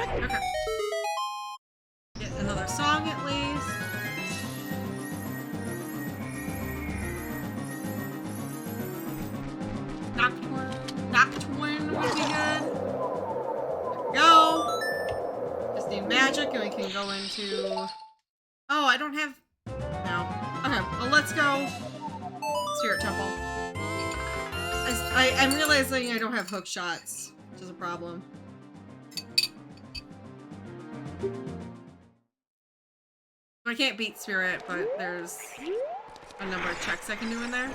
Okay. Get another song at least. Nocturne would be good. There we go. Just need magic and we can go into... Oh, I don't have... No. Okay, well let's go. Spirit Temple. I'm realizing I don't have hook shots, which is a problem. I can't beat Spirit, but there's a number of checks I can do in there.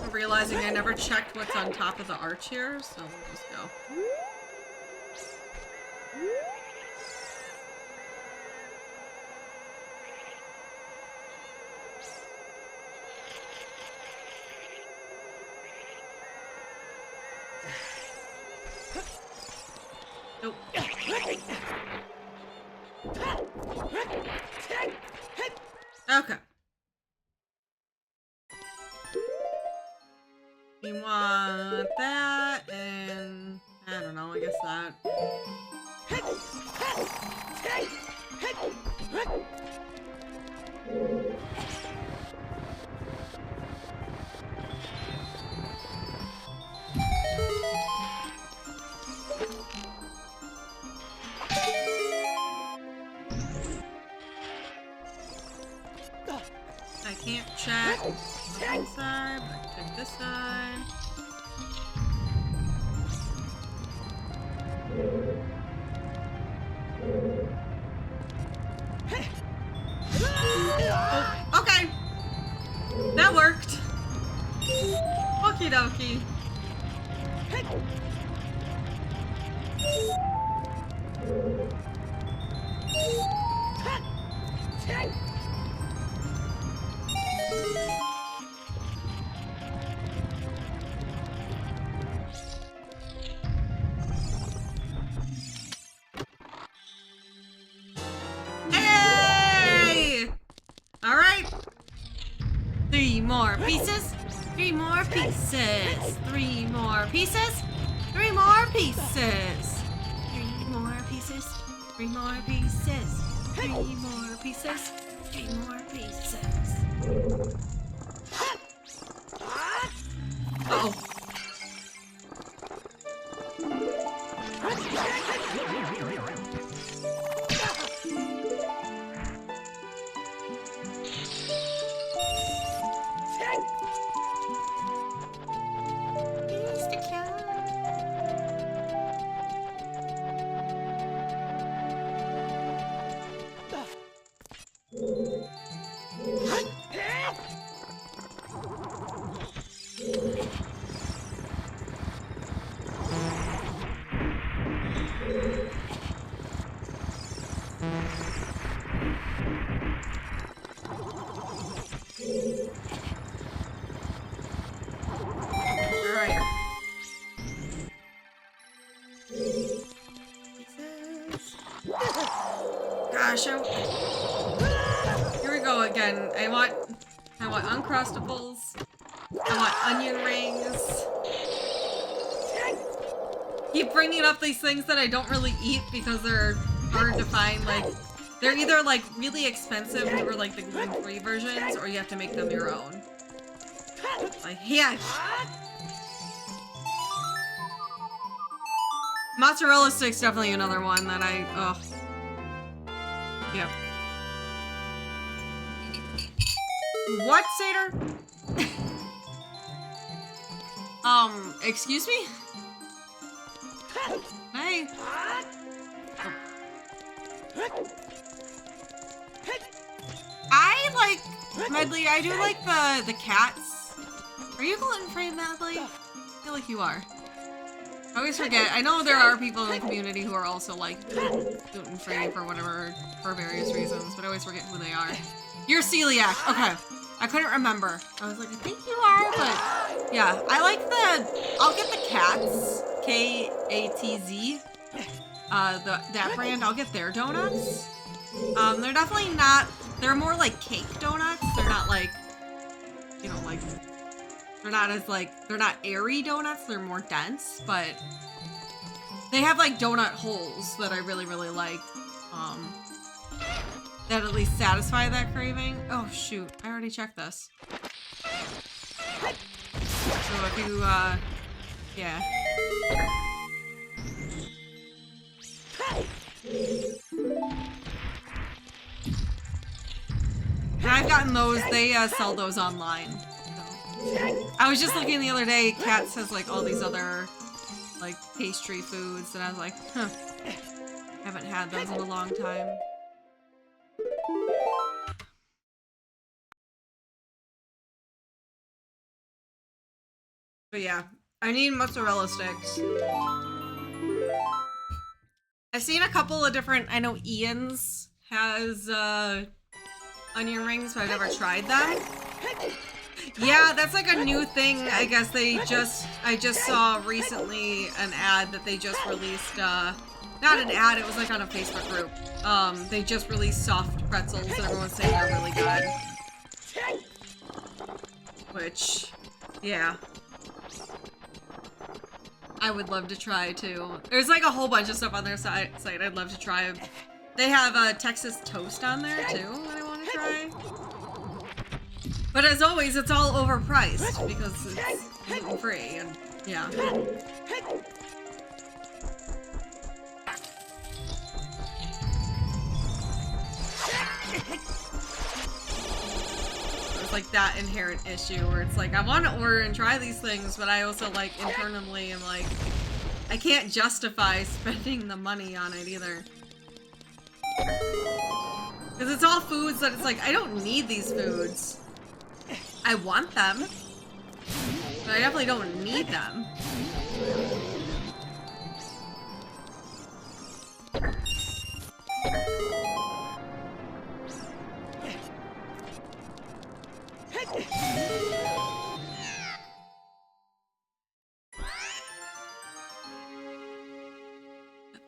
I'm realizing I never checked what's on top of the arch here, so we'll just go. Nope. Okay. We want that, and I don't know, I guess that. I can't check this side, but I can check this side. Oh, okay. That worked. Okie dokie. Hey! All right. 3 more pieces. 3 more pieces. 3 more pieces. 3 more pieces. 3 more pieces. 3 more pieces. 3 more pieces. 3 more pieces. Uh-oh. again, I want Uncrustables. I want onion rings. Keep bringing up these things that I don't really eat because they're hard to find. Like, they're either like really expensive or like the gluten-free versions, or you have to make them your own. Like, yeah. Mozzarella sticks definitely another one that Yep. What, Satyr? Excuse me? Hey. Oh. I like, Medley, I do like the cats. Are you gluten-free, Medley? I feel like you are. I always forget. I know there are people in the community who are also like gluten-free for various reasons, but I always forget who they are. You're celiac. Okay. I couldn't remember. I was like, I think you are, but yeah. I like I'll get the Cats. K-A-T-Z. That brand, I'll get their donuts. They're definitely not, they're more like cake donuts. They're not like, you know, like, they're not as like, they're not airy donuts. They're more dense, but they have like donut holes that I really, really like. That at least satisfy that craving. Oh shoot, I already checked this. So if you, yeah. And I've gotten those, they sell those online. So. I was just looking the other day, Cats has like all these other like pastry foods, and I was like, huh. Haven't had those in a long time. But yeah, I need mozzarella sticks. I've seen a couple of different, I know Ian's has onion rings, but I've never tried them. Yeah, that's like a new thing. I guess I just saw recently an ad that they just released, not an ad, it was like on a Facebook group. They just released soft pretzels and everyone's saying they're really good. Which, yeah. I would love to try too. There's like a whole bunch of stuff on their site I'd love to try. They have Texas toast on there too that I want to try. But as always, it's all overpriced because it's gluten-free and yeah. Like that inherent issue where it's like I want to order and try these things, but I also like internally am like I can't justify spending the money on it either, because it's all foods that it's like I don't need these foods. I want them, but I definitely don't need them.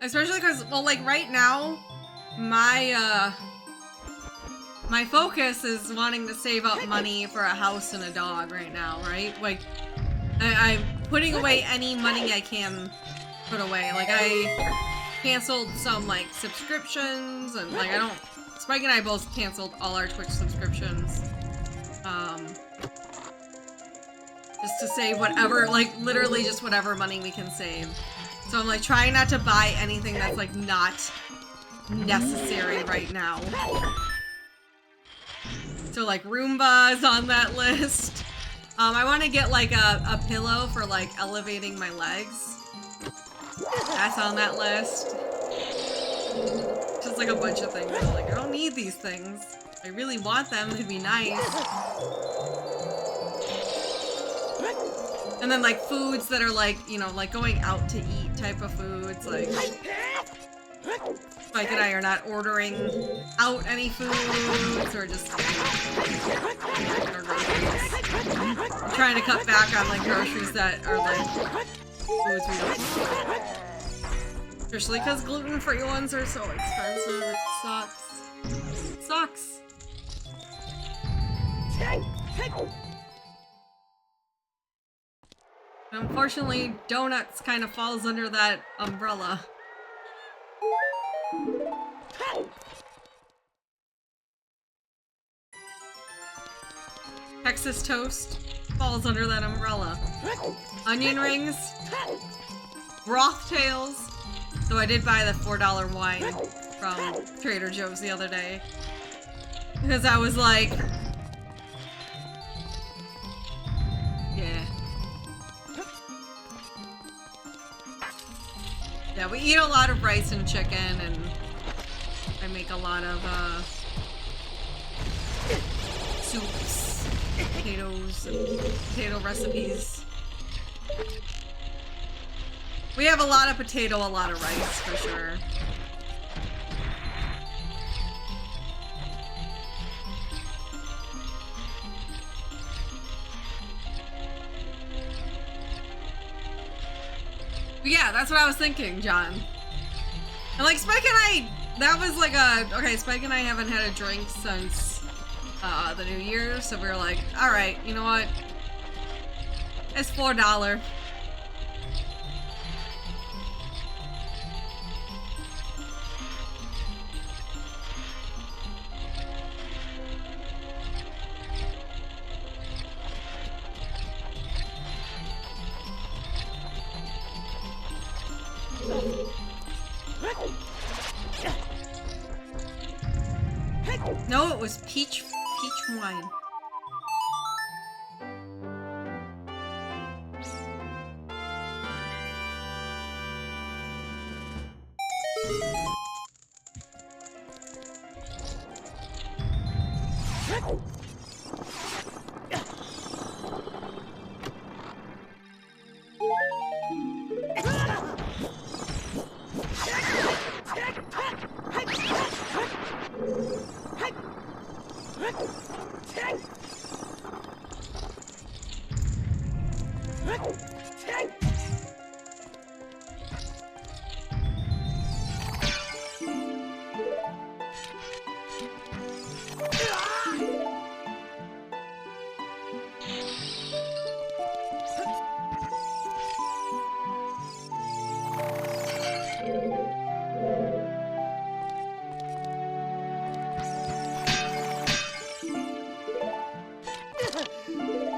Especially because, well, like right now, my focus is wanting to save up money for a house and a dog right now, right? Like, I'm putting away any money I can put away. Like, I canceled some, like, subscriptions, and, like, Spike and I both canceled all our Twitch subscriptions. Just to save whatever, like, literally just whatever money we can save. So I'm like trying not to buy anything that's like not necessary right now. So like Roomba is on that list. I want to get like a pillow for like elevating my legs. That's on that list. Just like a bunch of things. I'm like, I don't need these things. I really want them, it'd be nice. And then like foods that are like, you know, like going out to eat type of foods, like Spike and I are not ordering out any foods or just I'm trying to cut back on like groceries that are like foods we don't want. Especially because gluten-free ones are so expensive, it sucks. It sucks. Unfortunately, donuts kind of falls under that umbrella. Texas toast falls under that umbrella. Onion rings, broth tails. So I did buy the $4 wine from Trader Joe's the other day. Because I was like, yeah. Yeah, we eat a lot of rice and chicken, and I make a lot of soups, potatoes, and potato recipes. We have a lot of potato, a lot of rice, for sure. But yeah, that's what I was thinking, John. And like, Spike and I, that was like okay, Spike and I haven't had a drink since the New Year, so we were like, alright, you know what? It's $4. No, it was peach wine.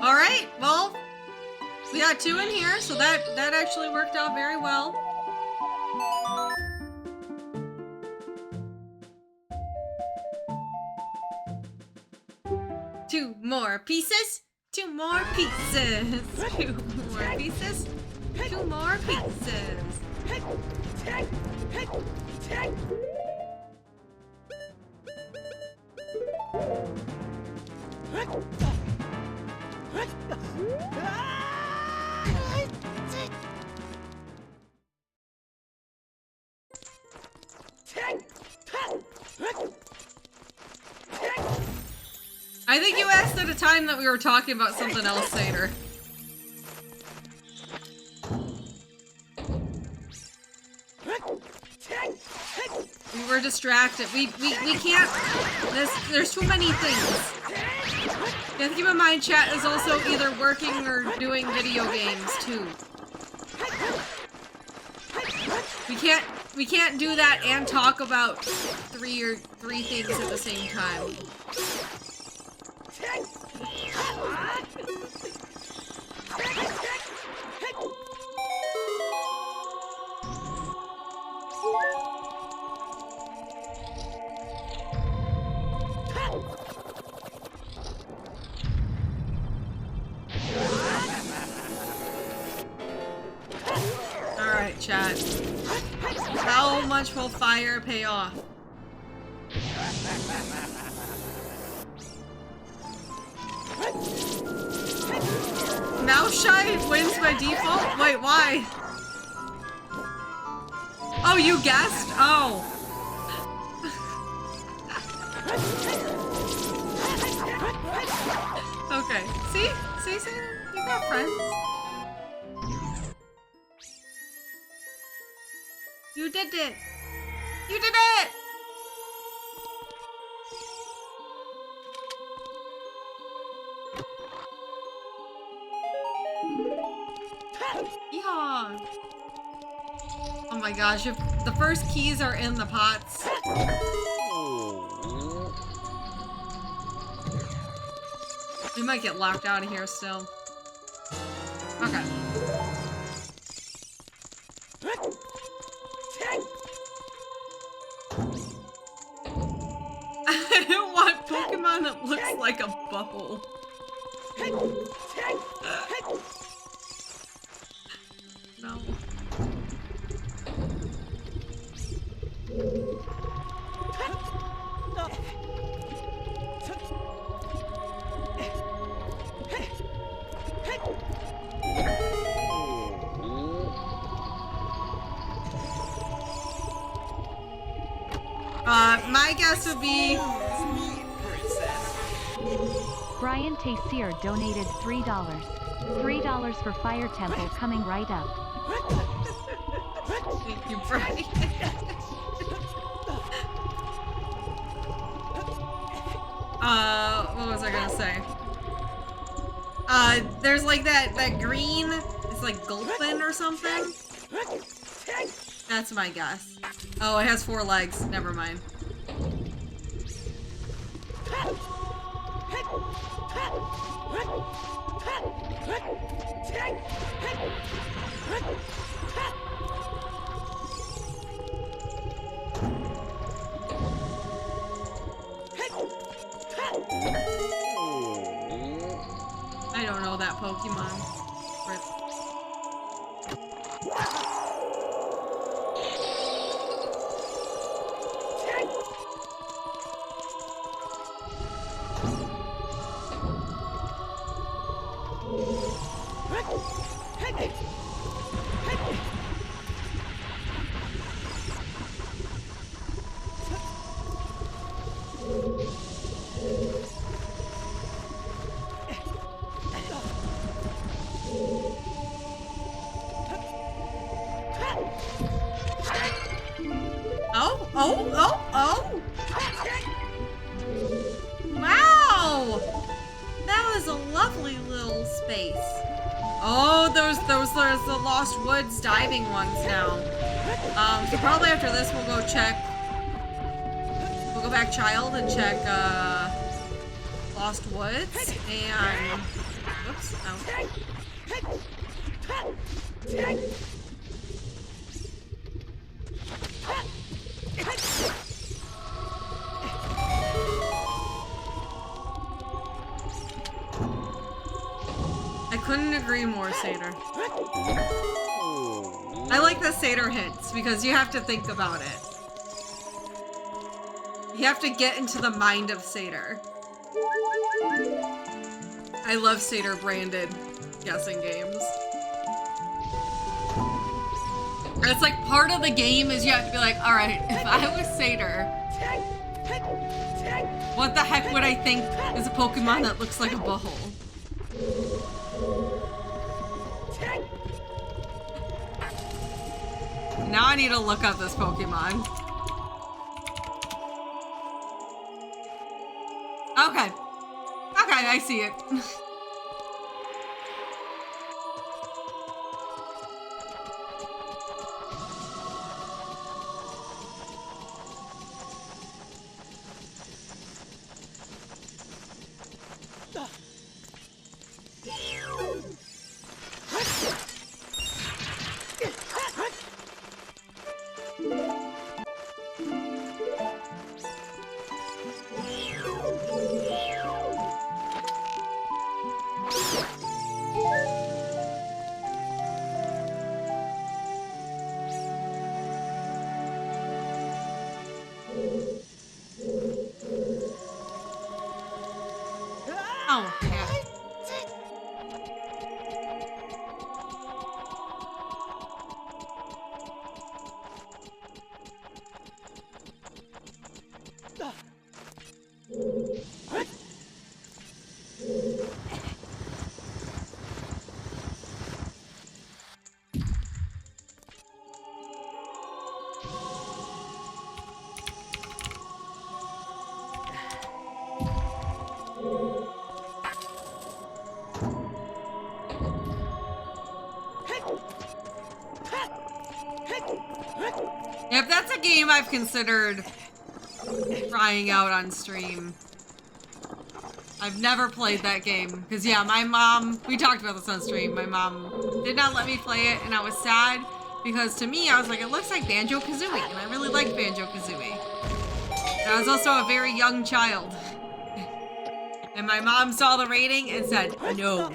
Alright, well, we got 2 in here, so that actually worked out very well. Two more pieces. 2 more pieces. 2 more pieces. 2 more pieces. I think you asked at a time that we were talking about something else, Sater. We were distracted. We can't. There's too many things. You have to keep in mind, chat is also either working or doing video games too. We can't do that and talk about three things at the same time. Alright, chat. How much will fire pay off? Mouse Shy wins by default? Wait, why? Oh, you guessed? Oh. Okay. See? See? You got friends. You did it! You did it! Yeehaw! Oh my gosh, if the first keys are in the pots. We might get locked out of here still. Okay. I don't want Pokemon that looks like a bubble. No. My guess would be... Brian Tayseer donated $3. $3 for Fire Temple coming right up. Thank you, Brian. What was I gonna say? There's like that green, it's like Gulpin or something. That's my guess. Oh, it has 4 legs. Never mind. I don't know that Pokemon. Rip. Oh! Wow! That was a lovely little space. Oh, those are the Lost Woods diving ones now. So probably after this we'll go check. We'll go back Child and check Lost Woods and whoops, oh. I couldn't agree more, Satyr. I like the Satyr hints because you have to think about it. You have to get into the mind of Satyr. I love Satyr branded guessing games. It's like part of the game is you have to be like, alright, if I was Satyr, what the heck would I think is a Pokemon that looks like a butthole? Now I need to look up this Pokemon. Okay. Okay, I see it. Oh, yeah. game I've considered trying out on stream. I've never played that game. Because, yeah, my mom... We talked about this on stream. My mom did not let me play it, and I was sad. Because to me, I was like, it looks like Banjo-Kazooie. And I really liked Banjo-Kazooie. And I was also a very young child. And my mom saw the rating and said, no.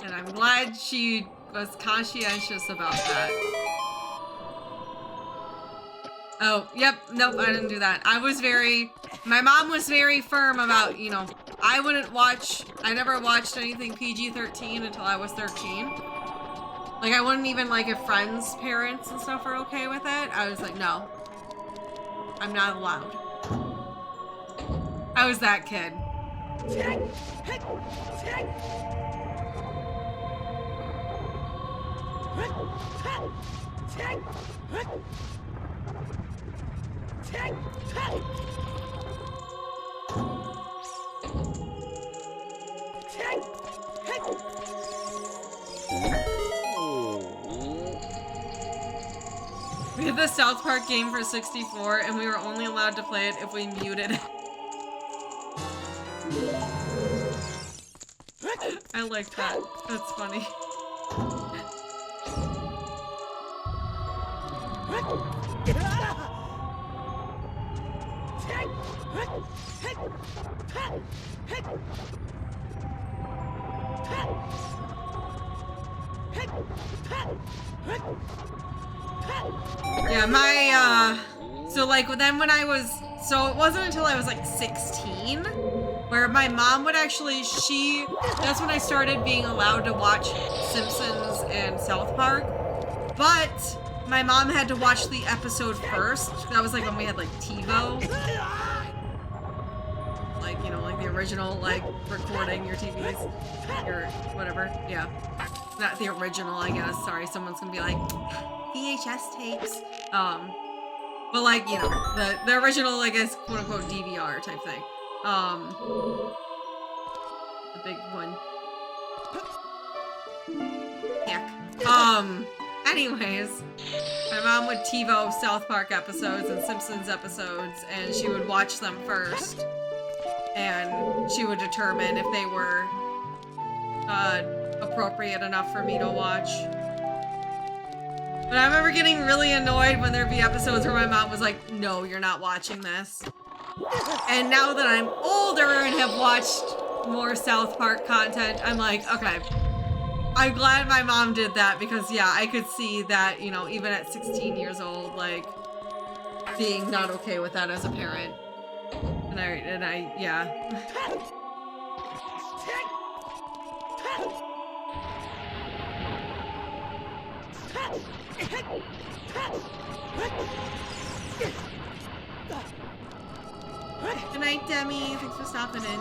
And I'm glad she was conscientious about that. Oh, yep, nope, I didn't do that. My mom was very firm about, you know, I never watched anything PG-13 until I was 13. Like, I wouldn't even, like, if friends' parents and stuff are okay with it, I was like, no. I'm not allowed. I was that kid. We had the South Park game for 64, and we were only allowed to play it if we muted it. I like that. That's funny. Yeah, so like then when I was, so it wasn't until I was like 16 where my mom would actually, that's when I started being allowed to watch Simpsons and South Park, but my mom had to watch the episode first. That was like when we had like TiVo. Like, you know, like the original, like, recording your TVs, or whatever, yeah. Not the original, I guess, sorry, someone's gonna be like, VHS tapes. But like, you know, the original, I guess, quote-unquote DVR type thing. The big one. Heck. Anyways, my mom would TiVo South Park episodes and Simpsons episodes, and she would watch them first. And she would determine if they were appropriate enough for me to watch. But I remember getting really annoyed when there'd be episodes where my mom was like, no, you're not watching this. And now that I'm older and have watched more South Park content, I'm like, okay. I'm glad my mom did that because, yeah, I could see that, you know, even at 16 years old, like, being not okay with that as a parent. And I, yeah. Good night, Demi. Thanks for stopping in.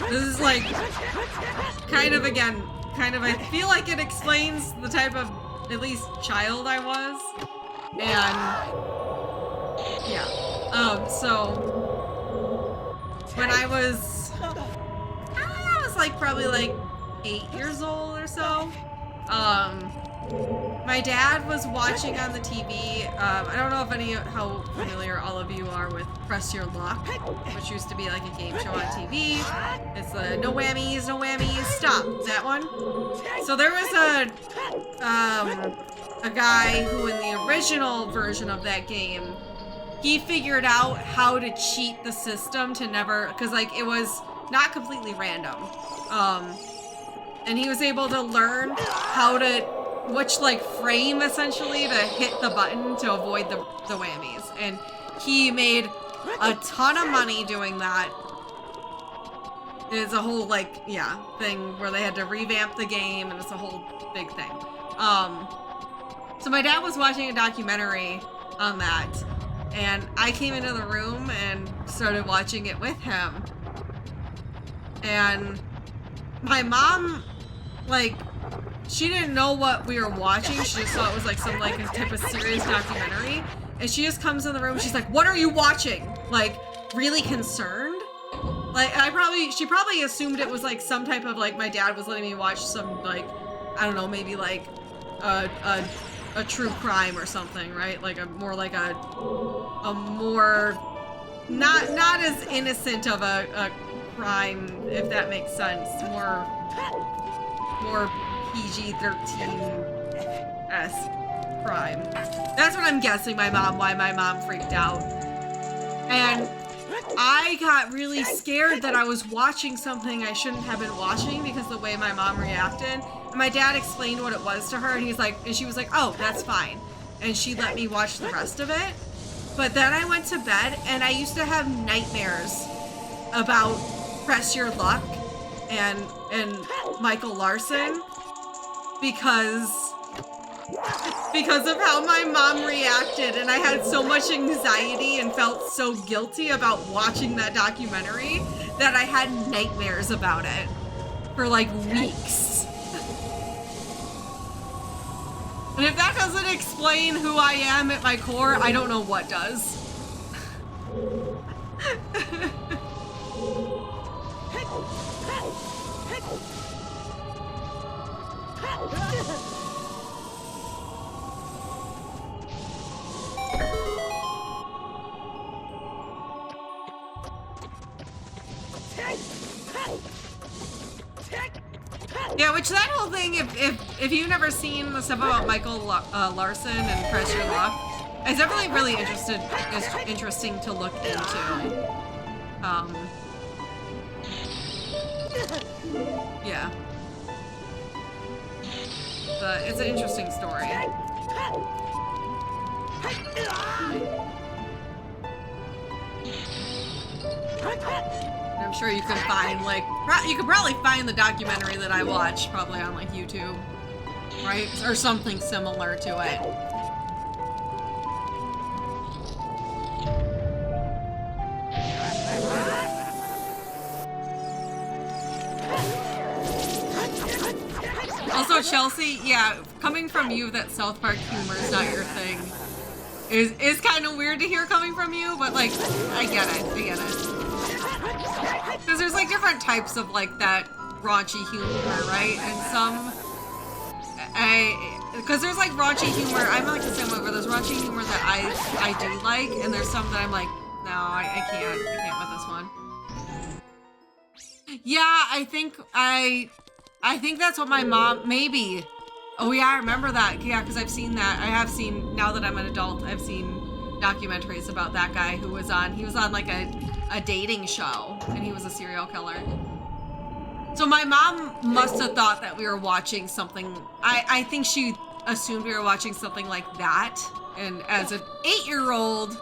This is like, I feel like it explains the type of, at least, child I was. And, yeah. So, when I was like probably like 8 years old or so, my dad was watching on the TV, I don't know if how familiar all of you are with Press Your Luck, which used to be like a game show on TV. It's the no whammies, stop, that one. So there was a guy who in the original version of that game he figured out how to cheat the system to never, because like it was not completely random. And he was able to learn how to, which like frame essentially to hit the button to avoid the whammies. And he made a ton of money doing that. It's a whole like, yeah, thing where they had to revamp the game, and it's a whole big thing. So my dad was watching a documentary on that, and I came into the room and started watching it with him. And my mom, like, she didn't know what we were watching. She just thought it was like some like a type of serious documentary. And she just comes in the room and she's like, "What are you watching?" Like, really concerned. Like, she probably assumed it was like some type of like, my dad was letting me watch some like, I don't know, maybe like a true crime or something, right? Like a more not as innocent of a crime, if that makes sense. More PG-13-esque crime. That's what I'm guessing why my mom freaked out. And I got really scared that I was watching something I shouldn't have been watching because the way my mom reacted. And my dad explained what it was to her, and she was like, "Oh, that's fine." And she let me watch the rest of it. But then I went to bed, and I used to have nightmares about Press Your Luck and Michael Larson because of how my mom reacted, and I had so much anxiety and felt so guilty about watching that documentary that I had nightmares about it for like weeks. And if that doesn't explain who I am at my core, I don't know what does. Yeah, which that whole thing, if you've never seen the stuff about Michael Larson and Press Your Luck, it's definitely really interesting to look into. Yeah. But it's an interesting story. I'm sure you can find, like, you could probably find the documentary that I watched probably on, like, YouTube, right? Or something similar to it. Also, Chelsea, yeah, coming from you that South Park humor is not your thing is kind of weird to hear coming from you, but, like, I get it. Because there's like different types of like that raunchy humor, right? And some, because there's like raunchy humor. I'm like the same way where there's raunchy humor that I do like, and there's some that I'm like, no, I can't with this one. Yeah, I think that's what my mom, maybe. Oh yeah, I remember that. Yeah, because I've seen that. I have seen, now that I'm an adult, I've seen documentaries about that guy who was on like a dating show, and he was a serial killer. So my mom must have thought that we were watching something. I think she assumed we were watching something like that, and as an 8-year-old,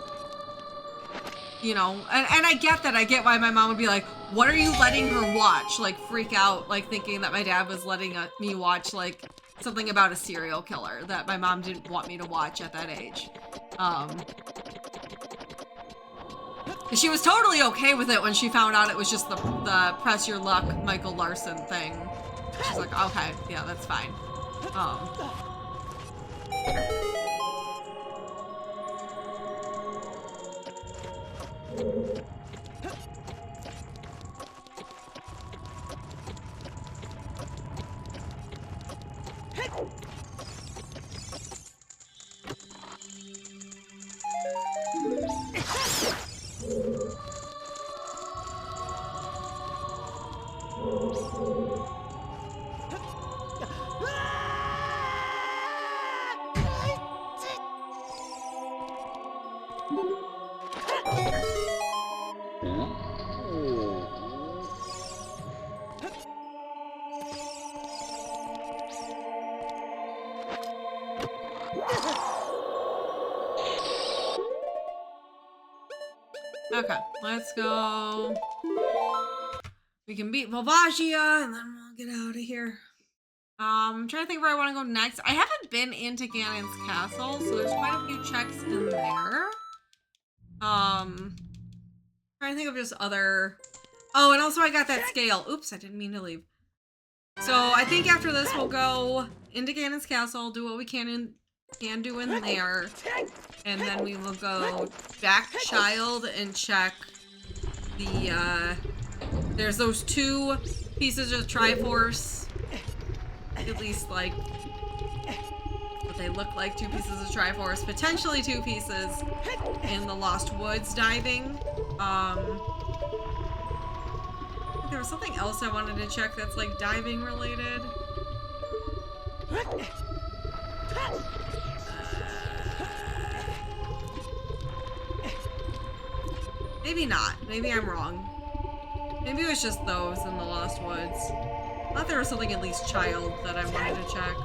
you know, and I get that. I get why my mom would be like, "What are you letting her watch?" Like freak out, like thinking that my dad was letting me watch like something about a serial killer that my mom didn't want me to watch at that age. She was totally okay with it when she found out it was just the Press Your Luck Michael Larson thing. She's like, okay, yeah, that's fine. Okay, let's go. We can beat Volvagia and then we'll get out of here. I'm trying to think where I want to go next. I haven't been into Ganon's castle, so there's quite a few checks in there. Trying to think of just other... Oh, and also I got that scale. Oops, I didn't mean to leave. So I think after this we'll go into Ganon's castle, do what we can do in there, and then we will go back to Child and check the, there's those 2 pieces of Triforce, at least like, what they look like, 2 pieces of Triforce, potentially 2 pieces in the Lost Woods diving. There was something else I wanted to check that's like diving related. Maybe not. Maybe I'm wrong. Maybe it was just those in the Lost Woods. I thought there was something at least Child that I wanted to check.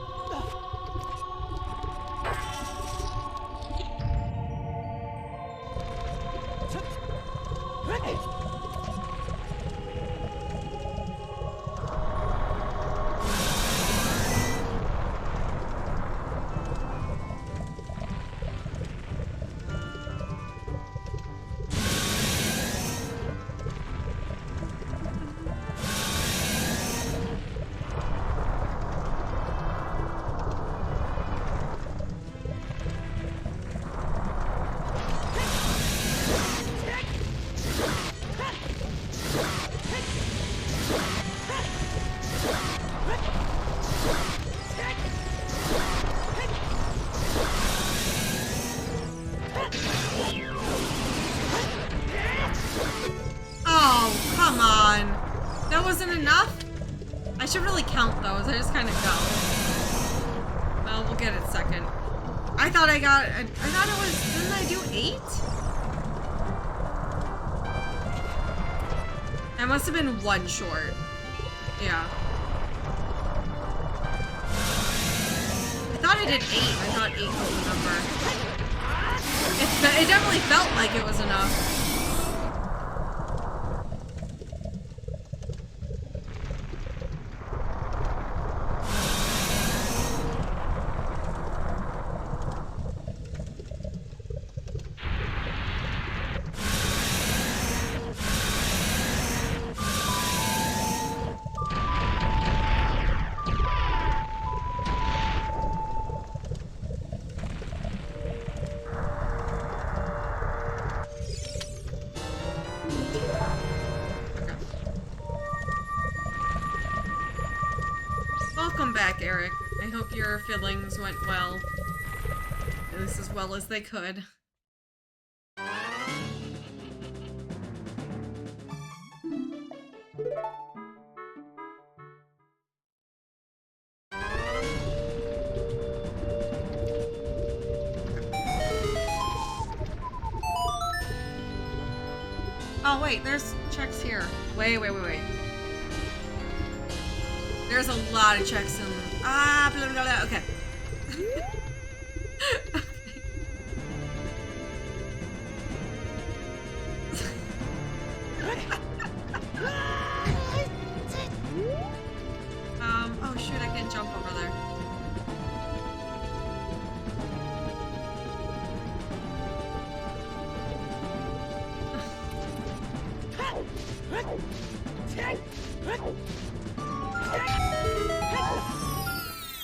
Must have been 1 short. Yeah. I thought I did 8. I thought 8 was the number. It definitely felt like it was enough. Eric. I hope your fillings went well. At least as well as they could. Oh wait, there's checks here. Wait. There's a lot of checks in... blah, blah, blah. Okay. Oh shoot, I can't jump over there.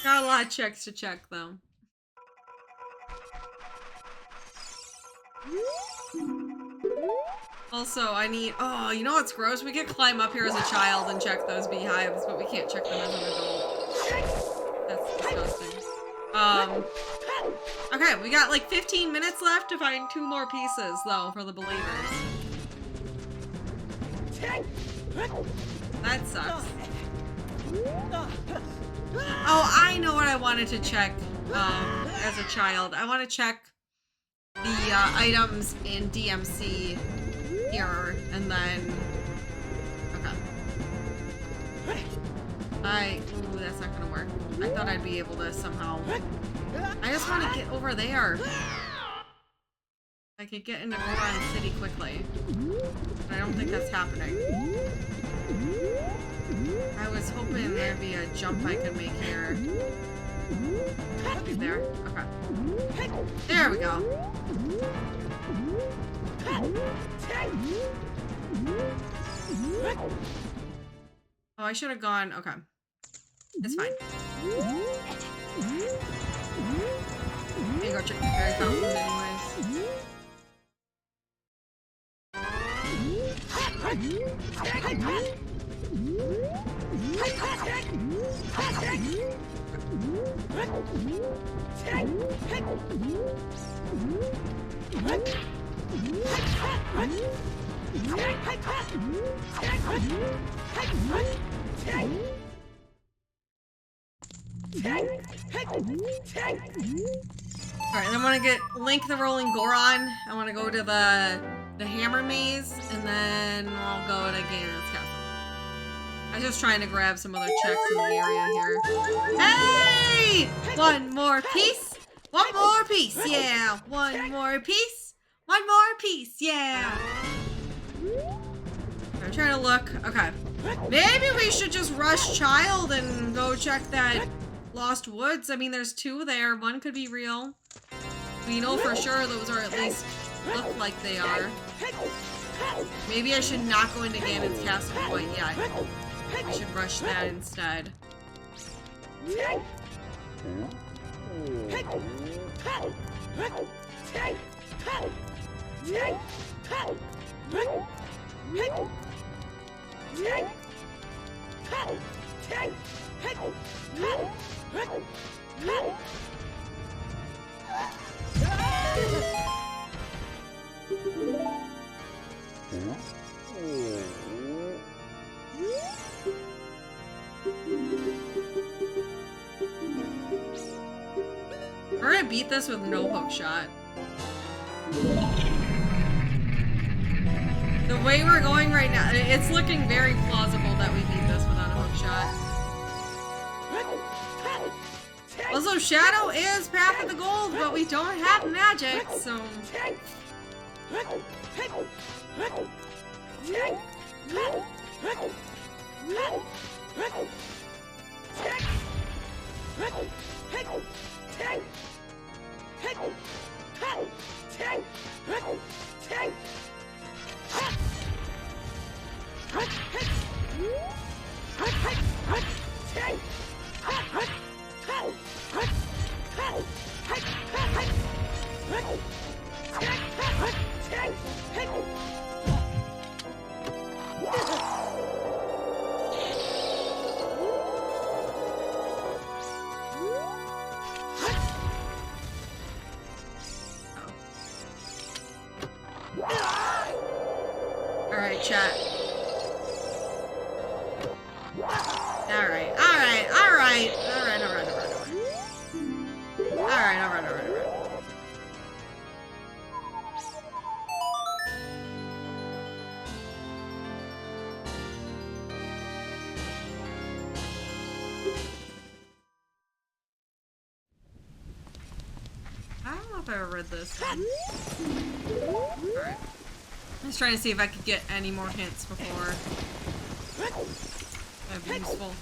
Got a lot of checks to check, though. Also, I need... Oh, you know what's gross? We could climb up here as a child and check those BE HIVES, but we can't check them as an adult. That's disgusting. Okay, we got like 15 minutes left to find 2 more pieces, though, for the believers. That sucks. Oh, I know what I wanted to check as a child. I want to check the items in DMC here, and then... Okay. Ooh, that's not gonna work. I thought I'd be able to somehow... I just want to get over there. I could get into Goron City quickly. But I don't think that's happening. I was hoping there'd be a jump I could make here. There. Okay. There we go. Oh, I should have gone. Okay. It's fine. Let me go check the fairy fountains anyways. Alright, I want to get Link the Rolling Goron. I want to go to the Hammer Maze, and then I'll go to Ganon's Castle. I was just trying to grab some other checks in the area here. Hey! One more piece! One more piece, yeah! One more piece! One more piece, yeah! I'm trying to look. Okay. Maybe we should just rush Child and go check that Lost Woods. I mean, there's two there. One could be real. We know for sure those are at least look like they are. Maybe I should not go into Ganon's Castle quite yet. We should rush that instead. We're gonna beat this with no hook shot. The way we're going right now, it's looking very plausible that we beat this without a hook shot. Also, Shadow is Path of the Gold, but we don't have magic, so... Alright, chat. Alright. I don't know if I ever read this. Alright. I was trying to see if I could get any more hints before. That'd be useful.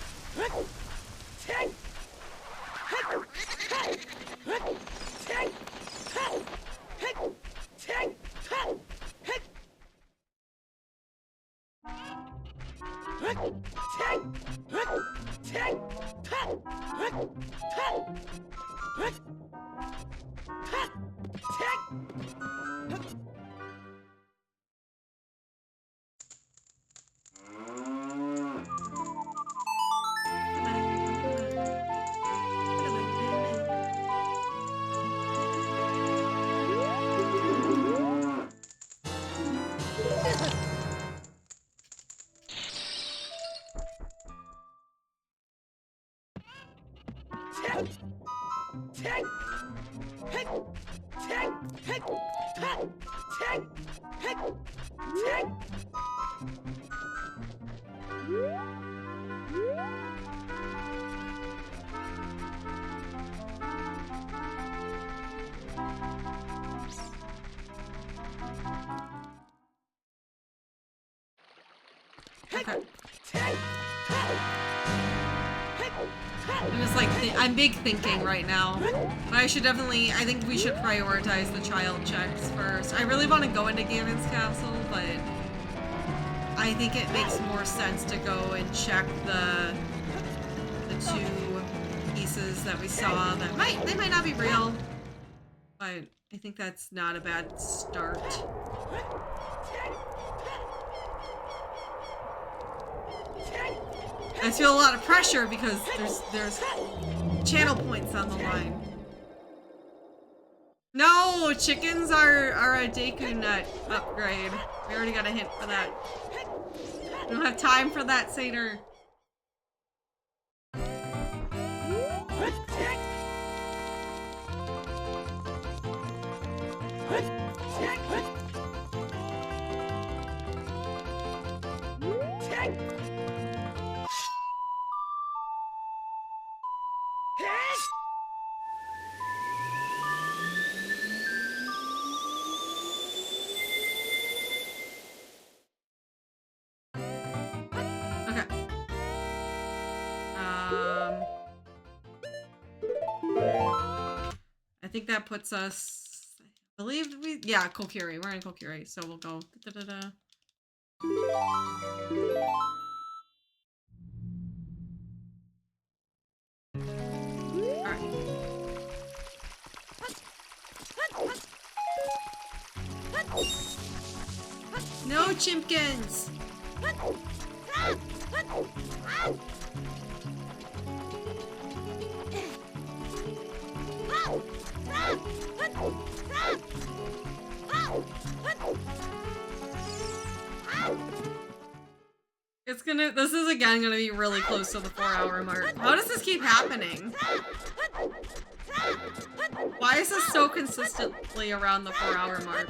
Okay. I'm just like, I'm big thinking right now. But I should definitely, I think we should prioritize the child checks first. I really want to go into Ganon's castle, but I think it makes more sense to go and check the 2 pieces that we saw that they might not be real, but I think that's not a bad start. I feel a lot of pressure because there's channel points on the line. No, chickens are a Deku Nut upgrade. We already got a hint for that. We don't have time for that, Satyr. I think that puts us, I believe yeah, Kokiri. We're in Kokiri, so we'll go. Alright. No chimpkins! This is again gonna be really close to the 4-hour mark. How does this keep happening? Why is this so consistently around the 4-hour mark?